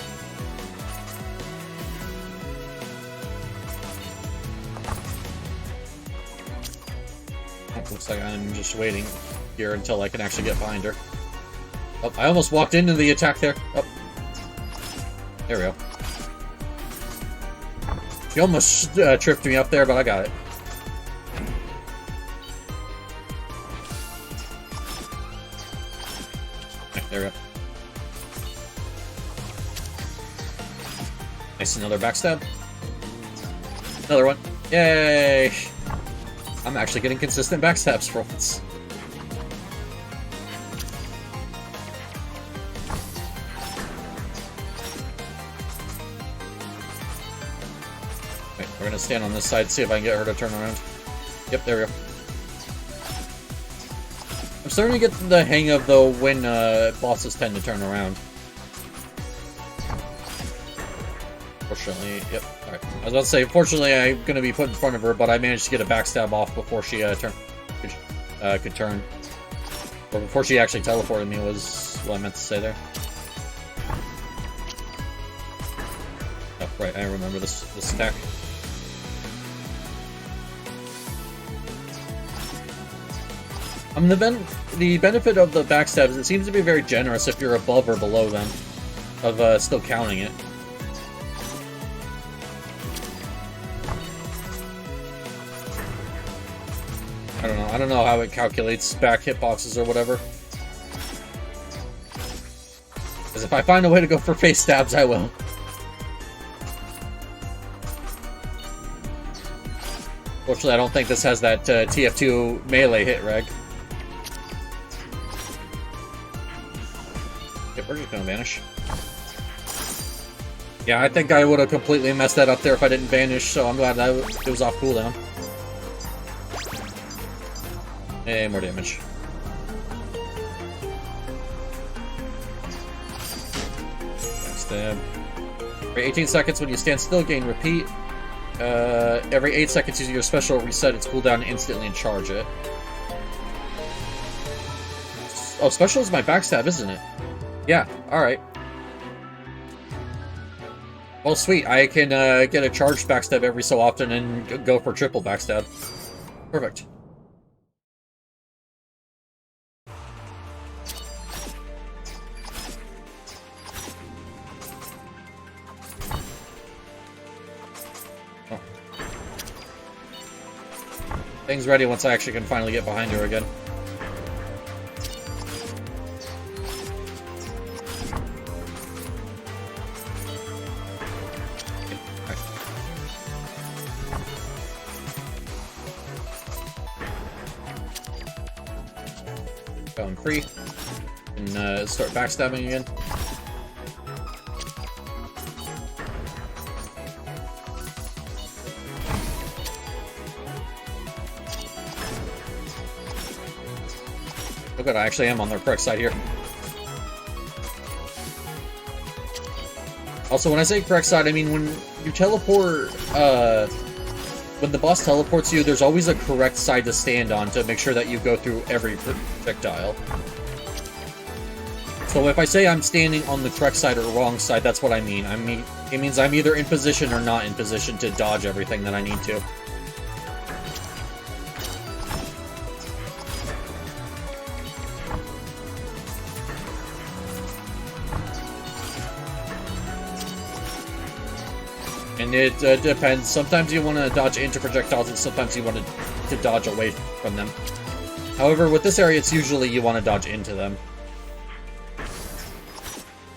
Looks like I'm just waiting here until I can actually get behind her. Oh, I almost walked into the attack there. Oh. There we go. She almost tripped me up there, but I got it. Okay, there we go. Nice, another backstab. Another one. Yay! I'm actually getting consistent backstabs for once. Wait, we're gonna stand on this side, see if I can get her to turn around. Yep, there we go. I'm starting to get the hang of, though, when bosses tend to turn around. Fortunately, yep. Alright. I was about to say, fortunately, I'm going to be put in front of her, but I managed to get a backstab off before she could turn. Or before she actually teleported me, was what I meant to say there. Oh, right, I remember this attack. I mean, the benefit of the backstab is it seems to be very generous if you're above or below them, of still counting it. I don't know how it calculates back hitboxes or whatever. Because if I find a way to go for face stabs, I will. Fortunately, I don't think this has that TF2 melee hit reg. Yep, we're just gonna vanish. Yeah, I think I would have completely messed that up there if I didn't vanish, so I'm glad that it was off cooldown. Hey, more damage. Backstab. Every 18 seconds when you stand still, gain repeat. Every 8 seconds using your special, reset its cooldown instantly and charge it. Oh, special is my backstab, isn't it? Yeah, alright. Well, sweet. I can get a charged backstab every so often and go for triple backstab. Perfect. Thing's ready once I actually can finally get behind her again. Going free. And start backstabbing again. Oh good, I actually am on the correct side here. Also, when I say correct side, I mean when you teleport, when the boss teleports you, there's always a correct side to stand on to make sure that you go through every projectile. So if I say I'm standing on the correct side or wrong side, that's what I mean. It means I'm either in position or not in position to dodge everything that I need to. And it depends. Sometimes you want to dodge into projectiles, and sometimes you want to dodge away from them. However, with this area, it's usually you want to dodge into them.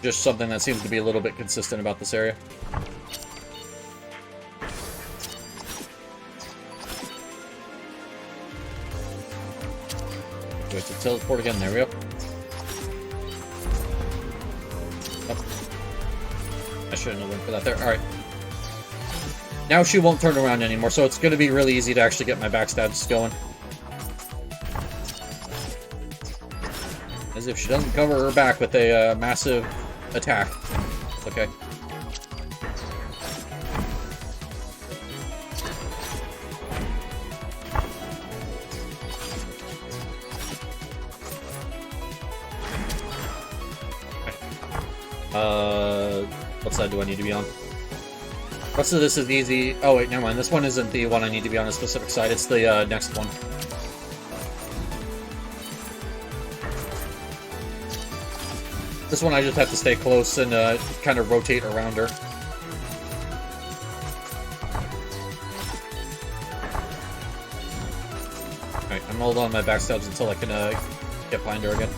Just something that seems to be a little bit consistent about this area. Do I have to teleport again? There we go. Oh. I shouldn't have went for that there. Alright. Now she won't turn around anymore, so it's going to be really easy to actually get my backstabs going. As if she doesn't cover her back with a massive attack. It's okay. What side do I need to be on? Rest of this is easy. Oh wait, never mind. This one isn't the one I need to be on a specific side. It's the next one. This one I just have to stay close and kind of rotate around her. Alright, I'm holding on my backstabs until I can get behind her again.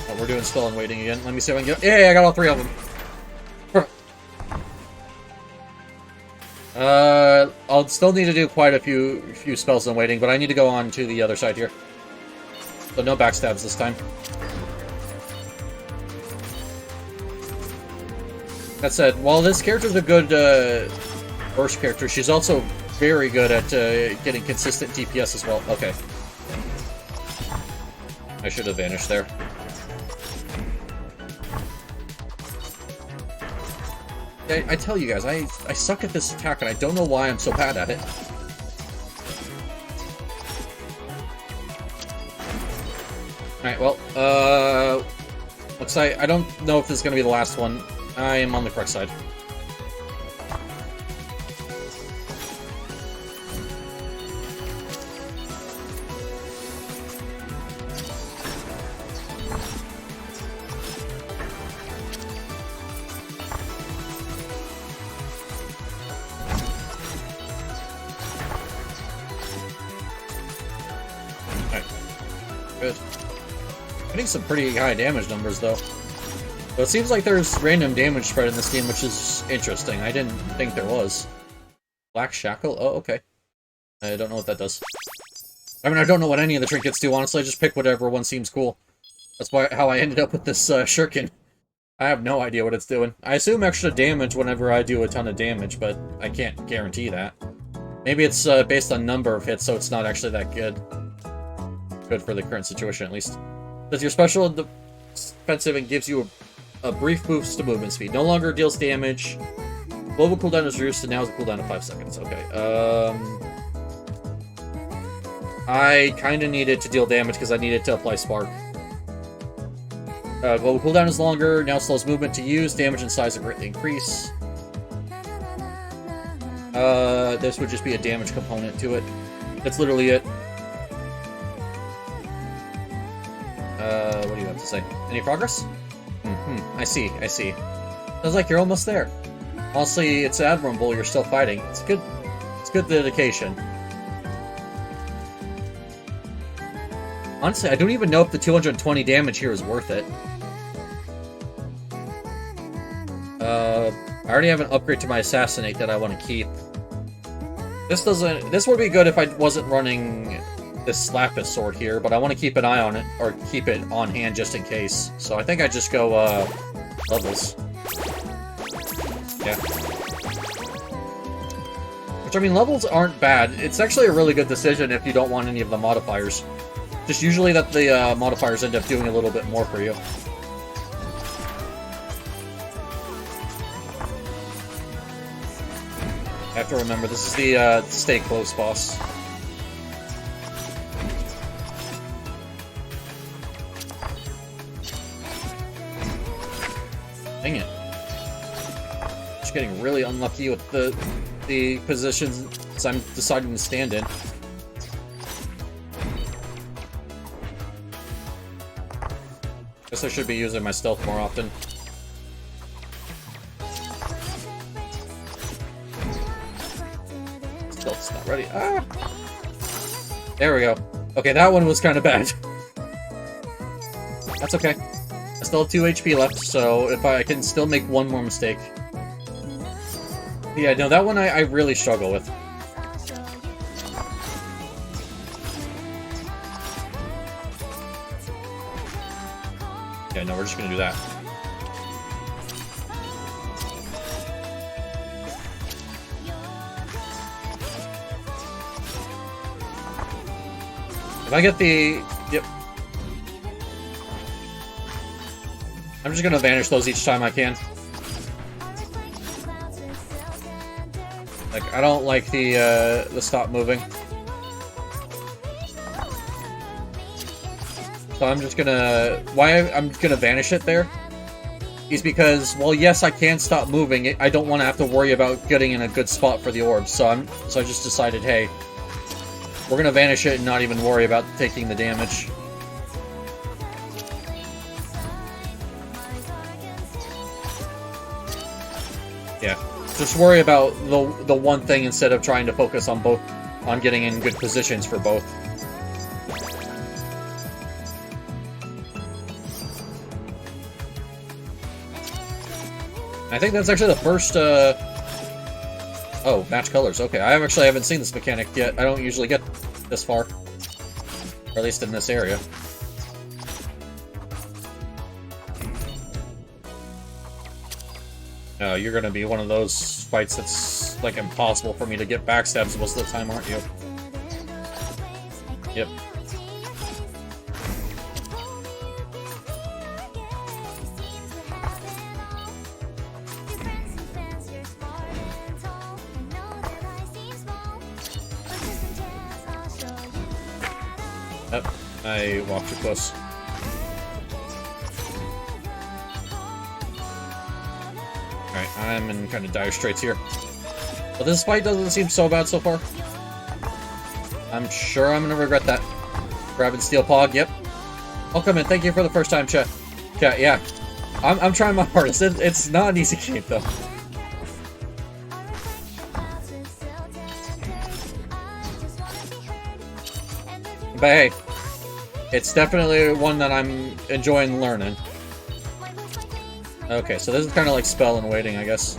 Oh, we're doing spell and waiting again. Let me see if I can get... Yeah, I got all three of them. I'll still need to do quite a few spells in waiting, but I need to go on to the other side here. So no backstabs this time. That said, while this character's a good burst character, she's also very good at getting consistent DPS as well. Okay. I should have vanished there. I tell you guys, I suck at this attack, and I don't know why I'm so bad at it. Alright, well, looks like I don't know if this is going to be the last one. I am on the correct side. Good. Getting some pretty high damage numbers, though. But it seems like there's random damage spread in this game, which is interesting. I didn't think there was. Black Shackle? Oh, okay. I don't know what that does. I mean, I don't know what any of the trinkets do, honestly. I just pick whatever one seems cool. That's how I ended up with this shuriken. I have no idea what it's doing. I assume extra damage whenever I do a ton of damage, but I can't guarantee that. Maybe it's based on number of hits, so it's not actually that good. Good for the current situation, at least. Does your special defensive and gives you a brief boost to movement speed. No longer deals damage. Global cooldown is reduced, and now is a cooldown of 5 seconds. Okay. I kind of needed to deal damage because I needed to apply Spark. Global cooldown is longer. Now slows movement to use. Damage and size are greatly increase. This would just be a damage component to it. That's literally it. What do you have to say? Any progress? I see. Sounds like you're almost there. Honestly, it's admirable you're still fighting. It's good dedication. Honestly, I don't even know if the 220 damage here is worth it. I already have an upgrade to my Assassinate that I want to keep. This would be good if I wasn't running this Lapis sword here, but I want to keep an eye on it, or keep it on hand just in case. So I think I just go, levels. Yeah. Which, I mean, levels aren't bad. It's actually a really good decision if you don't want any of the modifiers. Just usually that the modifiers end up doing a little bit more for you. I have to remember, this is the stay close boss. Dang it. Just getting really unlucky with the positions I'm deciding to stand in. Guess I should be using my stealth more often. Stealth's not ready. Ah! There we go. Okay, that one was kind of bad. That's okay. I still have 2 HP left, so if I can still make one more mistake. Yeah, no, that one I really struggle with. Yeah, no, we're just gonna do that. If I get the... Yep. I'm just gonna vanish those each time I can. Like, I don't like the stop moving. So I'm just gonna... Why I'm gonna vanish it there is because, well, yes, I can stop moving. I don't want to have to worry about getting in a good spot for the orbs. So I just decided, hey, we're gonna vanish it and not even worry about taking the damage. Yeah, just worry about the one thing instead of trying to focus on both, on getting in good positions for both. I think that's actually the first, oh, match colors. Okay, I actually haven't seen this mechanic yet. I don't usually get this far. Or at least in this area. You're gonna be one of those fights that's, like, impossible for me to get backstabs most of the time, aren't you? Yep. Yep, I walked too close. Alright, I'm in kind of dire straits here. But this fight doesn't seem so bad so far. I'm sure I'm gonna regret that. Grabbing Steel Pog, yep. Welcome in, thank you for the first time, chat. Chat, yeah. I'm trying my hardest. It's not an easy game, though. But hey, it's definitely one that I'm enjoying learning. Okay, so this is kind of like spell and waiting, I guess.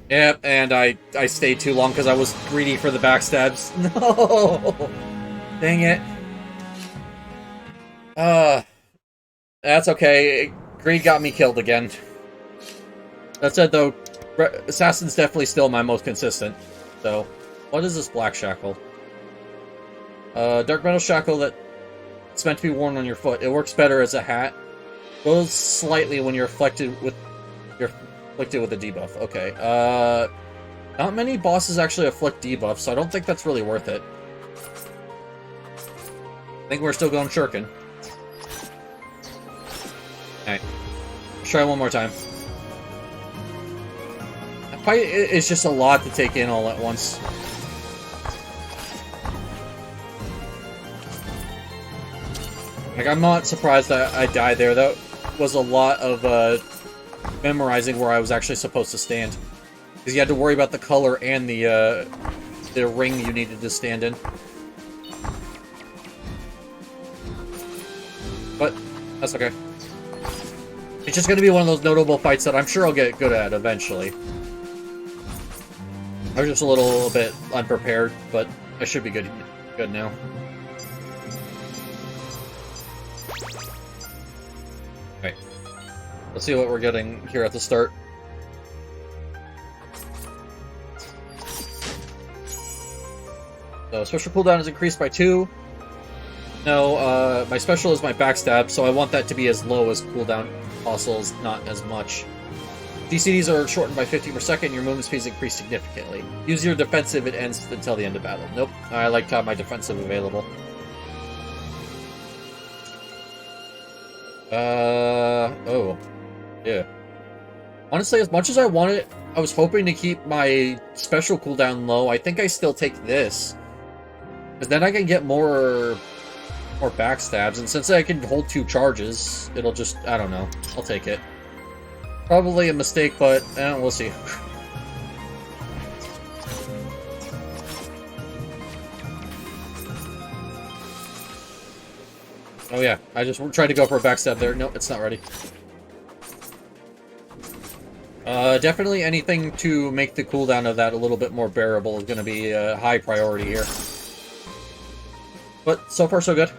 Yep, and I stayed too long because I was greedy for the backstabs. No! Dang it. That's okay. Greed got me killed again. That said, though, Assassin's definitely still my most consistent. So, what is this black shackle? Dark metal shackle that it's meant to be worn on your foot. It works better as a hat. Goes slightly when you're afflicted with a debuff. Okay. Not many bosses actually afflict debuffs, so I don't think that's really worth it. I think we're still going shuriken. Alright. Let's try one more time. That fight is just a lot to take in all at once. Like, I'm not surprised that I died there. That was a lot of memorizing where I was actually supposed to stand. Because you had to worry about the color and the ring you needed to stand in. But, that's okay. It's just going to be one of those notable fights that I'm sure I'll get good at eventually. I was just a little bit unprepared, but I should be good now. Alright. Let's see what we're getting here at the start. So, special cooldown is increased by 2. No, my special is my backstab, so I want that to be as low as cooldown possible, not as much. DCDs are shortened by 50 per second, your movement speed is increased significantly. Use your defensive, it ends until the end of battle. Nope, I like to have my defensive available. Oh. Yeah. Honestly, as much as I wanted, I was hoping to keep my special cooldown low. I think I still take this. Because then I can get more backstabs, and since I can hold 2 charges, it'll just, I don't know. I'll take it. Probably a mistake, but we'll see. Oh yeah, I just tried to go for a backstab there. No, it's not ready. Definitely anything to make the cooldown of that a little bit more bearable is going to be a high priority here. But so far so good.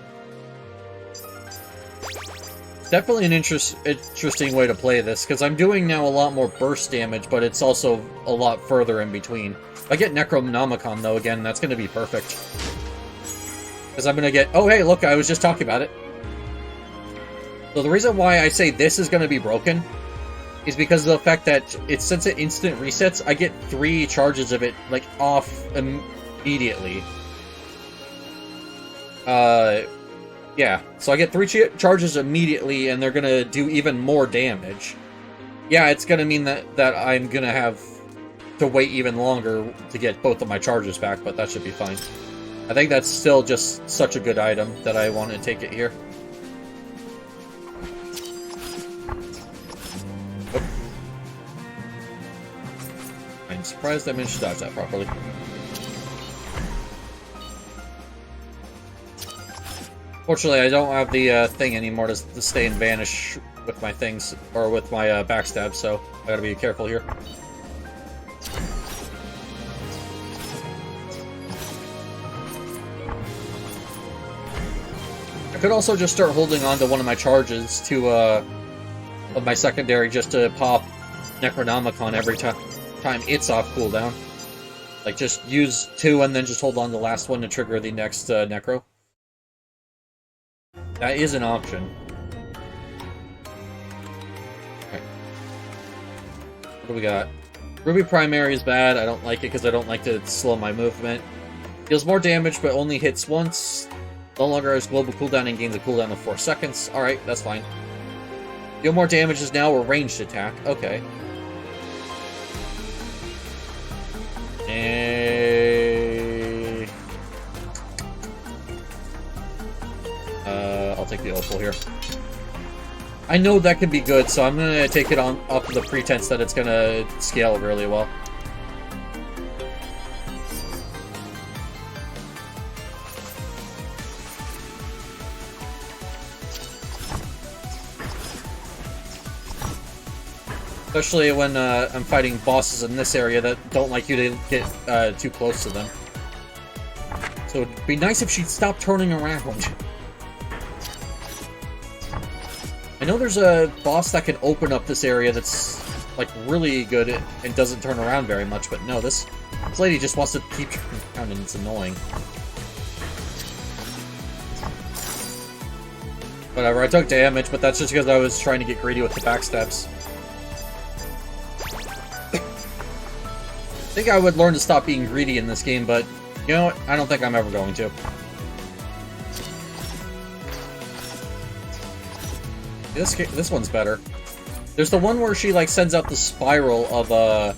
Definitely an interesting way to play this, because I'm doing now a lot more burst damage, but it's also a lot further in between. If I get Necronomicon, though, again, that's going to be perfect. Because I'm going to get... Oh, hey, look, I was just talking about it. So the reason why I say this is going to be broken is because of the fact that since it instant resets, I get 3 charges of it, like, off immediately. Yeah, so I get 3 charges immediately, and they're gonna do even more damage. Yeah, it's gonna mean that I'm gonna have to wait even longer to get both of my charges back, but that should be fine. I think that's still just such a good item that I want to take it here. Oh. I'm surprised I managed to dodge that properly. Fortunately, I don't have the thing anymore to stay and vanish with my things, or with my backstab, so I gotta be careful here. I could also just start holding on to one of my charges to of my secondary just to pop Necronomicon every time it's off cooldown. Like, just use 2 and then just hold on to the last one to trigger the next Necro. That is an option. Okay. What do we got? Ruby Primary is bad. I don't like it because I don't like to slow my movement. Deals more damage but only hits once. No longer has global cooldown and gains a cooldown of 4 seconds. Alright, that's fine. Deal more damage is now a ranged attack. Okay. I'll take the opal here. I know that can be good, so I'm gonna take it on off of the pretense that it's gonna scale really well. Especially when I'm fighting bosses in this area that don't like you to get too close to them. So it'd be nice if she'd stop turning around. I know there's a boss that can open up this area that's, like, really good and doesn't turn around very much, but no, this lady just wants to keep turning around and it's annoying. Whatever, I took damage, but that's just because I was trying to get greedy with the backstabs. I think I would learn to stop being greedy in this game, but you know what? I don't think I'm ever going to. This one's better. There's the one where she, like, sends out the spiral of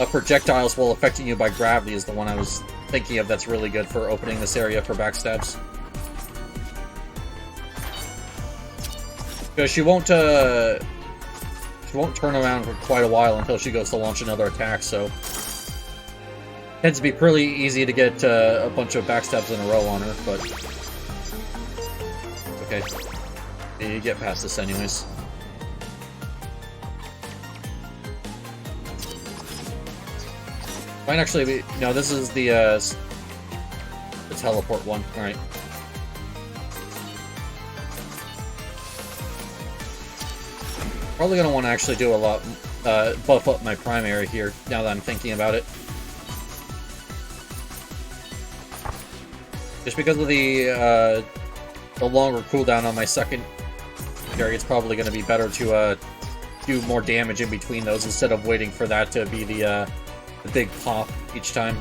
projectiles while affecting you by gravity is the one I was thinking of that's really good for opening this area for backstabs. Because she won't turn around for quite a while until she goes to launch another attack, so... Tends to be pretty easy to get a bunch of backstabs in a row on her, but... Okay. You get past this anyways. Might actually be... No, this is the teleport one. Alright. Probably gonna want to actually do a lot... buff up my primary here, now that I'm thinking about it. Just because of the longer cooldown on my second carry, it's probably going to be better to do more damage in between those instead of waiting for that to be the big pop each time.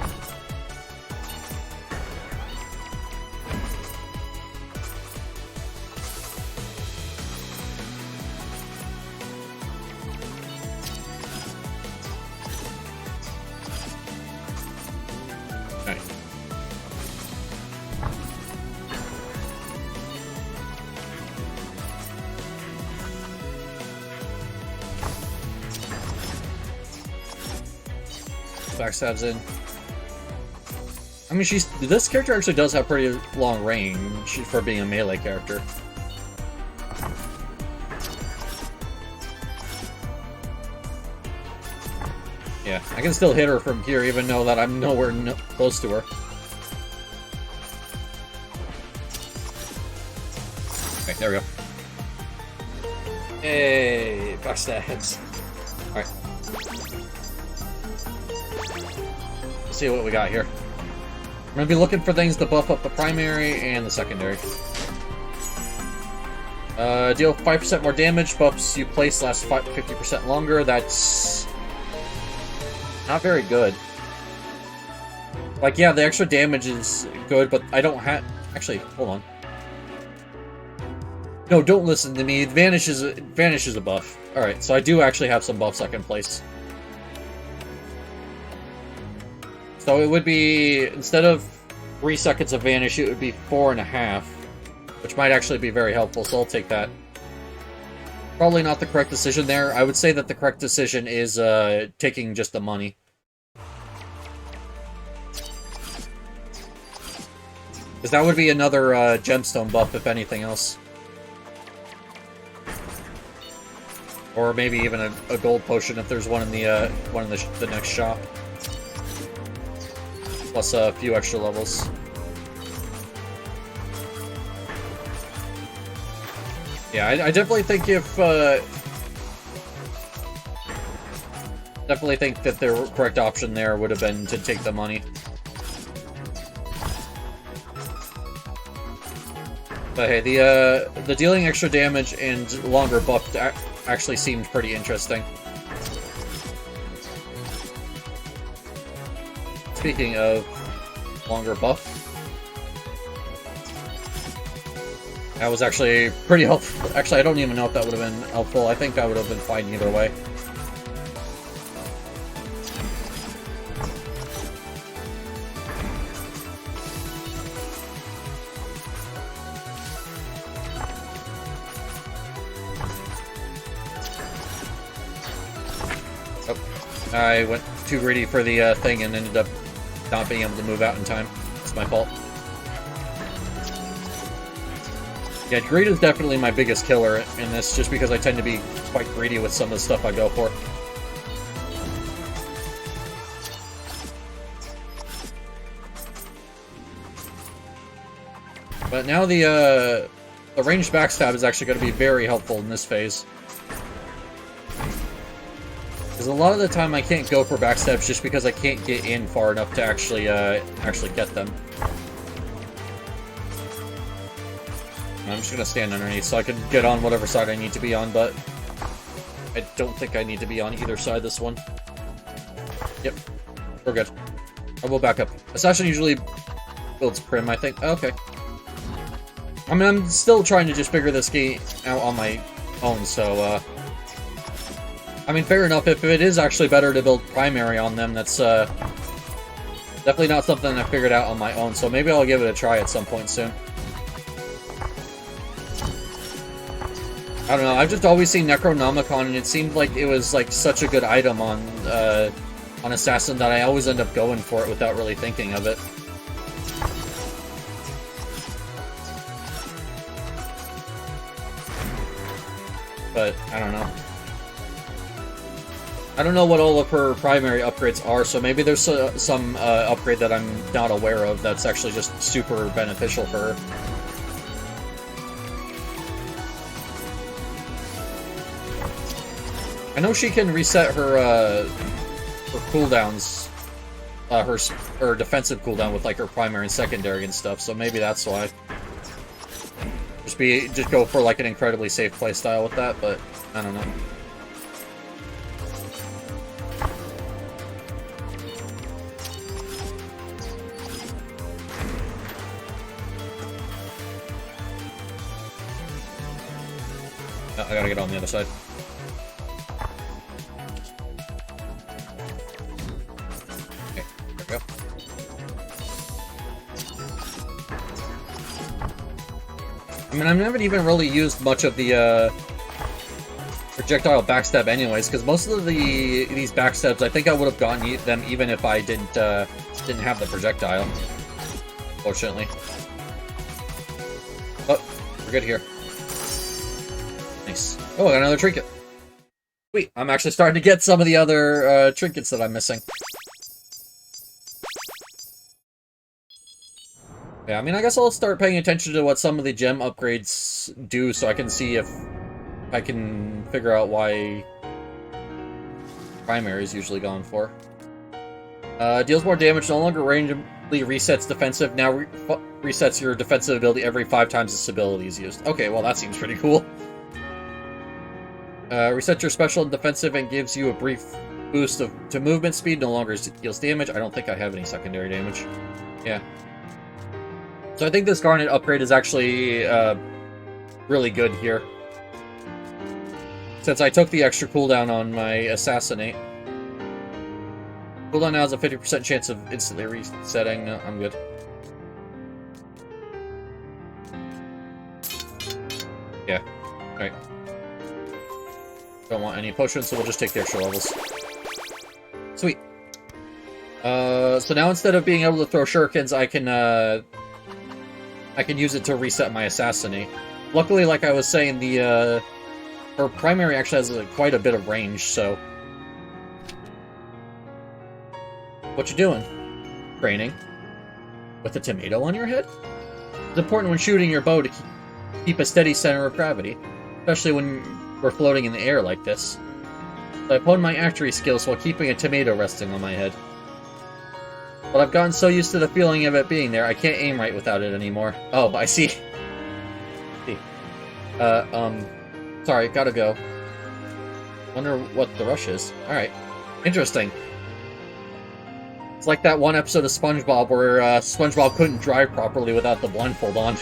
Backstabs in. I mean, this character actually does have pretty long range for being a melee character. Yeah, I can still hit her from here, even though that I'm nowhere close to her. Okay, there we go. Hey, backstabs. Alright. See what we got here. I'm gonna be looking for things to buff up the primary and the secondary. Deal 5% more damage, buffs you place last 50% longer. That's not very good. Like, yeah, the extra damage is good, but I don't have... Actually, hold on. No, don't listen to me. It vanishes a buff. Alright, so I do actually have some buffs I can place. So it would be, instead of 3 seconds of vanish, it would be 4.5, which might actually be very helpful, so I'll take that. Probably not the correct decision there. I would say that the correct decision is taking just the money. Because that would be another gemstone buff, if anything else. Or maybe even a gold potion if there's one in the next shop. Plus a few extra levels. Yeah, I definitely think if... definitely think that the correct option there would have been to take the money. But hey, the dealing extra damage and longer buff actually seemed pretty interesting. Speaking of longer buff, that was actually pretty helpful. Actually, I don't even know if that would have been helpful. I think that would have been fine either way. Oh, I went too greedy for the thing and ended up not being able to move out in time. It's my fault. Yeah, greed is definitely my biggest killer in this, just because I tend to be quite greedy with some of the stuff I go for. But now the ranged backstab is actually going to be very helpful in this phase. Because a lot of the time I can't go for backstabs just because I can't get in far enough to actually get them. I'm just gonna stand underneath so I can get on whatever side I need to be on, but I don't think I need to be on either side this one. Yep, we're good. I will back up. Assassin usually builds Prim, I think. Okay. I mean, I'm still trying to just figure this game out on my own, so, I mean, fair enough, if it is actually better to build primary on them, that's, definitely not something I figured out on my own, so maybe I'll give it a try at some point soon. I don't know, I've just always seen Necronomicon, and it seemed like it was, like, such a good item on Assassin that I always end up going for it without really thinking of it. But, I don't know. I don't know what all of her primary upgrades are, so maybe there's some upgrade that I'm not aware of that's actually just super beneficial for her. I know she can reset her cooldowns, her defensive cooldown with like her primary and secondary and stuff, so maybe that's why. Just go for like an incredibly safe playstyle with that, but I don't know. Oh, I gotta get on the other side. Okay, there we go. I mean, I've never even really used much of the projectile backstab anyways, because most of these backstabs, I think I would have gotten them even if I didn't have the projectile. Fortunately. Oh, we're good here. Nice. Oh, I got another trinket. Sweet. I'm actually starting to get some of the other trinkets that I'm missing. Yeah, I mean, I guess I'll start paying attention to what some of the gem upgrades do so I can see if I can figure out why primary is usually gone for. Deals more damage, no longer randomly resets defensive, now resets your defensive ability every 5 times this ability is used. Okay, well that seems pretty cool. Resets your special and defensive and gives you a brief boost to movement speed, no longer deals damage. I don't think I have any secondary damage. Yeah. So I think this Garnet upgrade is actually really good here. Since I took the extra cooldown on my Assassinate. Cooldown now has a 50% chance of instantly resetting. No, I'm good. Yeah. Alright. Don't want any potions, so we'll just take the extra levels. Sweet. So now instead of being able to throw shurikens, I can use it to reset my Assassinate. Luckily, like I was saying, her primary actually has quite a bit of range, so... What you doing? Training. With a tomato on your head? It's important when shooting your bow to keep a steady center of gravity, especially when we're floating in the air like this. So I honed my archery skills while keeping a tomato resting on my head. But I've gotten so used to the feeling of it being there, I can't aim right without it anymore. Oh, I see. Sorry, gotta go. Wonder what the rush is. Alright. Interesting. It's like that one episode of SpongeBob where SpongeBob couldn't drive properly without the blindfold on.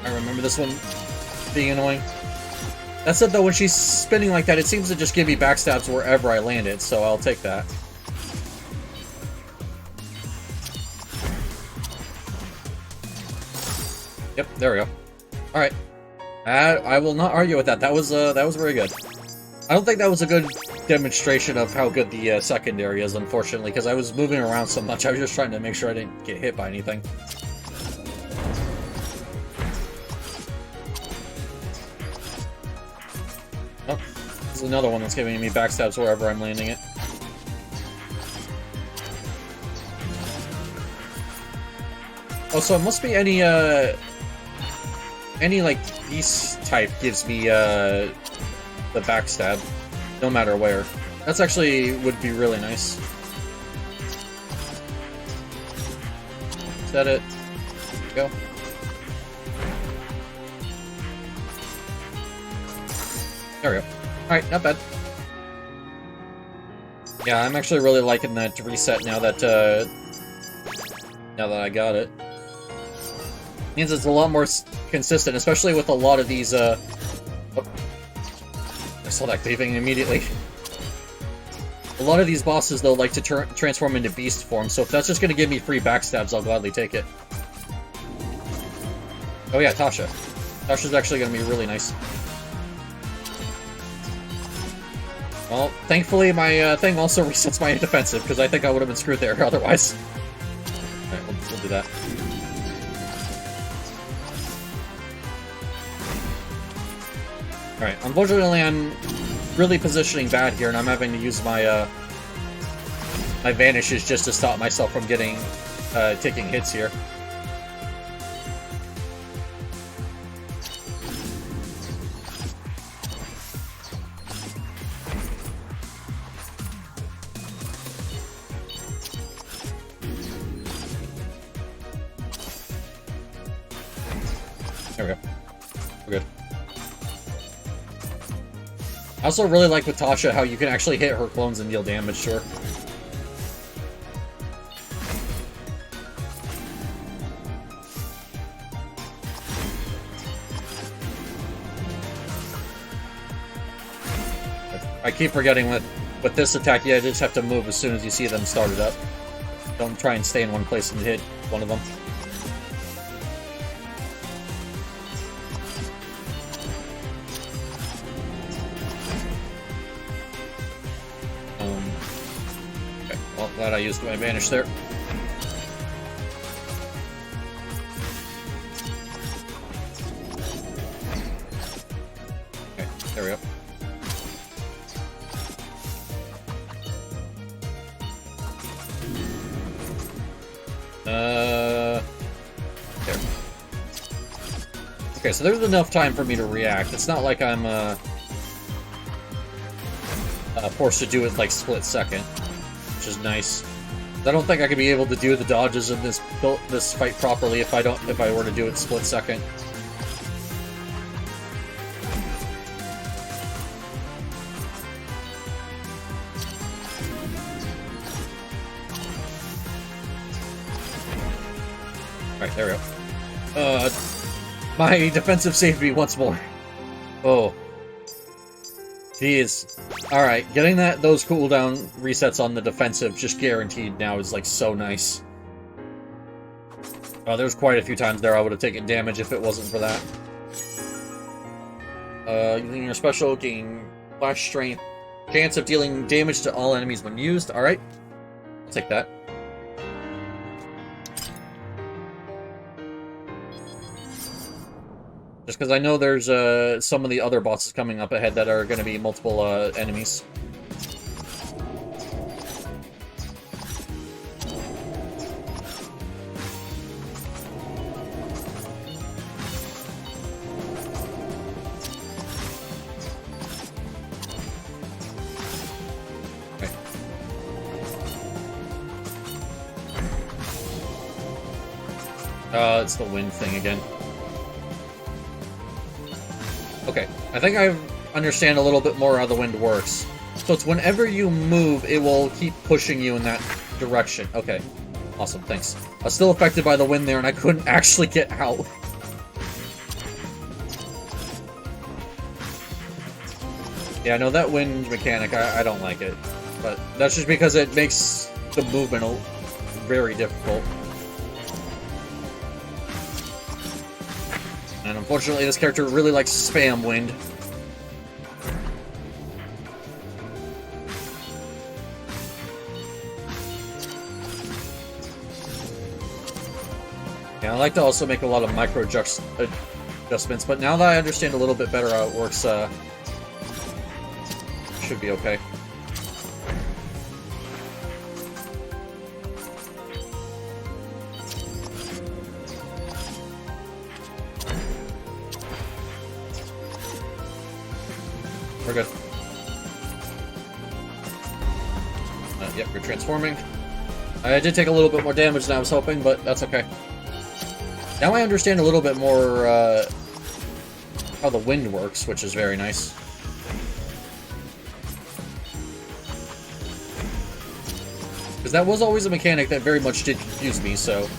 I remember this one being annoying. That said, though, when she's spinning like that, it seems to just give me backstabs wherever I land it, so I'll take that. Yep, there we go. Alright. I will not argue with that. That was very good. I don't think that was a good demonstration of how good the secondary is, unfortunately, because I was moving around so much. I was just trying to make sure I didn't get hit by anything. Oh, this is another one that's giving me backstabs wherever I'm landing it. Oh, so it must be any like beast type gives me the backstab, no matter where. That's actually would be really nice. Is that it? Go. There we go. Alright, not bad. Yeah, I'm actually really liking that reset now that I got it. Means it's a lot more consistent, especially with a lot of these, oh. I saw that cleaving immediately. A lot of these bosses, though, like to transform into beast form, so if that's just gonna give me free backstabs, I'll gladly take it. Oh yeah, Tasha. Tasha's actually gonna be really nice. Well, thankfully my thing also resets my defensive, because I think I would have been screwed there otherwise. Alright, we'll do that. Alright, unfortunately I'm really positioning bad here, and I'm having to use my my vanishes just to stop myself from getting taking hits here. There we go. We're good. I also really like with Tasha how you can actually hit her clones and deal damage to her. I keep forgetting with this attack, yeah, you just have to move as soon as you see them started up. Don't try and stay in one place and hit one of them. Okay, well, glad I used my vanish there. Okay, there we go. There. Okay, so there's enough time for me to react. It's not like I'm forced to do it like split second, which is nice. I don't think I could be able to do the dodges of this fight properly if I were to do it split second. Alright, there we go. My defensive saved me once more. Oh. Jeez. Alright, getting those cooldown resets on the defensive just guaranteed now is like so nice. There's quite a few times there I would have taken damage if it wasn't for that. Using your special, gain flash strength. Chance of dealing damage to all enemies when used. Alright. I'll take that. Just because I know there's some of the other bosses coming up ahead that are going to be multiple enemies. Okay. It's the wind thing again. Okay, I think I understand a little bit more how the wind works. So it's whenever you move, it will keep pushing you in that direction. Okay, awesome, thanks. I was still affected by the wind there, and I couldn't actually get out. Yeah, no, that wind mechanic, I don't like it. But that's just because it makes the movement very difficult. And unfortunately, this character really likes spam wind. Yeah, I like to also make a lot of micro adjustments, but now that I understand a little bit better how it works, should be okay. We're good. Yep, you're transforming. I did take a little bit more damage than I was hoping, but that's okay. Now I understand a little bit more how the wind works, which is very nice. Because that was always a mechanic that very much did confuse me, so...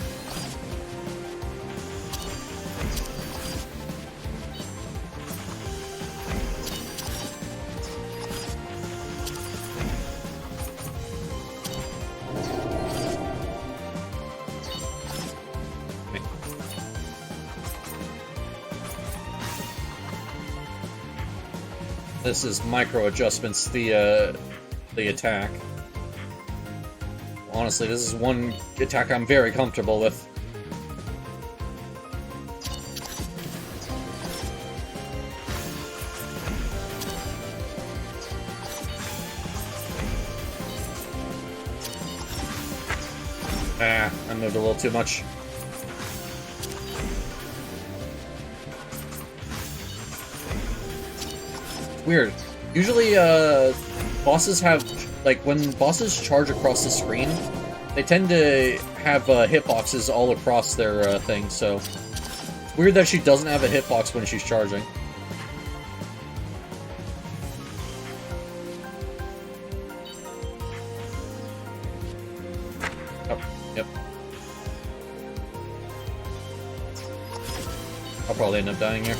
This is micro adjustments, the attack. Honestly, this is one attack I'm very comfortable with. I moved a little too much. Weird. Usually, bosses have, like, when bosses charge across the screen, they tend to have hitboxes all across their thing, so it's weird that she doesn't have a hitbox when she's charging. Oh, yep. I'll probably end up dying here.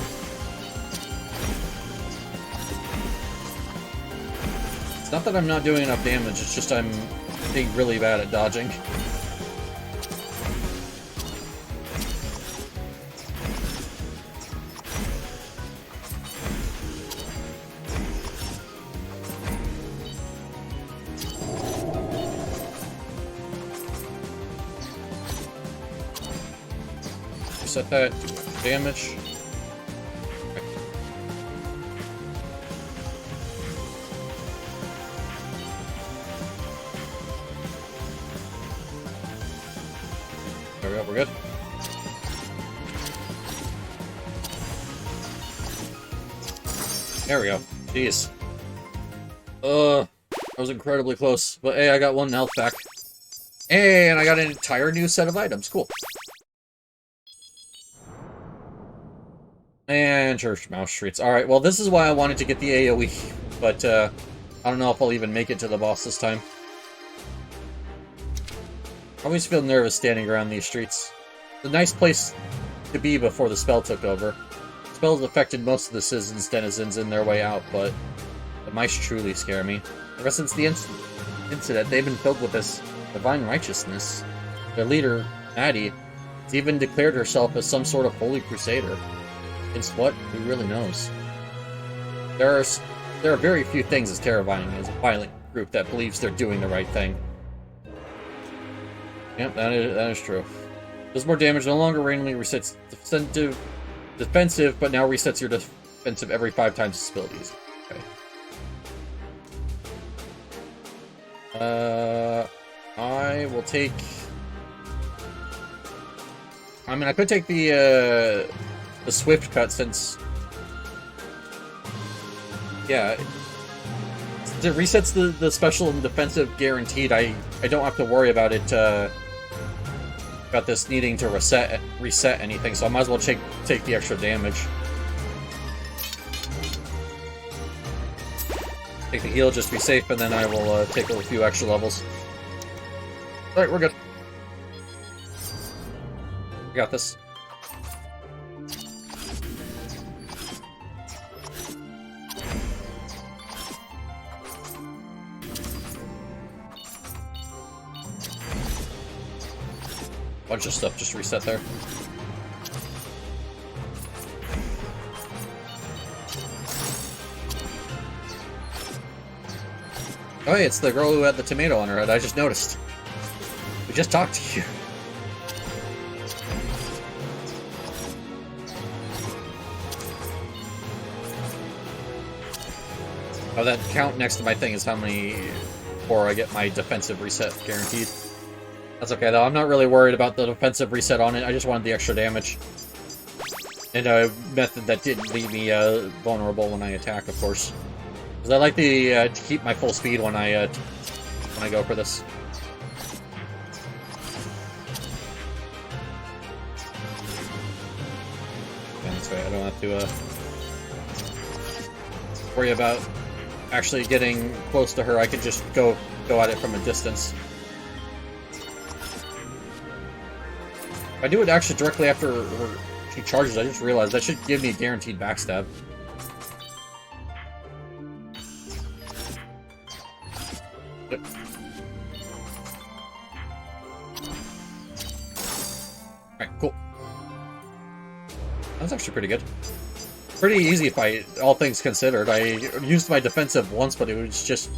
It's not that I'm not doing enough damage, it's just I'm being really bad at dodging. Reset that, damage. There we go, we're good. There we go. Jeez. That was incredibly close. But hey, I got one health back. Hey, and I got an entire new set of items. Cool. And Church Mouse Streets. Alright, well this is why I wanted to get the AoE. But, I don't know if I'll even make it to the boss this time. I always feel nervous standing around these streets. It's a nice place to be before the spell took over. The spell has affected most of the citizens' denizens in their way out, but the mice truly scare me. Ever since the incident, they've been filled with this divine righteousness. Their leader, Maddie, has even declared herself as some sort of holy crusader. Against what? Who really knows? There are very few things as terrifying as a violent group that believes they're doing the right thing. Yep, that is true. Does more damage, no longer randomly resets defensive, but now resets your defensive every 5 times its abilities. Okay. I will take... I mean, I could take the Swift cut since... Yeah. Since it resets the special and defensive guaranteed, I don't have to worry about it, about this needing to reset anything, so I might as well take the extra damage. Take the heal just to be safe, and then I will take a few extra levels. Alright, we're good. We got this. Bunch of stuff just reset there. Oh hey, it's the girl who had the tomato on her head, I just noticed. We just talked to you. Oh, that count next to my thing is how many before I get my defensive reset guaranteed. That's okay, though. I'm not really worried about the defensive reset on it. I just wanted the extra damage. And a method that didn't leave me vulnerable when I attack, of course. Because I like to keep my full speed when I go for this. Yeah, that's right. I don't have to worry about actually getting close to her. I could just go at it from a distance. If I do it actually directly after she charges, I just realized that should give me a guaranteed backstab. Yep. Alright, cool. That was actually pretty good. pretty easy fight, all things considered. I used my defensive once, but it was just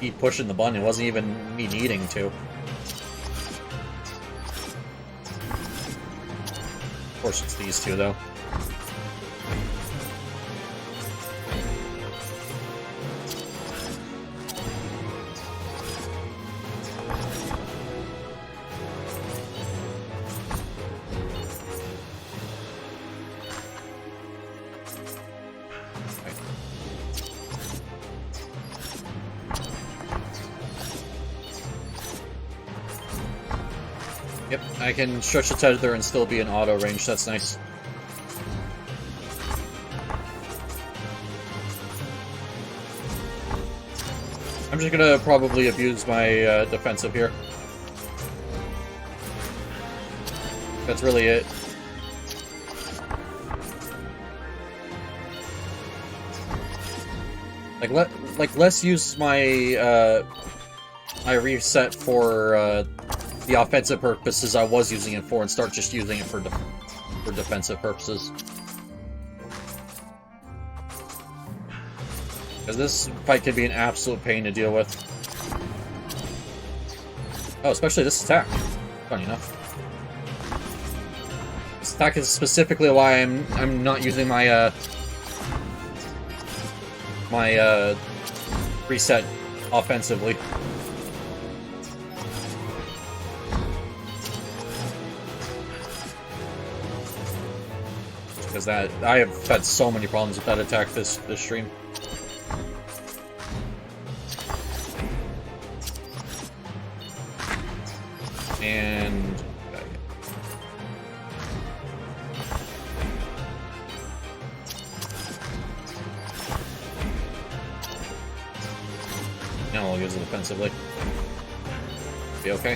me pushing the button. It wasn't even me needing to. Of course, it's these two, though. Yep, I can stretch the tether and still be in auto range. That's nice. I'm just gonna probably abuse my defensive here. That's really it. Let's use my my reset for the offensive purposes I was using it for, and start just using it for defensive purposes. Because this fight can be an absolute pain to deal with. Oh, especially this attack. Funny enough. This attack is specifically why I'm not using my my reset offensively. Because that I have had so many problems with that attack this stream. And now I'll use it defensively. Be okay.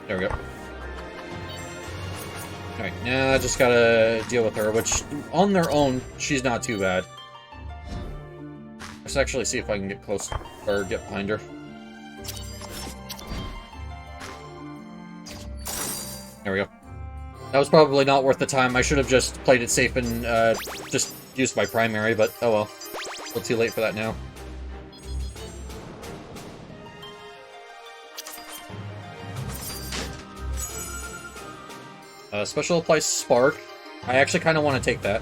There we go. Alright, now I just gotta deal with her, which, on their own, she's not too bad. Let's actually see if I can get close, or get behind her. There we go. That was probably not worth the time. I should have just played it safe and just used my primary, but oh well. A little too late for that now. Special applies Spark. I actually kind of want to take that.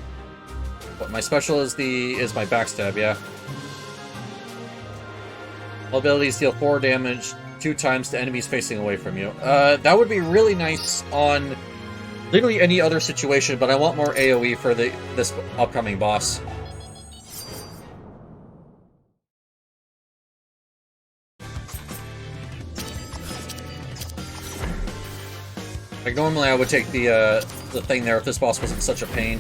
But my special is my backstab, yeah. All abilities deal 4 damage 2 times to enemies facing away from you. That would be really nice on literally any other situation, but I want more AoE for this upcoming boss. Like, normally I would take the thing there if this boss wasn't such a pain.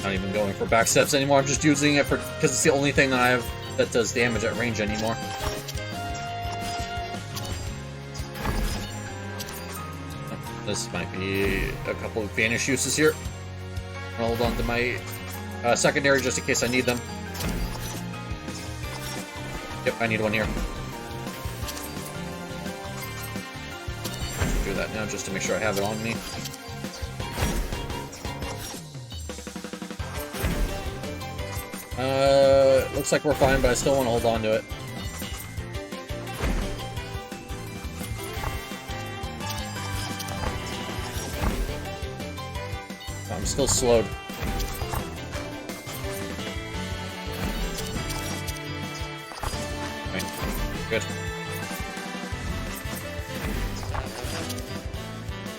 Not even going for backsteps anymore, I'm just using it because it's the only thing that I have that does damage at range anymore. This might be a couple of vanish uses here. I'll hold on to my secondary just in case I need them. Yep, I need one here. Do that now just to make sure I have it on me. Looks like we're fine, but I still want to hold on to it. I'm still slowed. Right. Good.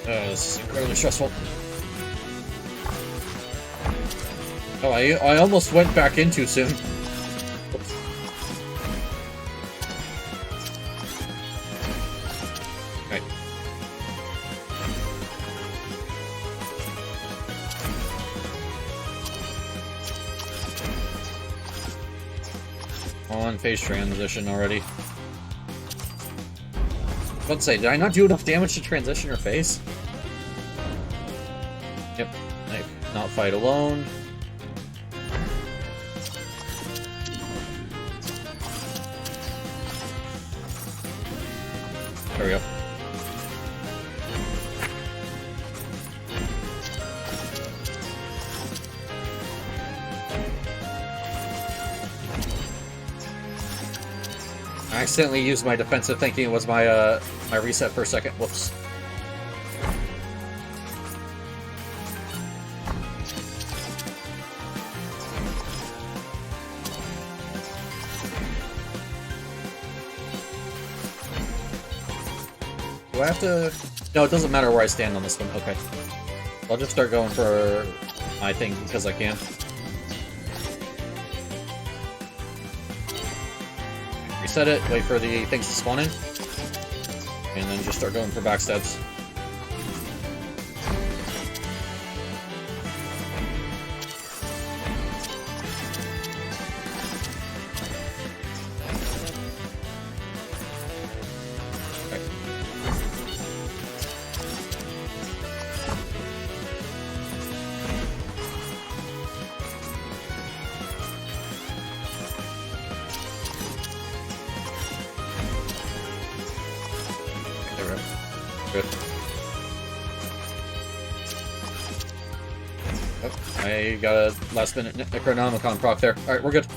This is incredibly stressful. Oh, I almost went back in too soon. Oops. Okay. On phase transition already. Let's say, did I not do enough damage to transition her face? Yep. Knife. Not fight alone. There we go. I accidentally used my defensive thinking it was my my reset for a second. Whoops. Do I have to... No, it doesn't matter where I stand on this one. Okay. I'll just start going for my thing because I can. Reset it, wait for the things to spawn in, and then just start going for backstabs. Good. Oh, I got a last minute Necronomicon proc there. Alright, we're good.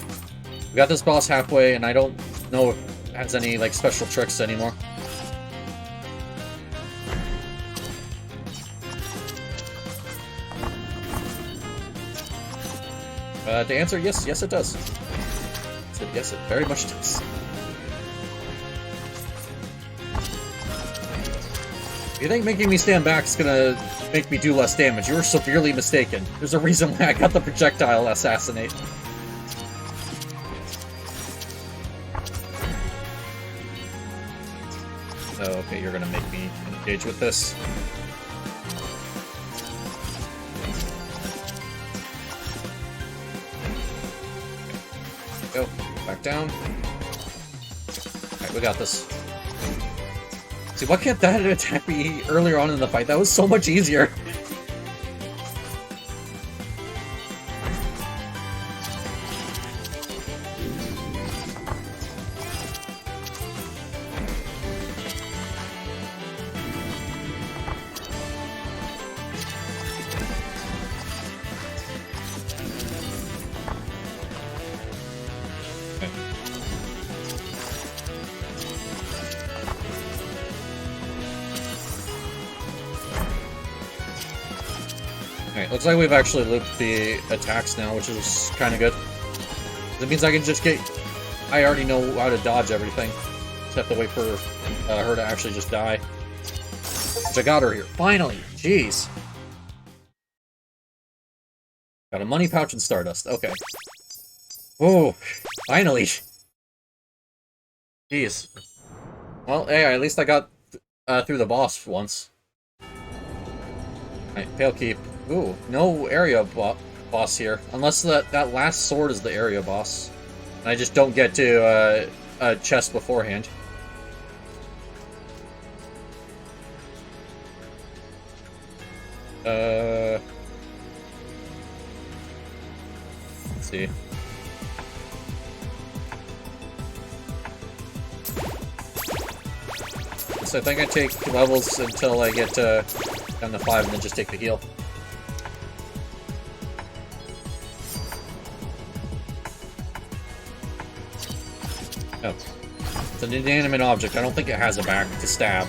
We got this boss halfway, and I don't know if it has any, like, special tricks anymore. To answer, yes, it does. Yes, it very much does. You think making me stand back is gonna make me do less damage? You were severely mistaken. There's a reason why I got the projectile assassinate. Oh, okay, you're gonna make me engage with this. Go. Back down. Alright, we got this. See, why can't that attack me earlier on in the fight? That was so much easier. Alright, looks like we've actually looped the attacks now, which is kind of good. That means I can just get... I already know how to dodge everything. Just have to wait for her to actually just die. Which I got her here. Finally! Jeez! Got a money pouch and Stardust. Okay. Oh, finally! Jeez. Well, hey, at least I got through the boss once. Alright, Pale Keep. Ooh, no area boss here. Unless that last sword is the area boss. And I just don't get to a chest beforehand. Let's see. So I think I take levels until I get down to 5 and then just take the heal. Oh. It's an inanimate object. I don't think it has a back to stab.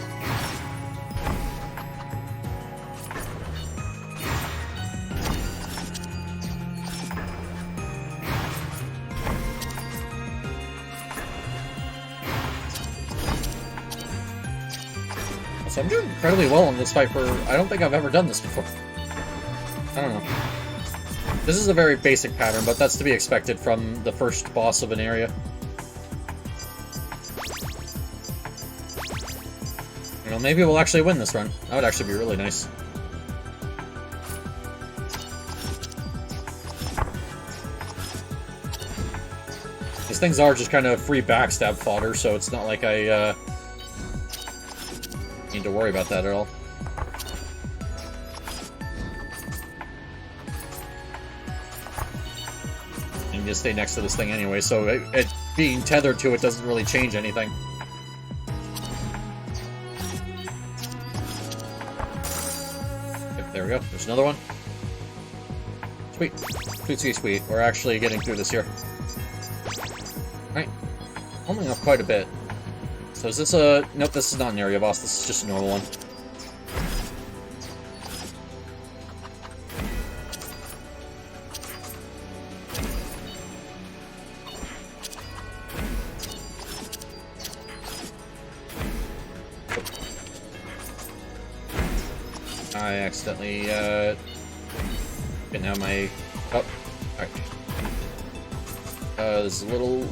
So I'm doing incredibly well in this fight for... I don't think I've ever done this before. I don't know. This is a very basic pattern, but that's to be expected from the first boss of an area. You know, maybe we'll actually win this run. That would actually be really nice. These things are just kind of free backstab fodder, so it's not like I Need to worry about that at all. You need to stay next to this thing anyway, so it being tethered to it doesn't really change anything. There we go. There's another one. Sweet. Sweet, sweet, sweet. We're actually getting through this here. Alright. Holding up quite a bit. So is this a... Nope, this is not an area boss. This is just a normal one. I accidentally, didn't have my... Oh, alright. This is a little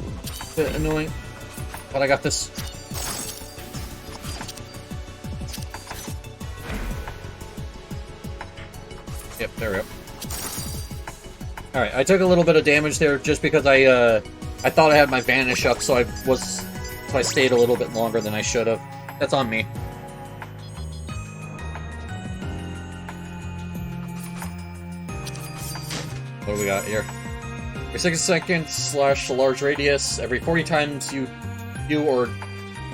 bit annoying, but I got this. Yep, there we go. Alright, I took a little bit of damage there just because I thought I had my vanish up, so I stayed a little bit longer than I should have. That's on me. What do we got here? Every 6 seconds slash a large radius. Every 40 times you or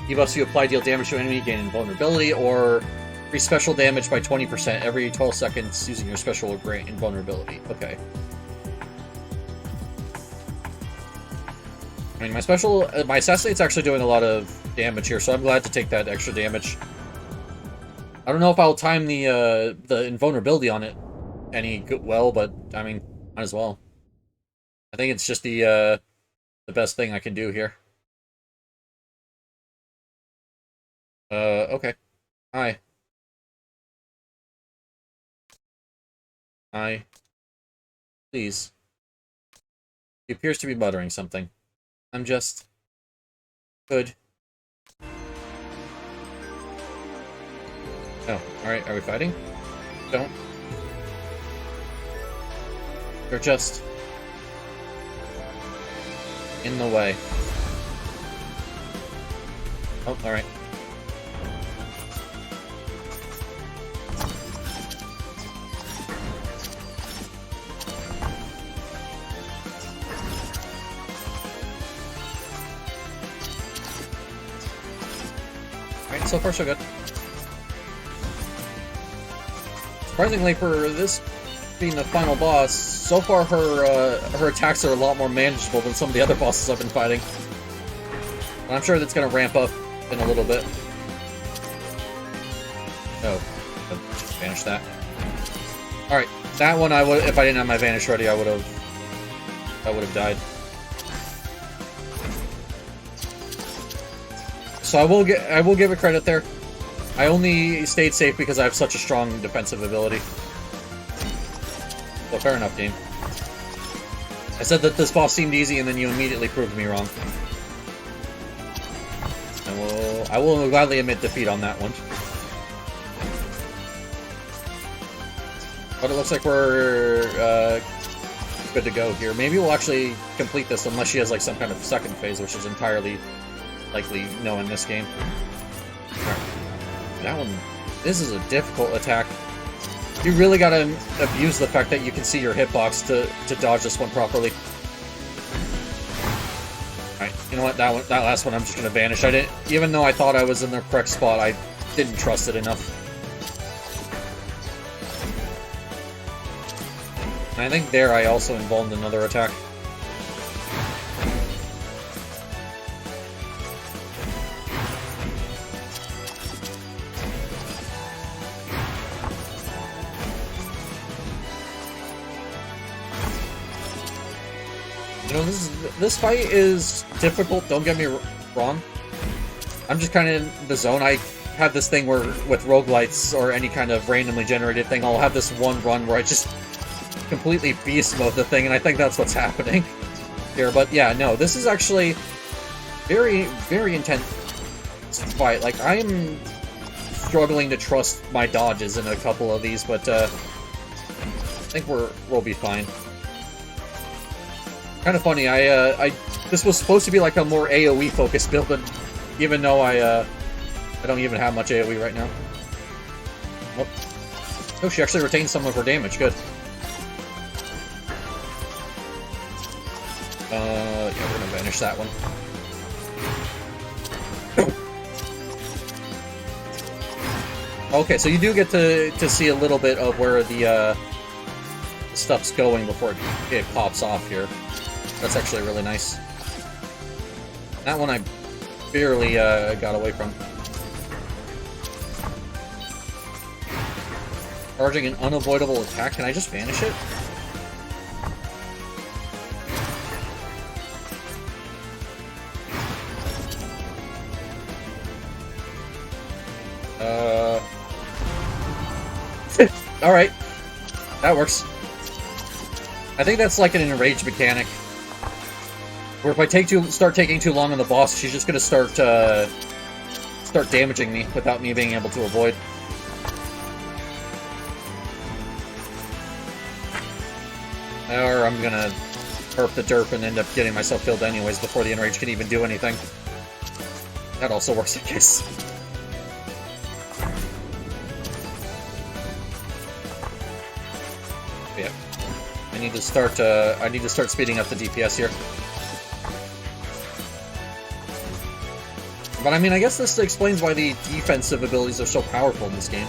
debuffs you apply deal damage to an enemy, gain invulnerability, or increase special damage by 20% every 12 seconds using your special or grant invulnerability. Okay. I mean, my Assassinate's actually doing a lot of damage here, so I'm glad to take that extra damage. I don't know if I'll time the invulnerability on it any well, but I mean, might as well. I think it's just the best thing I can do here. Okay. Hi. Hi. Please. He appears to be muttering something. I'm just... Good. Oh, alright, are we fighting? Don't. You're just... in the way. Oh, alright. Alright, so far so good. Surprisingly, for this being the final boss, so far her attacks are a lot more manageable than some of the other bosses I've been fighting. And I'm sure that's gonna ramp up in a little bit. Oh, vanish that. Alright, that one I would, if I didn't have my vanish ready, I would have died. So I will give it credit there. I only stayed safe because I have such a strong defensive ability. So fair enough, game. I said that this boss seemed easy, and then you immediately proved me wrong. I will gladly admit defeat on that one. But it looks like we're good to go here. Maybe we'll actually complete this unless she has like some kind of second phase, which is entirely likely no in this game. Right. That one, this is a difficult attack. You really gotta abuse the fact that you can see your hitbox to dodge this one properly. Alright, you know what, that last one I'm just gonna vanish. I didn't, even though I thought I was in the correct spot, I didn't trust it enough. And I think there I also involved another attack. You know, this fight is difficult, don't get me wrong. I'm just kind of in the zone. I have this thing where, with roguelites or any kind of randomly generated thing, I'll have this one run where I just completely beast mode the thing, and I think that's what's happening here. But yeah, no, this is actually very, very intense fight. Like, I'm struggling to trust my dodges in a couple of these, but I think we'll be fine. Kind of funny, this was supposed to be like a more AoE focused build, but even though I I don't even have much AoE right now. Oh. Oh, she actually retained some of her damage. Good. Yeah, we're gonna vanish that one. Okay, so you do get to see a little bit of where the stuff's going before it pops off here. That's actually really nice. That one I barely got away from. Charging an unavoidable attack. Can I just vanish it? Alright. That works. I think that's like an enraged mechanic. Where if I start taking too long on the boss, she's just gonna start damaging me without me being able to avoid. Or I'm gonna herp the derp and end up getting myself killed anyways before the enrage can even do anything. That also works, I guess. Yeah. I need to start speeding up the DPS here. But I mean, I guess this explains why the defensive abilities are so powerful in this game.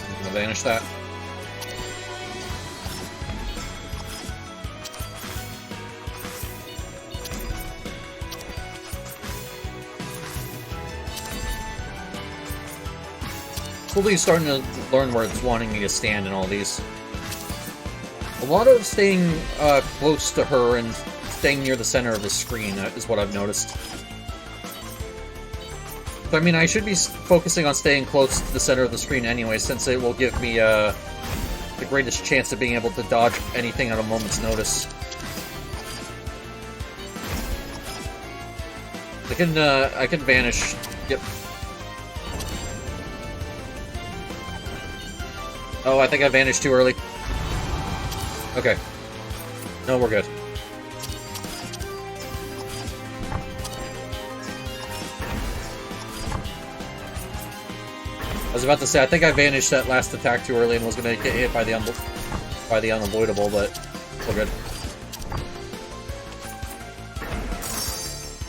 I'm gonna vanish that. Slowly starting to learn where it's wanting me to stand in all these. A lot of staying close to her and staying near the center of the screen is what I've noticed. But, I mean, I should be focusing on staying close to the center of the screen anyway, since it will give me the greatest chance of being able to dodge anything at a moment's notice. I can vanish. Yep. Oh, I think I vanished too early. Okay. No, we're good. I was about to say, I think I vanished that last attack too early and was going to get hit by the unavoidable, but we're good.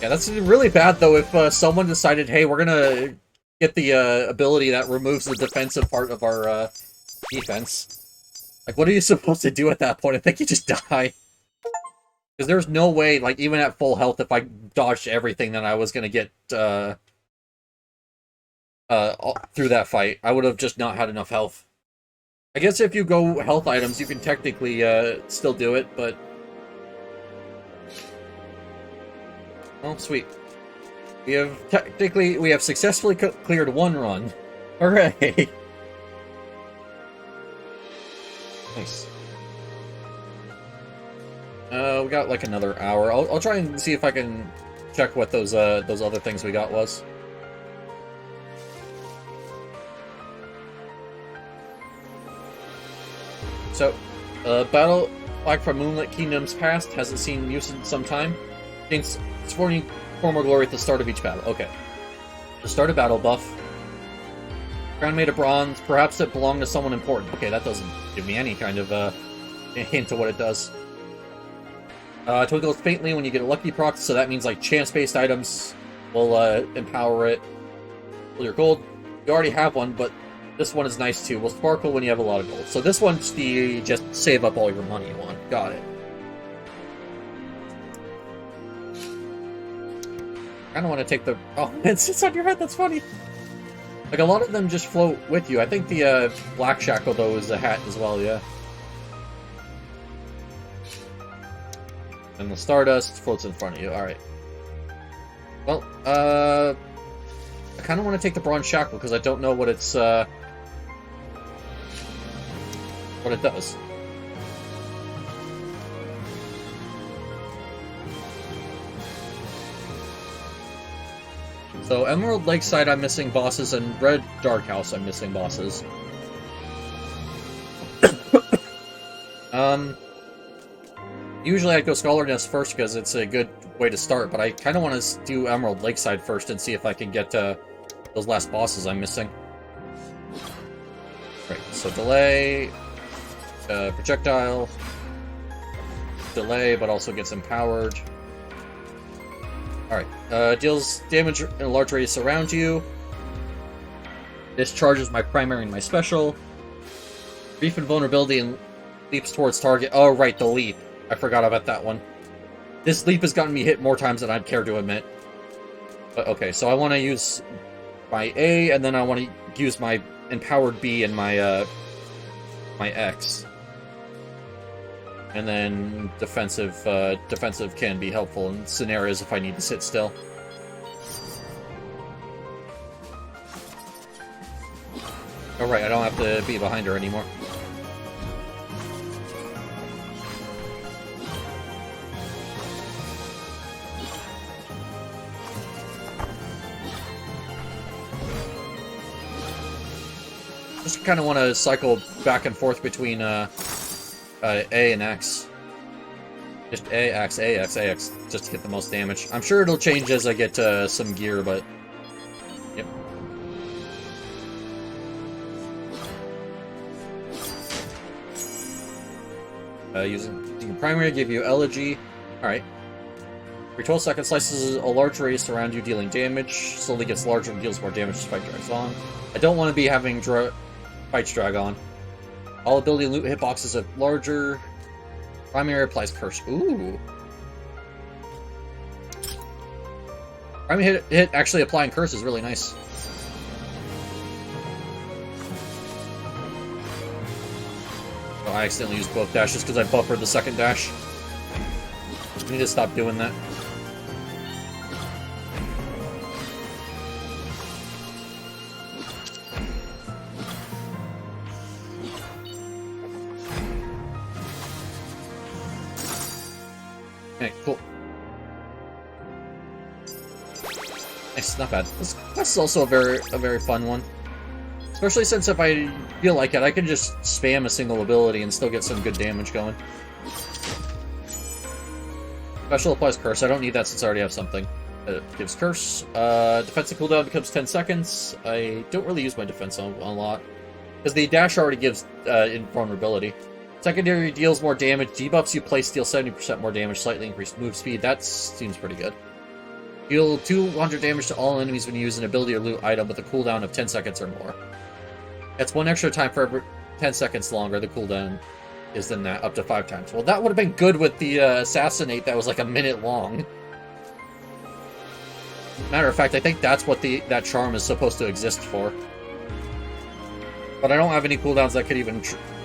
Yeah, that's really bad, though, if someone decided, hey, we're going to get the ability that removes the defensive part of our defense. Like, what are you supposed to do at that point? I think you just die. Because there's no way, like, even at full health, if I dodged everything, then I was going to get through that fight. I would have just not had enough health. I guess if you go health items, you can technically still do it, but... Oh, sweet. We have successfully cleared one run. Hooray! Nice. We got like another hour. I'll try and see if I can check what those other things we got was. So, battle flag from Moonlit Kingdom's past hasn't seen use in some time. Gains 40 former glory at the start of each battle. Okay. The start of battle buff. Crown made of bronze. Perhaps it belonged to someone important. Okay, that doesn't give me any kind of hint to what it does. Twinkles faintly when you get a lucky proc, so that means like chance-based items will empower it. Well, your gold, you already have one, but this one is nice too. Will sparkle when you have a lot of gold. So this one's the just save up all your money you want. Got it. I don't want to take the... Oh, it sits on your head. That's funny. Like, a lot of them just float with you. I think the Black Shackle, though, is a hat as well, yeah. And the Stardust floats in front of you. Alright. Well, I kind of want to take the Bronze Shackle, because I don't know what it's, what it does. So, Emerald Lakeside, I'm missing bosses, and Red Dark House, I'm missing bosses. Usually I'd go Scholar Nest first, because it's a good way to start, but I kind of want to do Emerald Lakeside first and see if I can get those last bosses I'm missing. Right, so delay, projectile, delay, but also gets empowered. Alright, deals damage in a large radius around you. This charges my primary and my special. Brief invulnerability and leaps towards target. Oh, right, the leap. I forgot about that one. This leap has gotten me hit more times than I'd care to admit. But okay, so I want to use my A, and then I want to use my empowered B and my my X. And then defensive can be helpful in scenarios if I need to sit still. Alright, I don't have to be behind her anymore. Just kind of want to cycle back and forth between A and X. Just A, X, A, X, A, X, just to get the most damage. I'm sure it'll change as I get some gear, but... Yep. Using primary give you elegy. Alright. Every 12 seconds slices a large radius around you, dealing damage. Slowly gets larger and deals more damage as fight drags on. I don't want to be having fights drag on. All ability and loot hitboxes are larger. Primary applies curse. Ooh. Primary hit actually applying curse is really nice. Oh, I accidentally used both dashes because I buffered the second dash. I need to stop doing that. Okay, cool. Nice, not bad. This is also a very fun one. Especially since if I feel like it, I can just spam a single ability and still get some good damage going. Special applies curse. I don't need that since I already have something. It gives curse. Defensive cooldown becomes 10 seconds. I don't really use my defense a lot. Because the dash already gives invulnerability. Secondary deals more damage. Debuffs you place deal 70% more damage, slightly increased move speed. That seems pretty good. Deal 200 damage to all enemies when you use an ability or loot item with a cooldown of 10 seconds or more. That's one extra time for every 10 seconds longer. The cooldown is than that, up to 5 times. Well, that would have been good with the Assassinate that was like a minute long. Matter of fact, I think that's what that charm is supposed to exist for. But I don't have any cooldowns that could even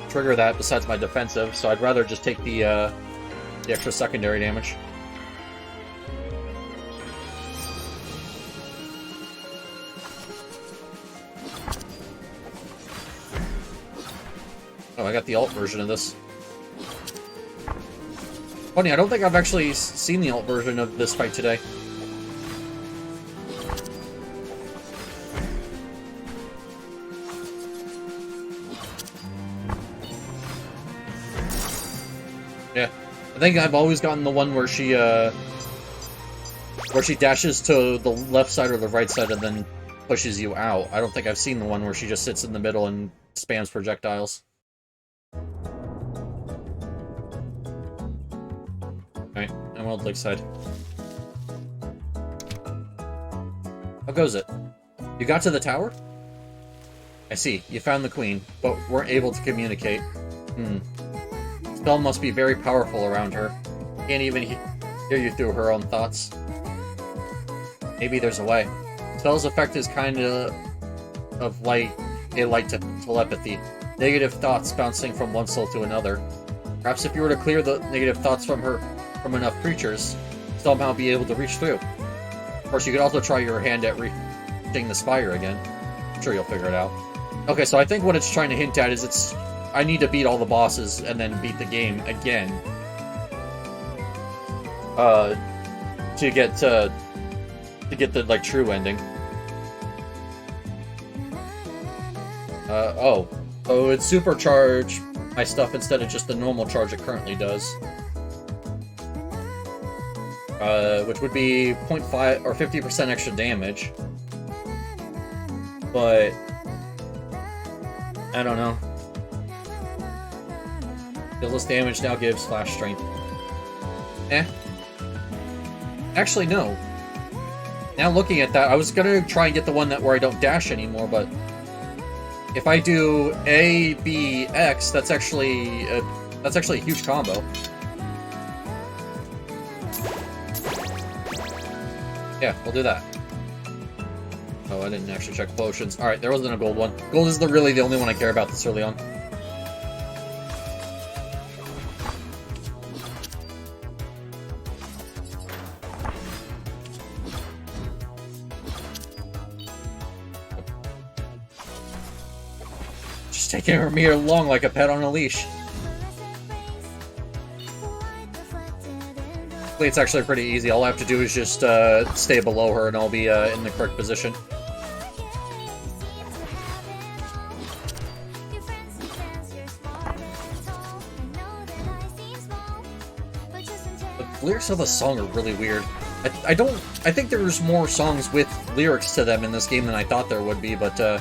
trigger that besides my defensive, so I'd rather just take the extra secondary damage. Oh, I got the alt version of this. Funny, I don't think I've actually seen the alt version of this fight today. Yeah, I think I've always gotten the one where she dashes to the left side or the right side and then pushes you out. I don't think I've seen the one where she just sits in the middle and spams projectiles. Alright, Emerald Lakeside. How goes it? You got to the tower? I see, you found the queen, but weren't able to communicate. Spell must be very powerful around her. Can't even hear you through her own thoughts. Maybe there's a way. Spell's effect is kind of like a light telepathy. Negative thoughts bouncing from one soul to another. Perhaps if you were to clear the negative thoughts from enough creatures, somehow be able to reach through. Of course, you could also try your hand at reaching the spire again. I'm sure you'll figure it out. Okay, so I think what it's trying to hint at is I need to beat all the bosses and then beat the game again. To get the, like, true ending. Oh. So it's supercharge my stuff instead of just the normal charge it currently does. which would be 0.5 or 50% extra damage. But I don't know. Deals damage now gives flash strength. Actually, no. Now looking at that, I was gonna try and get the one where I don't dash anymore, but if I do A, B, X, that's actually a huge combo. Yeah, we'll do that. Oh, I didn't actually check potions. Alright, there wasn't a gold one. Gold is really the only one I care about this early on. Just taking me along like a pet on a leash. It's actually pretty easy. All I have to do is just stay below her and I'll be in the correct position. The lyrics of the song are really weird. I think there's more songs with lyrics to them in this game than I thought there would be, but I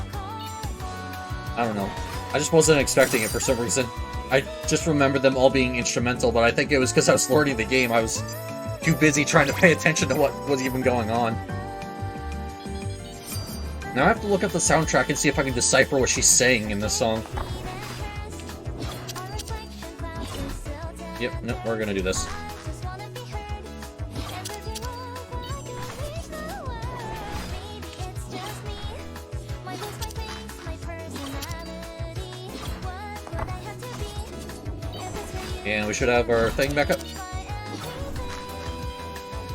don't know. I just wasn't expecting it for some reason. I just remember them all being instrumental, but I think it was because I was learning the game. I was too busy trying to pay attention to what was even going on. Now I have to look up the soundtrack and see if I can decipher what she's saying in this song. Yep, nope, we're gonna do this. And we should have our thing back up.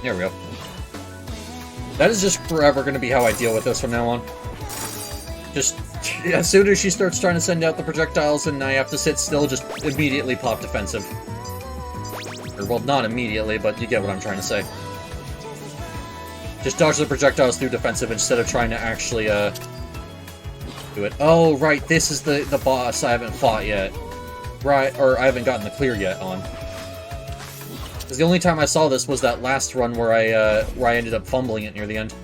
There we go. That is just forever going to be how I deal with this from now on. Just, as soon as she starts trying to send out the projectiles and I have to sit still, just immediately pop defensive. Or, well, not immediately, but you get what I'm trying to say. Just dodge the projectiles through defensive instead of trying to actually, do it. Oh, right, this is the boss I haven't fought yet. Right, or I haven't gotten the clear yet on. Because the only time I saw this was that last run where I ended up fumbling it near the end.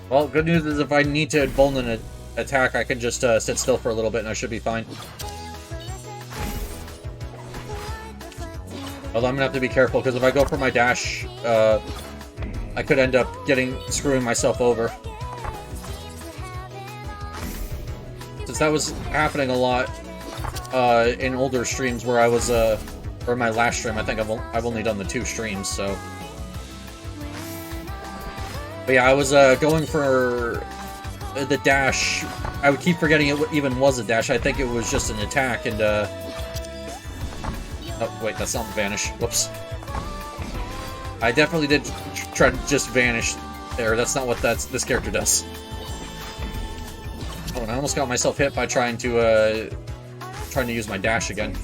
Well, good news is if I need to vulnerate an attack, I can just sit still for a little bit and I should be fine. Although I'm gonna have to be careful because if I go for my dash, I could end up screwing myself over. Since that was happening a lot in older streams where I was, or my last stream, I think I've only done the 2 streams, so. But yeah, I was going for the dash. I would keep forgetting it even was a dash. I think it was just an attack, and oh wait, that's not vanish. Whoops. I definitely did try to just vanish there. That's not what this character does. Oh, and I almost got myself hit by trying to use my dash again.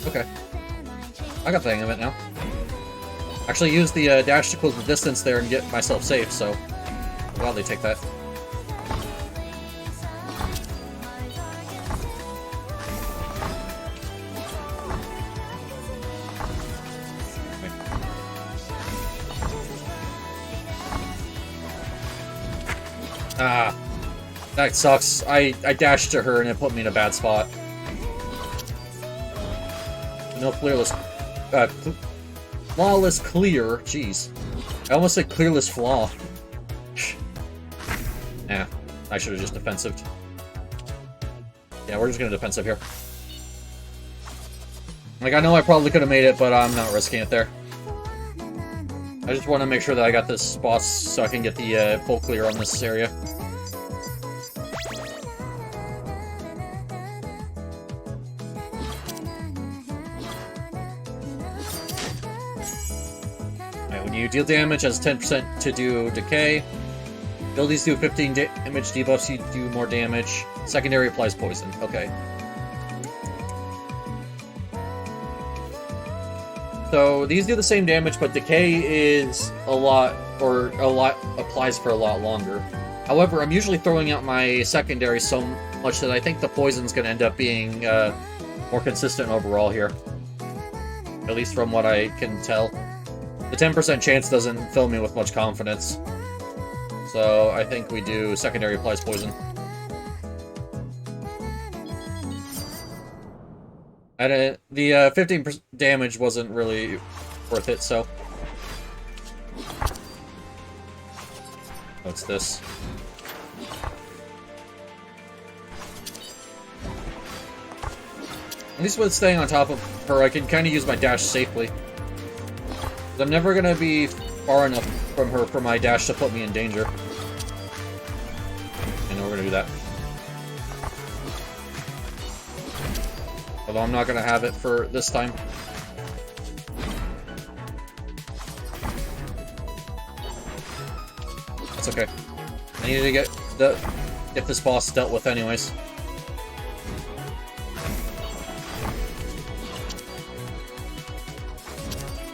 Okay. I got the hang of it now. Actually use the dash to close the distance there and get myself safe, so I'll gladly take that. Ah, that sucks. I dashed to her and it put me in a bad spot. No flawless, flawless clear. Jeez, I almost said clearless flaw. Yeah, I should have just defensived. Yeah, we're just gonna defensive here. Like, I know I probably could have made it, but I'm not risking it there. I just want to make sure that I got this boss so I can get the full clear on this area. Alright, when you deal damage, has 10% to do decay. Abilities do 15 damage, debuffs you do more damage. Secondary applies poison. Okay. So these do the same damage, but decay is applies for a lot longer. However, I'm usually throwing out my secondary so much that I think the poison's going to end up being more consistent overall here. At least from what I can tell. The 10% chance doesn't fill me with much confidence. So I think we do secondary applies poison. And the 15% damage wasn't really worth it, so... What's this? At least with staying on top of her, I can kind of use my dash safely. I'm never going to be far enough from her for my dash to put me in danger. And we're going to do that. Although I'm not going to have it for this time. That's okay. I needed to get this boss dealt with anyways.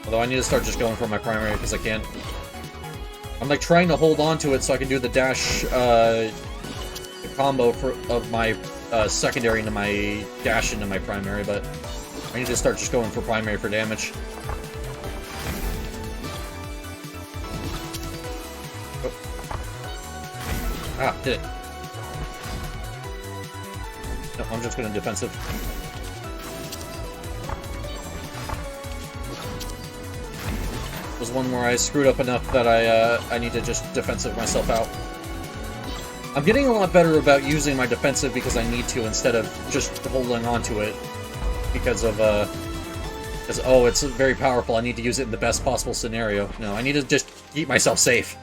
Although I need to start just going for my primary because I can. I'm like trying to hold on to it so I can do the dash combo of my secondary into my dash into my primary, but I need to start just going for primary for damage. Oh. Ah, did it. No, I'm just going to defensive. Was one where I screwed up enough that I need to just defensive myself out. I'm getting a lot better about using my defensive because I need to instead of just holding on to it because oh, it's very powerful, I need to use it in the best possible scenario. No, I need to just keep myself safe.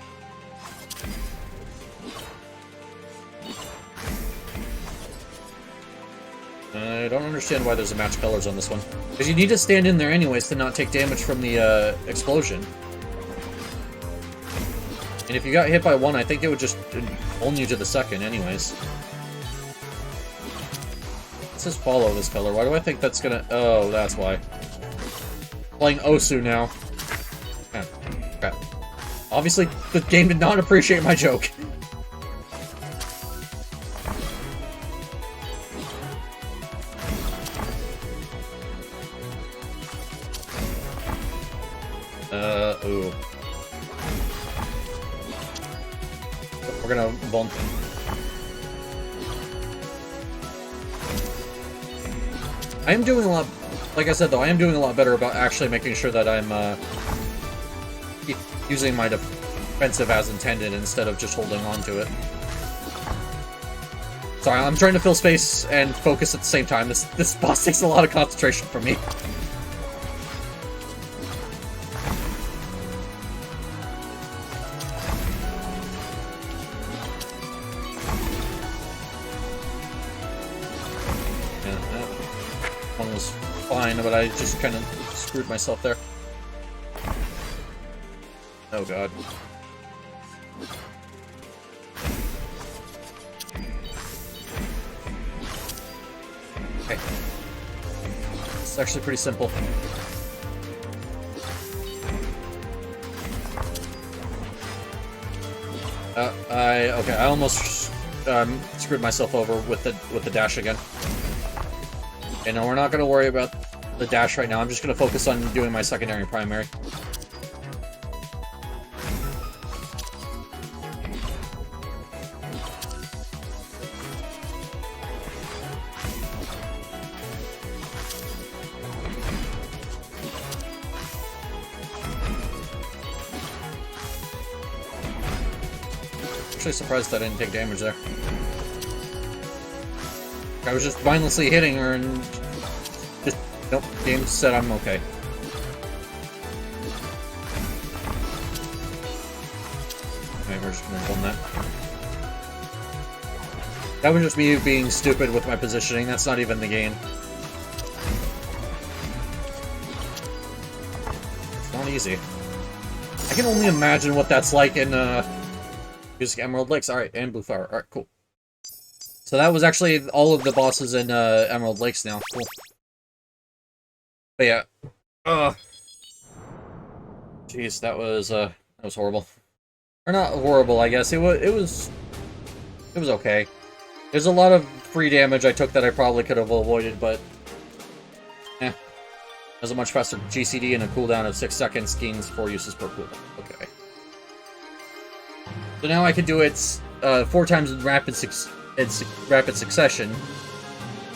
I don't understand why there's a match colors on this one. Because you need to stand in there anyways to not take damage from the explosion. And if you got hit by one, I think it would just hold you to the second anyways. Let's just follow this color. Why do I think that's gonna... Oh, that's why. Playing Osu now. Ah, crap. Obviously, the game did not appreciate my joke. Ooh. We're gonna bump. I am doing a lot, like I said though, I am doing a lot better about actually making sure that I'm, using my defensive as intended instead of just holding on to it. Sorry, I'm trying to fill space and focus at the same time. This boss takes a lot of concentration from me. But I just kind of screwed myself there. Oh god. Okay. It's actually pretty simple. Okay, I almost screwed myself over with the dash again. Okay, no, we're not going to worry about the dash right now. I'm just going to focus on doing my secondary and primary. Actually surprised I didn't take damage there. I was just mindlessly hitting her and just... Nope, game said I'm okay. Okay, we're just gonna hold that. That was just me being stupid with my positioning, that's not even the game. It's not easy. I can only imagine what that's like in, using Emerald Lakes. Alright, and Blue Flower. Alright, cool. So that was actually all of the bosses in, Emerald Lakes now. Cool. But yeah. Jeez, that was horrible. Or not horrible, I guess. It was okay. There's a lot of free damage I took that I probably could have avoided, but eh. There's a much faster GCD and a cooldown of 6 seconds, gains 4 uses per cooldown. Okay. So now I can do it 4 times in rapid succession,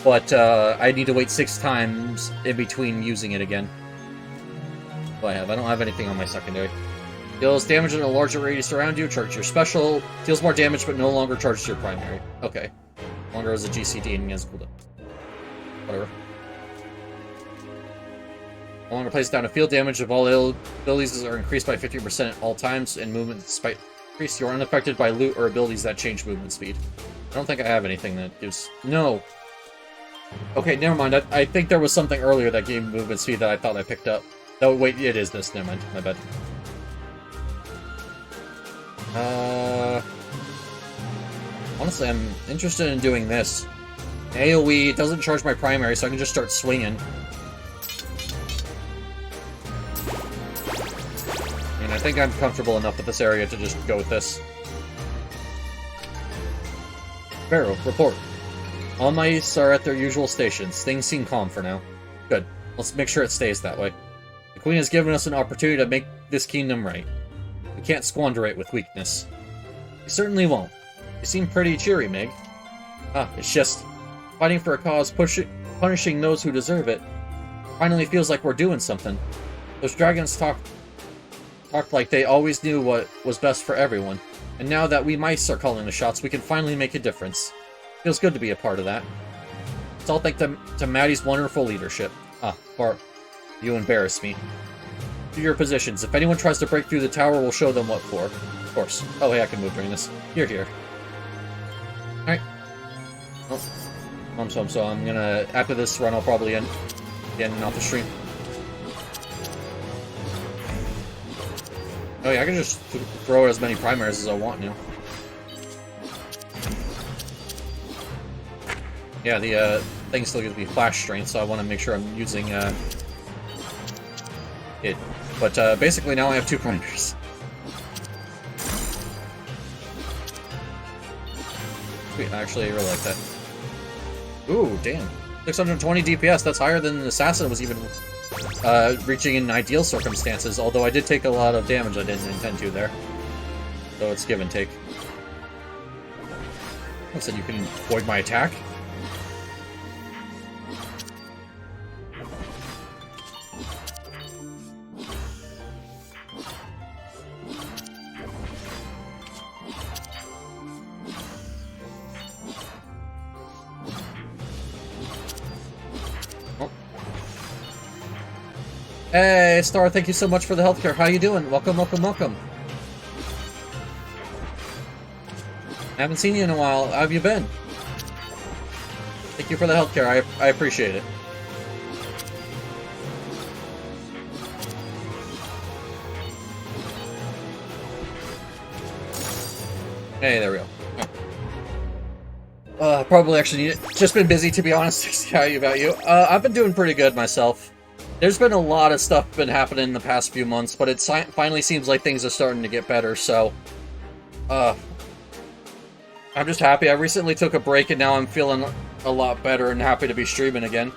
but I need to wait 6 times in between using it again. What do I have? I don't have anything on my secondary. Deals damage in a larger radius around you, charges your special, deals more damage but no longer charges your primary. Okay. Longer as a GCD and has cooldown. Whatever. No longer plays down a field damage if all abilities are increased by 50% at all times, and movement despite increase. You are unaffected by loot or abilities that change movement speed. I don't think I have anything that gives... No! Okay, never mind. I think there was something earlier that gave movement speed that I thought I picked up. Oh, wait, it is this. Never mind. My bad. Honestly, I'm interested in doing this. AoE doesn't charge my primary, so I can just start swinging. And I think I'm comfortable enough with this area to just go with this. Pharaoh, report. All mice are at their usual stations. Things seem calm for now. Good. Let's make sure it stays that way. The Queen has given us an opportunity to make this kingdom right. We can't squander it with weakness. We certainly won't. You seem pretty cheery, Meg. It's just... fighting for a cause, punishing those who deserve it. Finally feels like we're doing something. Those dragons talked like they always knew what was best for everyone. And now that we mice are calling the shots, we can finally make a difference. Feels good to be a part of that. It's all thanks to Maddie's wonderful leadership. Bart, you embarrass me. To your positions. If anyone tries to break through the tower, we'll show them what for. Of course. Oh, hey, I can move during this. You're here. Alright. Oh. So I'm gonna... After this run, I'll probably end off the stream. Oh yeah, I can just throw as many primaries as I want now. Yeah, the thing still gives me flash strength, so I want to make sure I'm using it. But basically now I have 2 primaries. Sweet, actually I really like that. Ooh, damn. 620 DPS, that's higher than an assassin was even reaching in ideal circumstances, although I did take a lot of damage I didn't intend to there. So it's give and take. I said you can avoid my attack. Hey, Star, thank you so much for the healthcare. How you doing? Welcome, welcome, welcome. I haven't seen you in a while. How have you been? Thank you for the healthcare. I appreciate it. Hey, there we go. Probably actually need it. Just been busy, to be honest. How about you? I've been doing pretty good myself. There's been a lot of stuff been happening in the past few months, but it finally seems like things are starting to get better, so... I'm just happy. I recently took a break, and now I'm feeling a lot better and happy to be streaming again.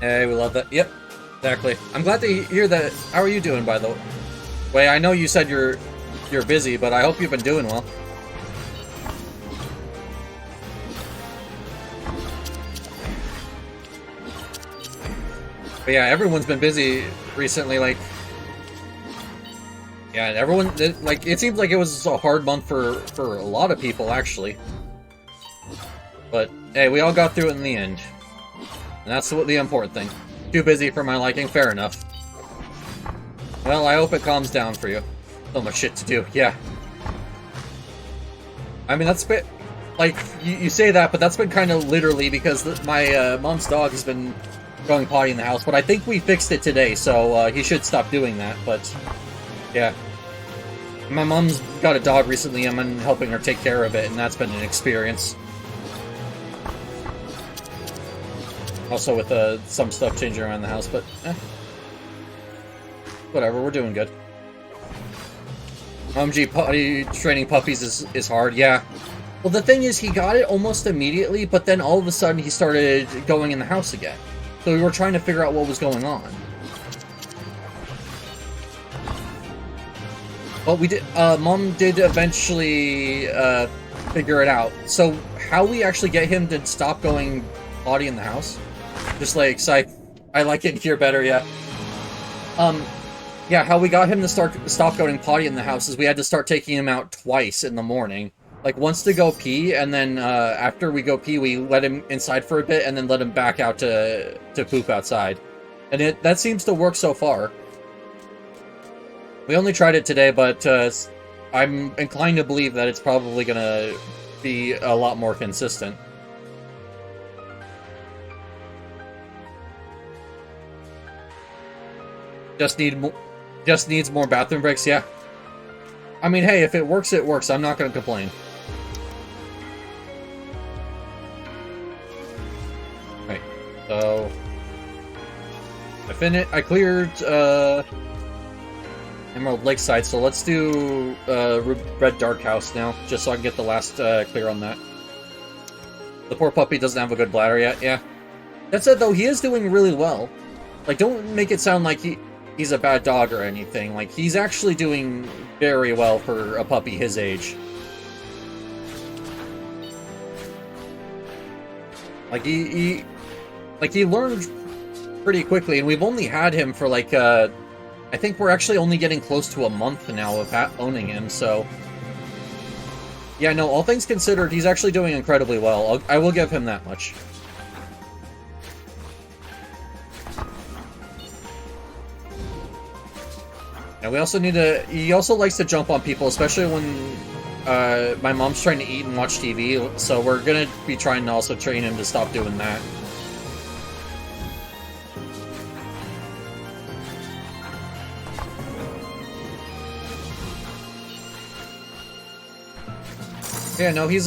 Hey, we love that. Yep, exactly. I'm glad to hear that. How are you doing, by the way? I know you said you're busy, but I hope you've been doing well. But yeah, everyone's been busy recently, like... Yeah, everyone... Like, it seems like it was a hard month for a lot of people, actually. But, hey, we all got through it in the end. And that's the important thing. Too busy for my liking, fair enough. Well, I hope it calms down for you. So much shit to do, yeah. I mean, that's been... Like, you say that, but that's been kind of literally because my mom's dog has been... going potty in the house, but I think we fixed it today, so he should stop doing that, but yeah. My mom's got a dog recently, and I'm helping her take care of it, and that's been an experience. Also with some stuff changing around the house, but whatever, we're doing good. OMG, potty training puppies is hard, yeah. Well, the thing is, he got it almost immediately, but then all of a sudden he started going in the house again. So we were trying to figure out what was going on. But we did, Mom did eventually figure it out. So how we actually get him to stop going potty in the house? Just like, I like it here better, yeah. Yeah, how we got him to stop going potty in the house is we had to start taking him out twice in the morning. Like, once to go pee, and then after we go pee, we let him inside for a bit, and then let him back out to poop outside. And that seems to work so far. We only tried it today, but I'm inclined to believe that it's probably gonna be a lot more consistent. Just needs more bathroom breaks, yeah. I mean, hey, if it works, it works. I'm not gonna complain. Right, so I cleared Emerald Lakeside, so let's do Red Dark House now, just so I can get the last clear on that. The poor puppy doesn't have a good bladder yet, yeah. That said, though, he is doing really well. Like, don't make it sound like he's a bad dog or anything. Like, he's actually doing very well for a puppy his age. Like, he learned pretty quickly, and we've only had him for, like, I think we're actually only getting close to a month now of owning him, so... Yeah, no, all things considered, he's actually doing incredibly well. I will give him that much. And we also need to... He also likes to jump on people, especially when my mom's trying to eat and watch TV, so we're gonna be trying to also train him to stop doing that. Yeah, no, he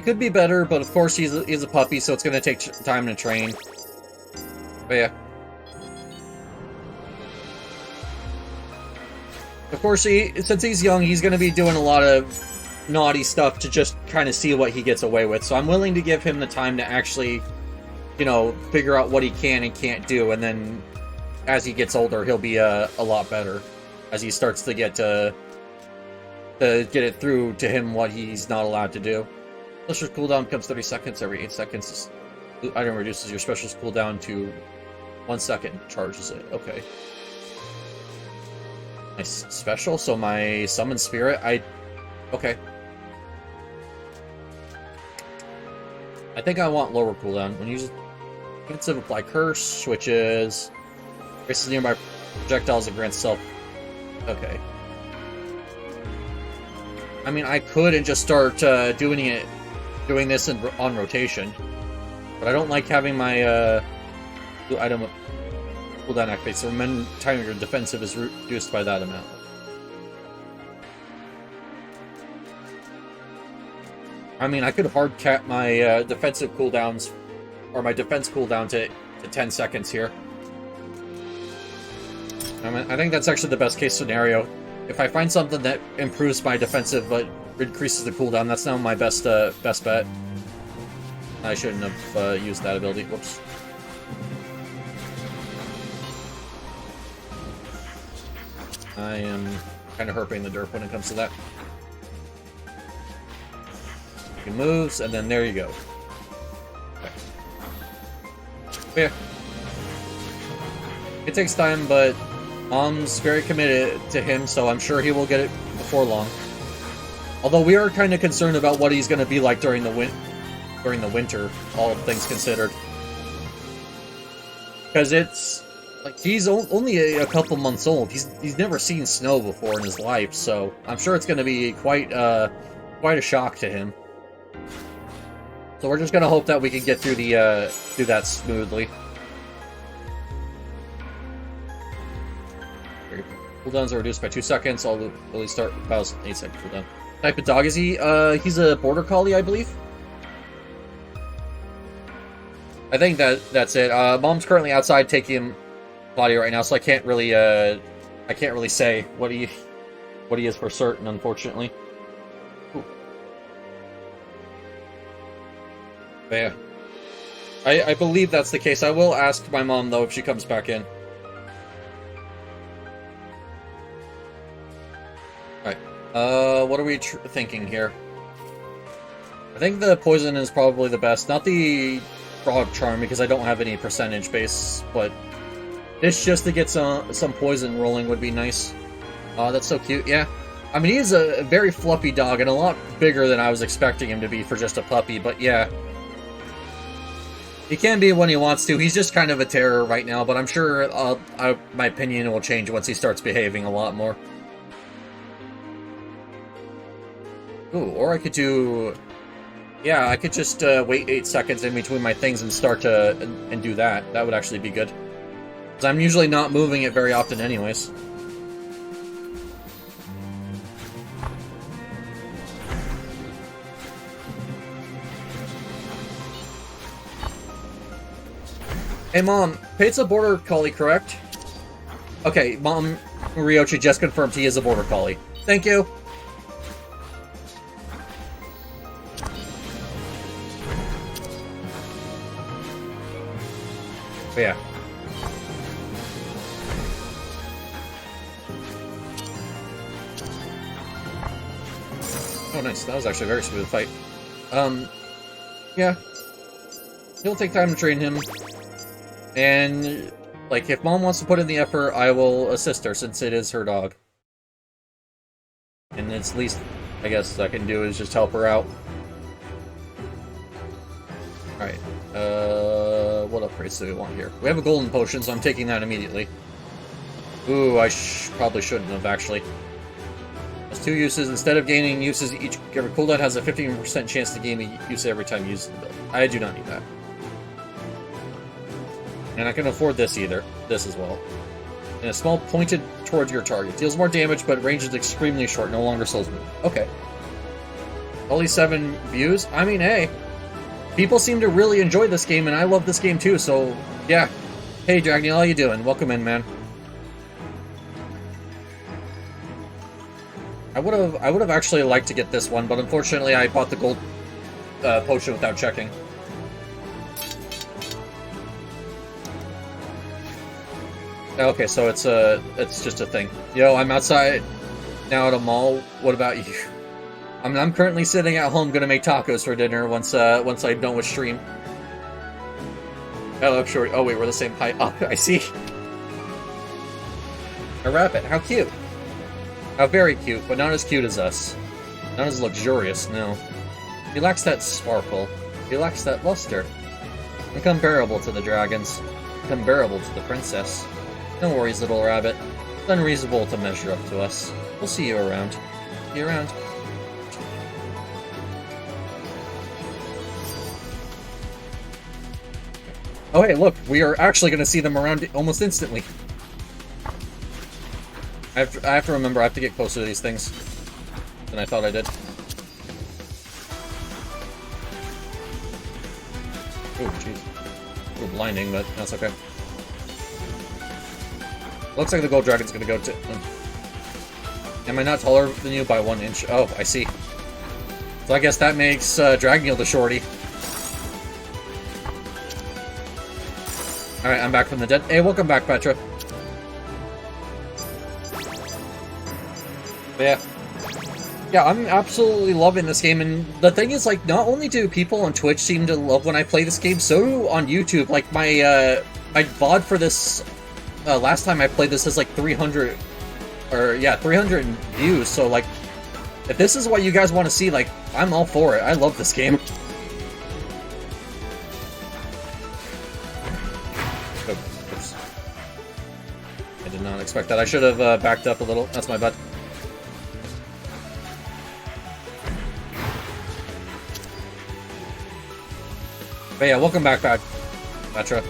could be better, but of course he's a puppy, so it's gonna take time to train. But yeah. Of course, since he's young, he's gonna be doing a lot of naughty stuff to just kind of see what he gets away with. So I'm willing to give him the time to actually, you know, figure out what he can and can't do, and then as he gets older, he'll be a lot better as he starts to get it through to him what he's not allowed to do. Special's cooldown becomes 30 seconds every 8 seconds. Item reduces your special's cooldown to 1 second. Charges it. Okay. Nice. Special, so my summon spirit, okay. I think I want lower cooldown. When you use defensive, apply curse, switches. Races nearby projectiles and grants self. Okay. I mean, I could and just start doing this on rotation, but I don't like having my item cooldown activate. So when time your defensive is reduced by that amount. I mean, I could hard cap my defensive cooldowns or my defense cooldown to 10 seconds here. I mean, I think that's actually the best case scenario. If I find something that improves my defensive but increases the cooldown, that's now my best bet. I shouldn't have used that ability. Whoops. I am kind of herping the derp when it comes to that. He moves, and then there you go. Okay. Yeah. It takes time, but Mom's very committed to him, so I'm sure he will get it before long. Although we are kind of concerned about what he's going to be like during the winter, all things considered. Because it's like he's only a couple months old. He's never seen snow before in his life, so I'm sure it's going to be quite a shock to him. So we're just going to hope that we can get through that smoothly. Cooldowns are reduced by 2 seconds. I'll really start about 8 second cooldown. Type of dog is he? He's a border collie, I believe. I think that's it. Mom's currently outside taking body right now, so I can't really say what he is for certain, unfortunately. Ooh. But yeah. I believe that's the case. I will ask my mom, though, if she comes back in. Alright. What are we thinking here? I think the poison is probably the best. Not the frog charm, because I don't have any percentage base, but this just to get some poison rolling would be nice. That's so cute, yeah. I mean, he is a very fluffy dog, and a lot bigger than I was expecting him to be for just a puppy, but yeah. He can be when he wants to. He's just kind of a terror right now, but I'm sure my opinion will change once he starts behaving a lot more. Ooh, or I could do... Yeah, I could just wait 8 seconds in between my things and start to... and do that. That would actually be good. Because I'm usually not moving it very often anyways. Hey, Mom, Pete's a Border Collie, correct? Okay, Mom, Ryochi just confirmed he is a Border Collie. Thank you! But yeah. Oh, nice. That was actually a very smooth fight. Yeah. It'll take time to train him. And, like, if Mom wants to put in the effort, I will assist her, since it is her dog. And it's least, I guess, I can do is just help her out. Alright, what upgrades do we want here? We have a golden potion, so I'm taking that immediately. Ooh, I probably shouldn't have, actually. Has 2 uses. Instead of gaining uses, each cooldown has a 15% chance to gain a use every time used. I do not need that. And I can afford this either. This as well. And a small pointed towards your target. Deals more damage, but range is extremely short. No longer slows move. Okay. Only 7 views? I mean, hey. People seem to really enjoy this game, and I love this game too, so... Yeah. Hey, Dragniel, how you doing? Welcome in, man. I would have actually liked to get this one, but unfortunately I bought the gold potion without checking. Okay, so it's just a thing. Yo, I'm outside now at a mall. What about you? I'm currently sitting at home, gonna make tacos for dinner once I'm done with stream. Oh, I'm sure. Oh wait, we're the same height. Oh, I see. A rabbit. How cute. How very cute, but not as cute as us. Not as luxurious. No. He lacks that sparkle. He lacks that luster. Incomparable to the dragons. Incomparable to the princess. No worries, little rabbit. It's unreasonable to measure up to us. We'll see you around. See you around. Oh hey, look, we are actually going to see them around almost instantly. I have to remember, I have to get closer to these things than I thought I did. Oh, jeez. A little blinding, but that's okay. Looks like the gold dragon's gonna go to... Am I not taller than you by 1 inch? Oh, I see. So I guess that makes Dragniel the shorty. Alright, I'm back from the dead. Hey, welcome back, Petra. But yeah. Yeah, I'm absolutely loving this game, and the thing is, like, not only do people on Twitch seem to love when I play this game, so do on YouTube. Like, my VOD for this... last time I played this has like 300, or yeah, 300 views, so like, if this is what you guys want to see, like, I'm all for it. I love this game. Oops. I did not expect that. I should have backed up a little. That's my bad. But yeah, welcome back, Petra.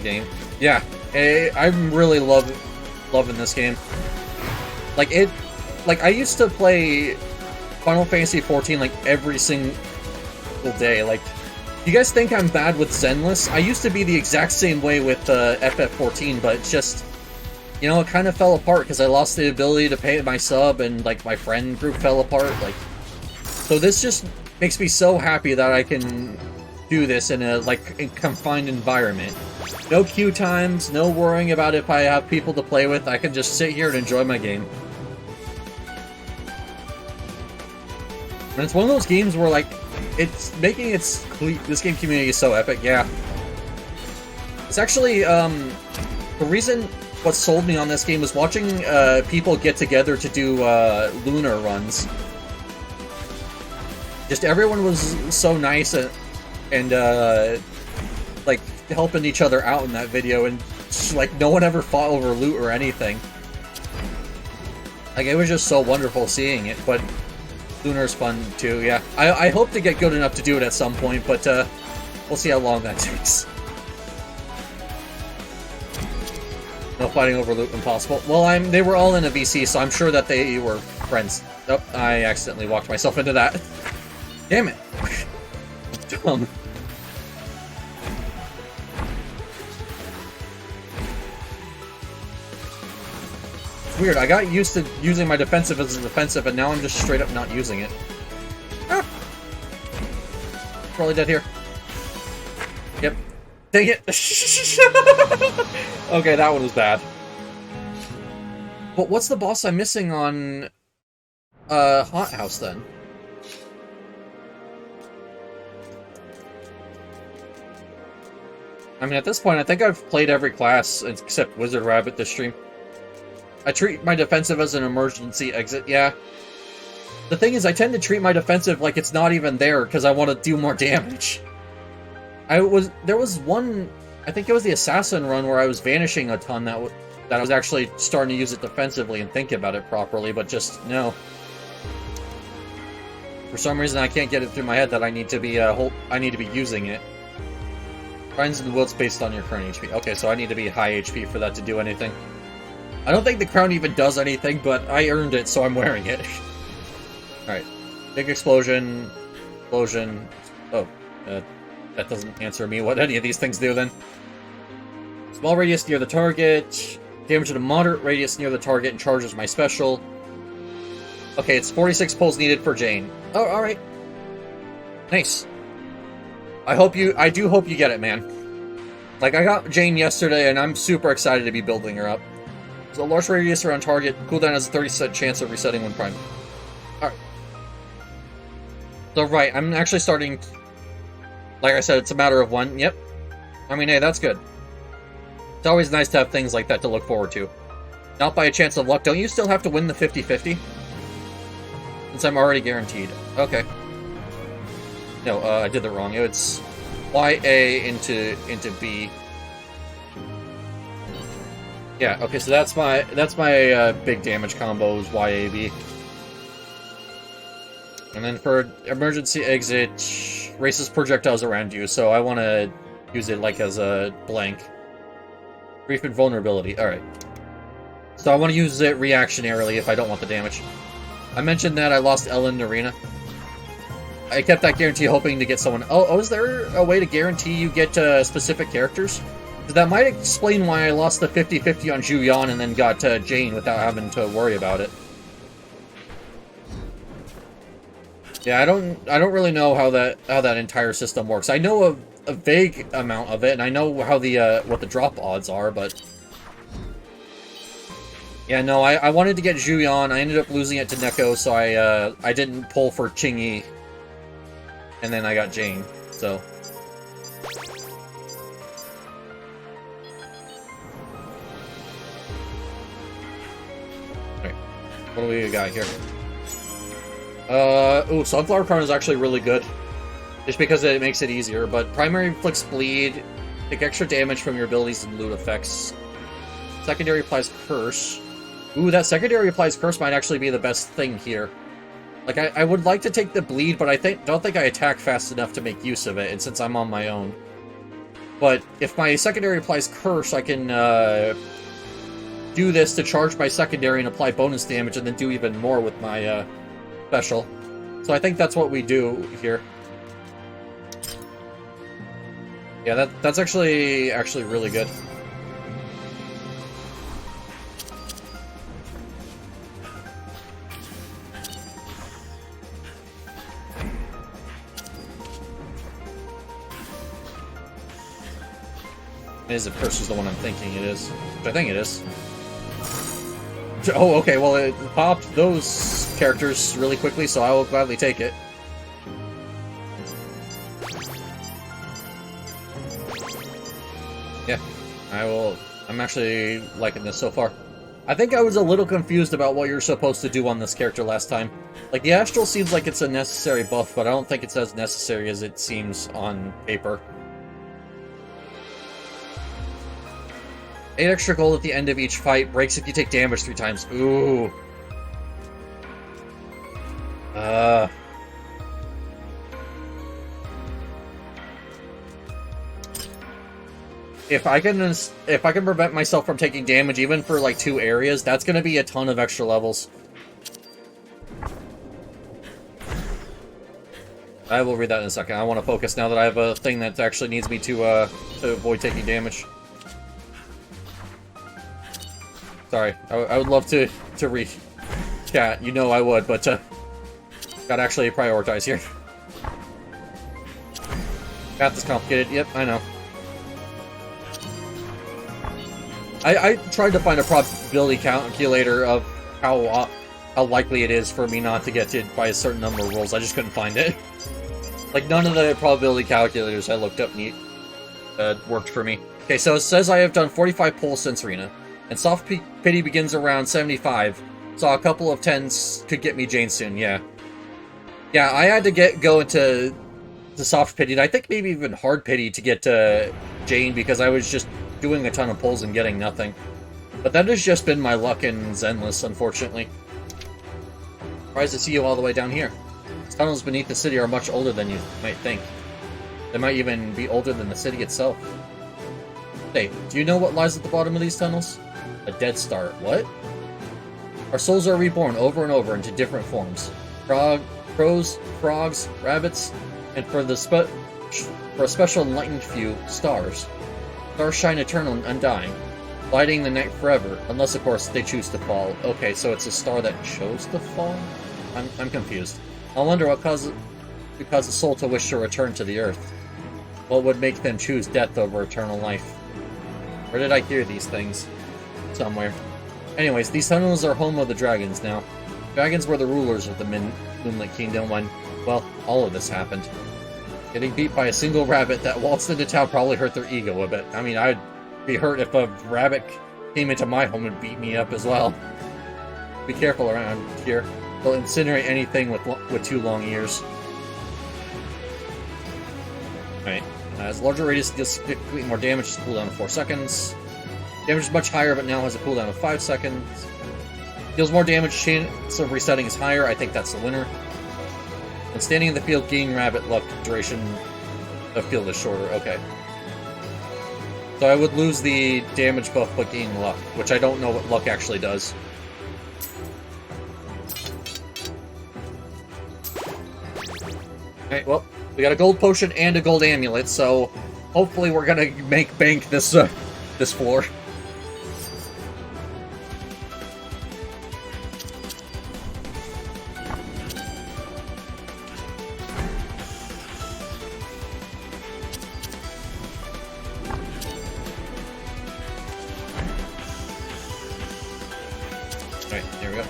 Game. Yeah, I'm really loving this game. Like, like, I used to play Final Fantasy 14, like, every single day. Like, you guys think I'm bad with Zenless? I used to be the exact same way with FF14, but it's just, you know, it kind of fell apart because I lost the ability to pay my sub, and, like, my friend group fell apart. Like, so this just makes me so happy that I can do this in a, like, a confined environment. No queue times, no worrying about if I have people to play with. I can just sit here and enjoy my game. And it's one of those games where, like, it's making its... This game community is so epic, yeah. It's actually, the reason what sold me on this game was watching people get together to do lunar runs. Just everyone was so nice and like, helping each other out in that video, and just, like, no one ever fought over loot or anything. Like, it was just so wonderful seeing it, but Lunar's fun too, yeah. I hope to get good enough to do it at some point, but we'll see how long that takes. No fighting over loot, impossible. Well, they were all in a VC, so I'm sure that they were friends. Oh, I accidentally walked myself into that. Damn it. Dumb. It's weird, I got used to using my defensive as a defensive, and now I'm just straight up not using it. Ah! Probably dead here. Yep. Dang it! Okay, that one was bad. But what's the boss I'm missing on Haunt House then? I mean, at this point, I think I've played every class except Wizard Rabbit this stream. I treat my defensive as an emergency exit, yeah. The thing is, I tend to treat my defensive like it's not even there because I want to do more damage. There was one, I think it was the Assassin run where I was vanishing a ton that I was actually starting to use it defensively and think about it properly, but just, no. For some reason, I can't get it through my head that I need to be using it. Grinds in the wilts based on your current HP. Okay, so I need to be high HP for that to do anything. I don't think the crown even does anything, but I earned it, so I'm wearing it. Alright. Big explosion. Explosion. Oh. That doesn't answer me what any of these things do, then. Small radius near the target. Damage at a moderate radius near the target and charges my special. Okay, it's 46 pulls needed for Jane. Oh, alright. Nice. I do hope you get it, man. Like, I got Jane yesterday, and I'm super excited to be building her up. So, large radius around target. Cooldown has a 30% chance of resetting when primed. Alright. So, right, I'm actually starting... Like I said, it's a matter of one. Yep. I mean, hey, that's good. It's always nice to have things like that to look forward to. Not by a chance of luck. Don't you still have to win the 50-50? Since I'm already guaranteed. Okay. No, I did that wrong. It's YA into B. Yeah, okay, so that's my big damage combo is YAB. And then for emergency exit, races projectiles around you, so I want to use it like as a blank. Brief invulnerability, alright. So I want to use it reactionarily if I don't want the damage. I mentioned that I lost Ellen in Arena. I kept that guarantee hoping to get someone... Oh, is there a way to guarantee you get specific characters? That might explain why I lost the 50-50 on Juyan and then got Jane without having to worry about it. Yeah, I don't really know how that entire system works. I know a vague amount of it, and I know how what the drop odds are, but... Yeah, no, I wanted to get Juyan. I ended up losing it to Neko, so I didn't pull for Chingy. And then I got Jane, so... Alright, what do we got here? Ooh, Sunflower Crown is actually really good. Just because it makes it easier, but primary inflicts bleed, take extra damage from your abilities and loot effects. Secondary applies curse. Ooh, that secondary applies curse might actually be the best thing here. Like, I would like to take the bleed, but I don't think I attack fast enough to make use of it, and since I'm on my own. But if my secondary applies curse, I can, do this to charge my secondary and apply bonus damage, and then do even more with my special. So I think that's what we do here. Yeah, that's actually really good. It is if Curse is the one I'm thinking it is. Which I think it is. Oh, okay, well it popped those characters really quickly, so I will gladly take it. Yeah, I'm actually liking this so far. I think I was a little confused about what you're supposed to do on this character last time. Like, the Astral seems like it's a necessary buff, but I don't think it's as necessary as it seems on paper. 8 extra gold at the end of each fight, breaks if you take damage 3 times. Ooh. If I can prevent myself from taking damage even for like 2 areas, that's gonna be a ton of extra levels. I will read that in a second. I want to focus now that I have a thing that actually needs me to avoid taking damage. Sorry, I would love to read chat. You know I would, but gotta actually prioritize here. Math is complicated. Yep, I know. I tried to find a probability calculator of how likely it is for me not to get hit by a certain number of rolls. I just couldn't find it. Like, none of the probability calculators I looked up worked for me. Okay, so it says I have done 45 pulls since Arena. And Soft Pity begins around 75, so a couple of 10s could get me Jane soon, yeah. Yeah, I had to go into the Soft Pity, and I think maybe even Hard Pity to get to Jane, because I was just doing a ton of pulls and getting nothing. But that has just been my luck in Zenless, unfortunately. Surprised to see you all the way down here. The tunnels beneath the city are much older than you might think. They might even be older than the city itself. Hey, do you know what lies at the bottom of these tunnels? A Dead Star. What? Our souls are reborn over and over into different forms. Crows, frogs, rabbits, and for a special enlightened few, stars. Stars shine eternal and undying, lighting the night forever, unless of course they choose to fall. Okay, so it's a star that chose to fall? I'm confused. I wonder what causes a soul to wish to return to the earth. What would make them choose death over eternal life? Where did I hear these things? Somewhere. Anyways, these tunnels are home of the dragons now. Dragons were the rulers of the Moonlit Kingdom when, well, all of this happened. Getting beat by a single rabbit that waltzed into town probably hurt their ego a bit. I mean, I'd be hurt if a rabbit came into my home and beat me up as well. Be careful around here. They'll incinerate anything with 2 long ears. Alright. As larger radius deals significantly more damage, it's cooldown of 4 seconds. Damage is much higher, but now has a cooldown of 5 seconds. Deals more damage, chance of resetting is higher. I think that's the winner. And standing in the field, gaining rabbit luck, duration of field is shorter. Okay. So I would lose the damage buff, but gain luck, which I don't know what luck actually does. Alright, well, we got a gold potion and a gold amulet, so hopefully we're gonna make bank this floor. Alright, there we go.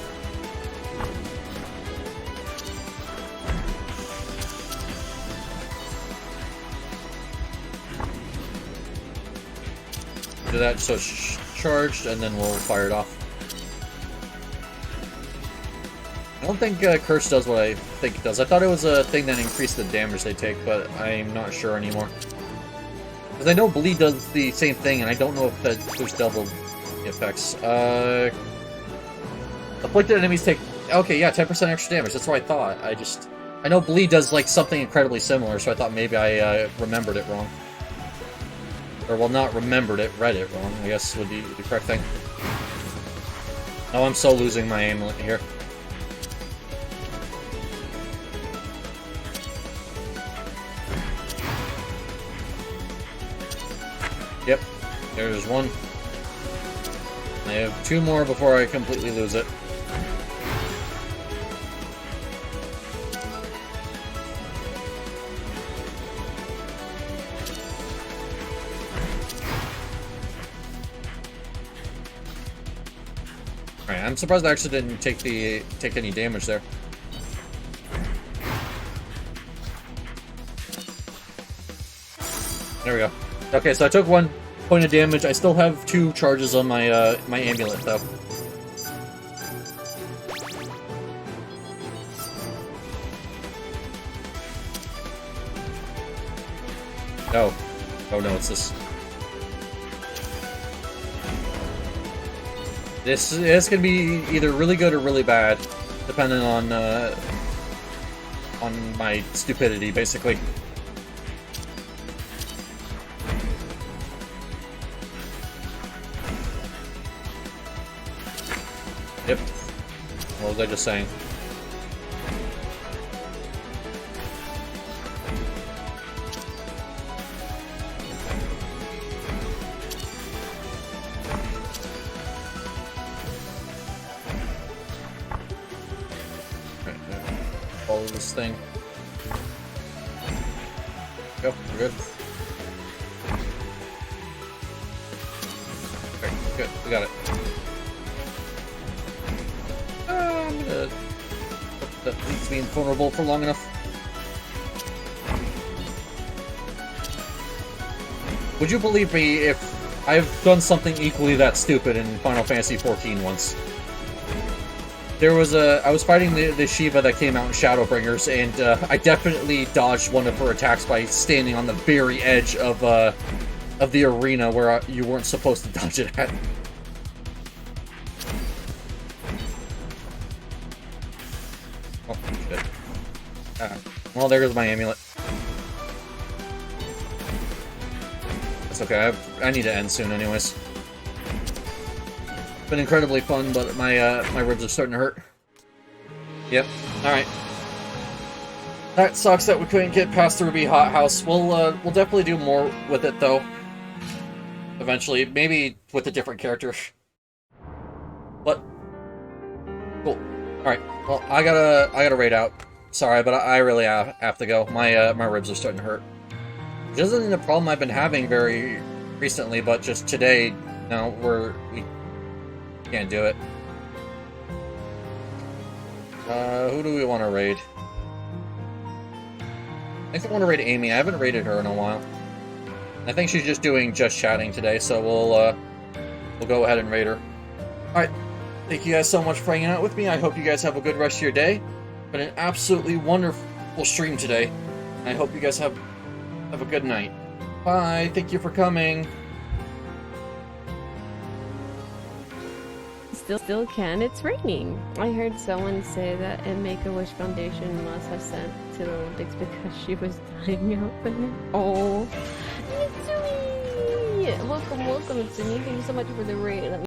Do that so it's charged, and then we'll fire it off. I don't think Curse does what I think it does. I thought it was a thing that increased the damage they take, but I'm not sure anymore. Because I know Bleed does the same thing, and I don't know if there's double effects. Afflicted enemies take... Okay, yeah, 10% extra damage. That's what I thought. I know Bleed does, like, something incredibly similar, so I thought maybe I remembered it wrong. Or, well, not remembered it, read it wrong, I guess would be the correct thing. Oh, I'm so losing my amulet here. Yep, there's one. I have 2 more before I completely lose it. Alright, I'm surprised I actually didn't take any damage there. There we go. Okay, so I took 1 point of damage. I still have 2 charges on my my amulet though. No. Oh no, it's this. This can be either really good or really bad, depending on my stupidity, basically. Yep. What was I just saying? Follow this thing. Go, we're good. Okay, good, we got it. I'm gonna hope that leaves me invulnerable for long enough. Would you believe me if I've done something equally that stupid in Final Fantasy XIV once? There was I was fighting the Shiva that came out in Shadowbringers, and I definitely dodged one of her attacks by standing on the very edge of the arena where you weren't supposed to dodge it at. Oh, shit. Well, there goes my amulet. That's okay, I need to end soon anyways. Been incredibly fun, but my ribs are starting to hurt. Yep. All right. That sucks that we couldn't get past the Ruby Hothouse. We'll definitely do more with it though. Eventually, maybe with a different character. But cool. All right. Well, I gotta raid out. Sorry, but I really have to go. My ribs are starting to hurt. Which isn't a problem I've been having very recently, but just today, no, we can't do it. Who do we want to raid? I think I want to raid Amy. I haven't raided her in a while. I think she's just doing just chatting today, so we'll go ahead and raid her. Alright, thank you guys so much for hanging out with me. I hope you guys have a good rest of your day. Been an absolutely wonderful stream today. I hope you guys have a good night. Bye, thank you for coming. Still can. It's raining. I heard someone say that a Make-A-Wish Foundation must have sent to the Olympics because she was dying out there. Oh, Mitsumi! Welcome, Mitsumi. Thank you so much for the raid.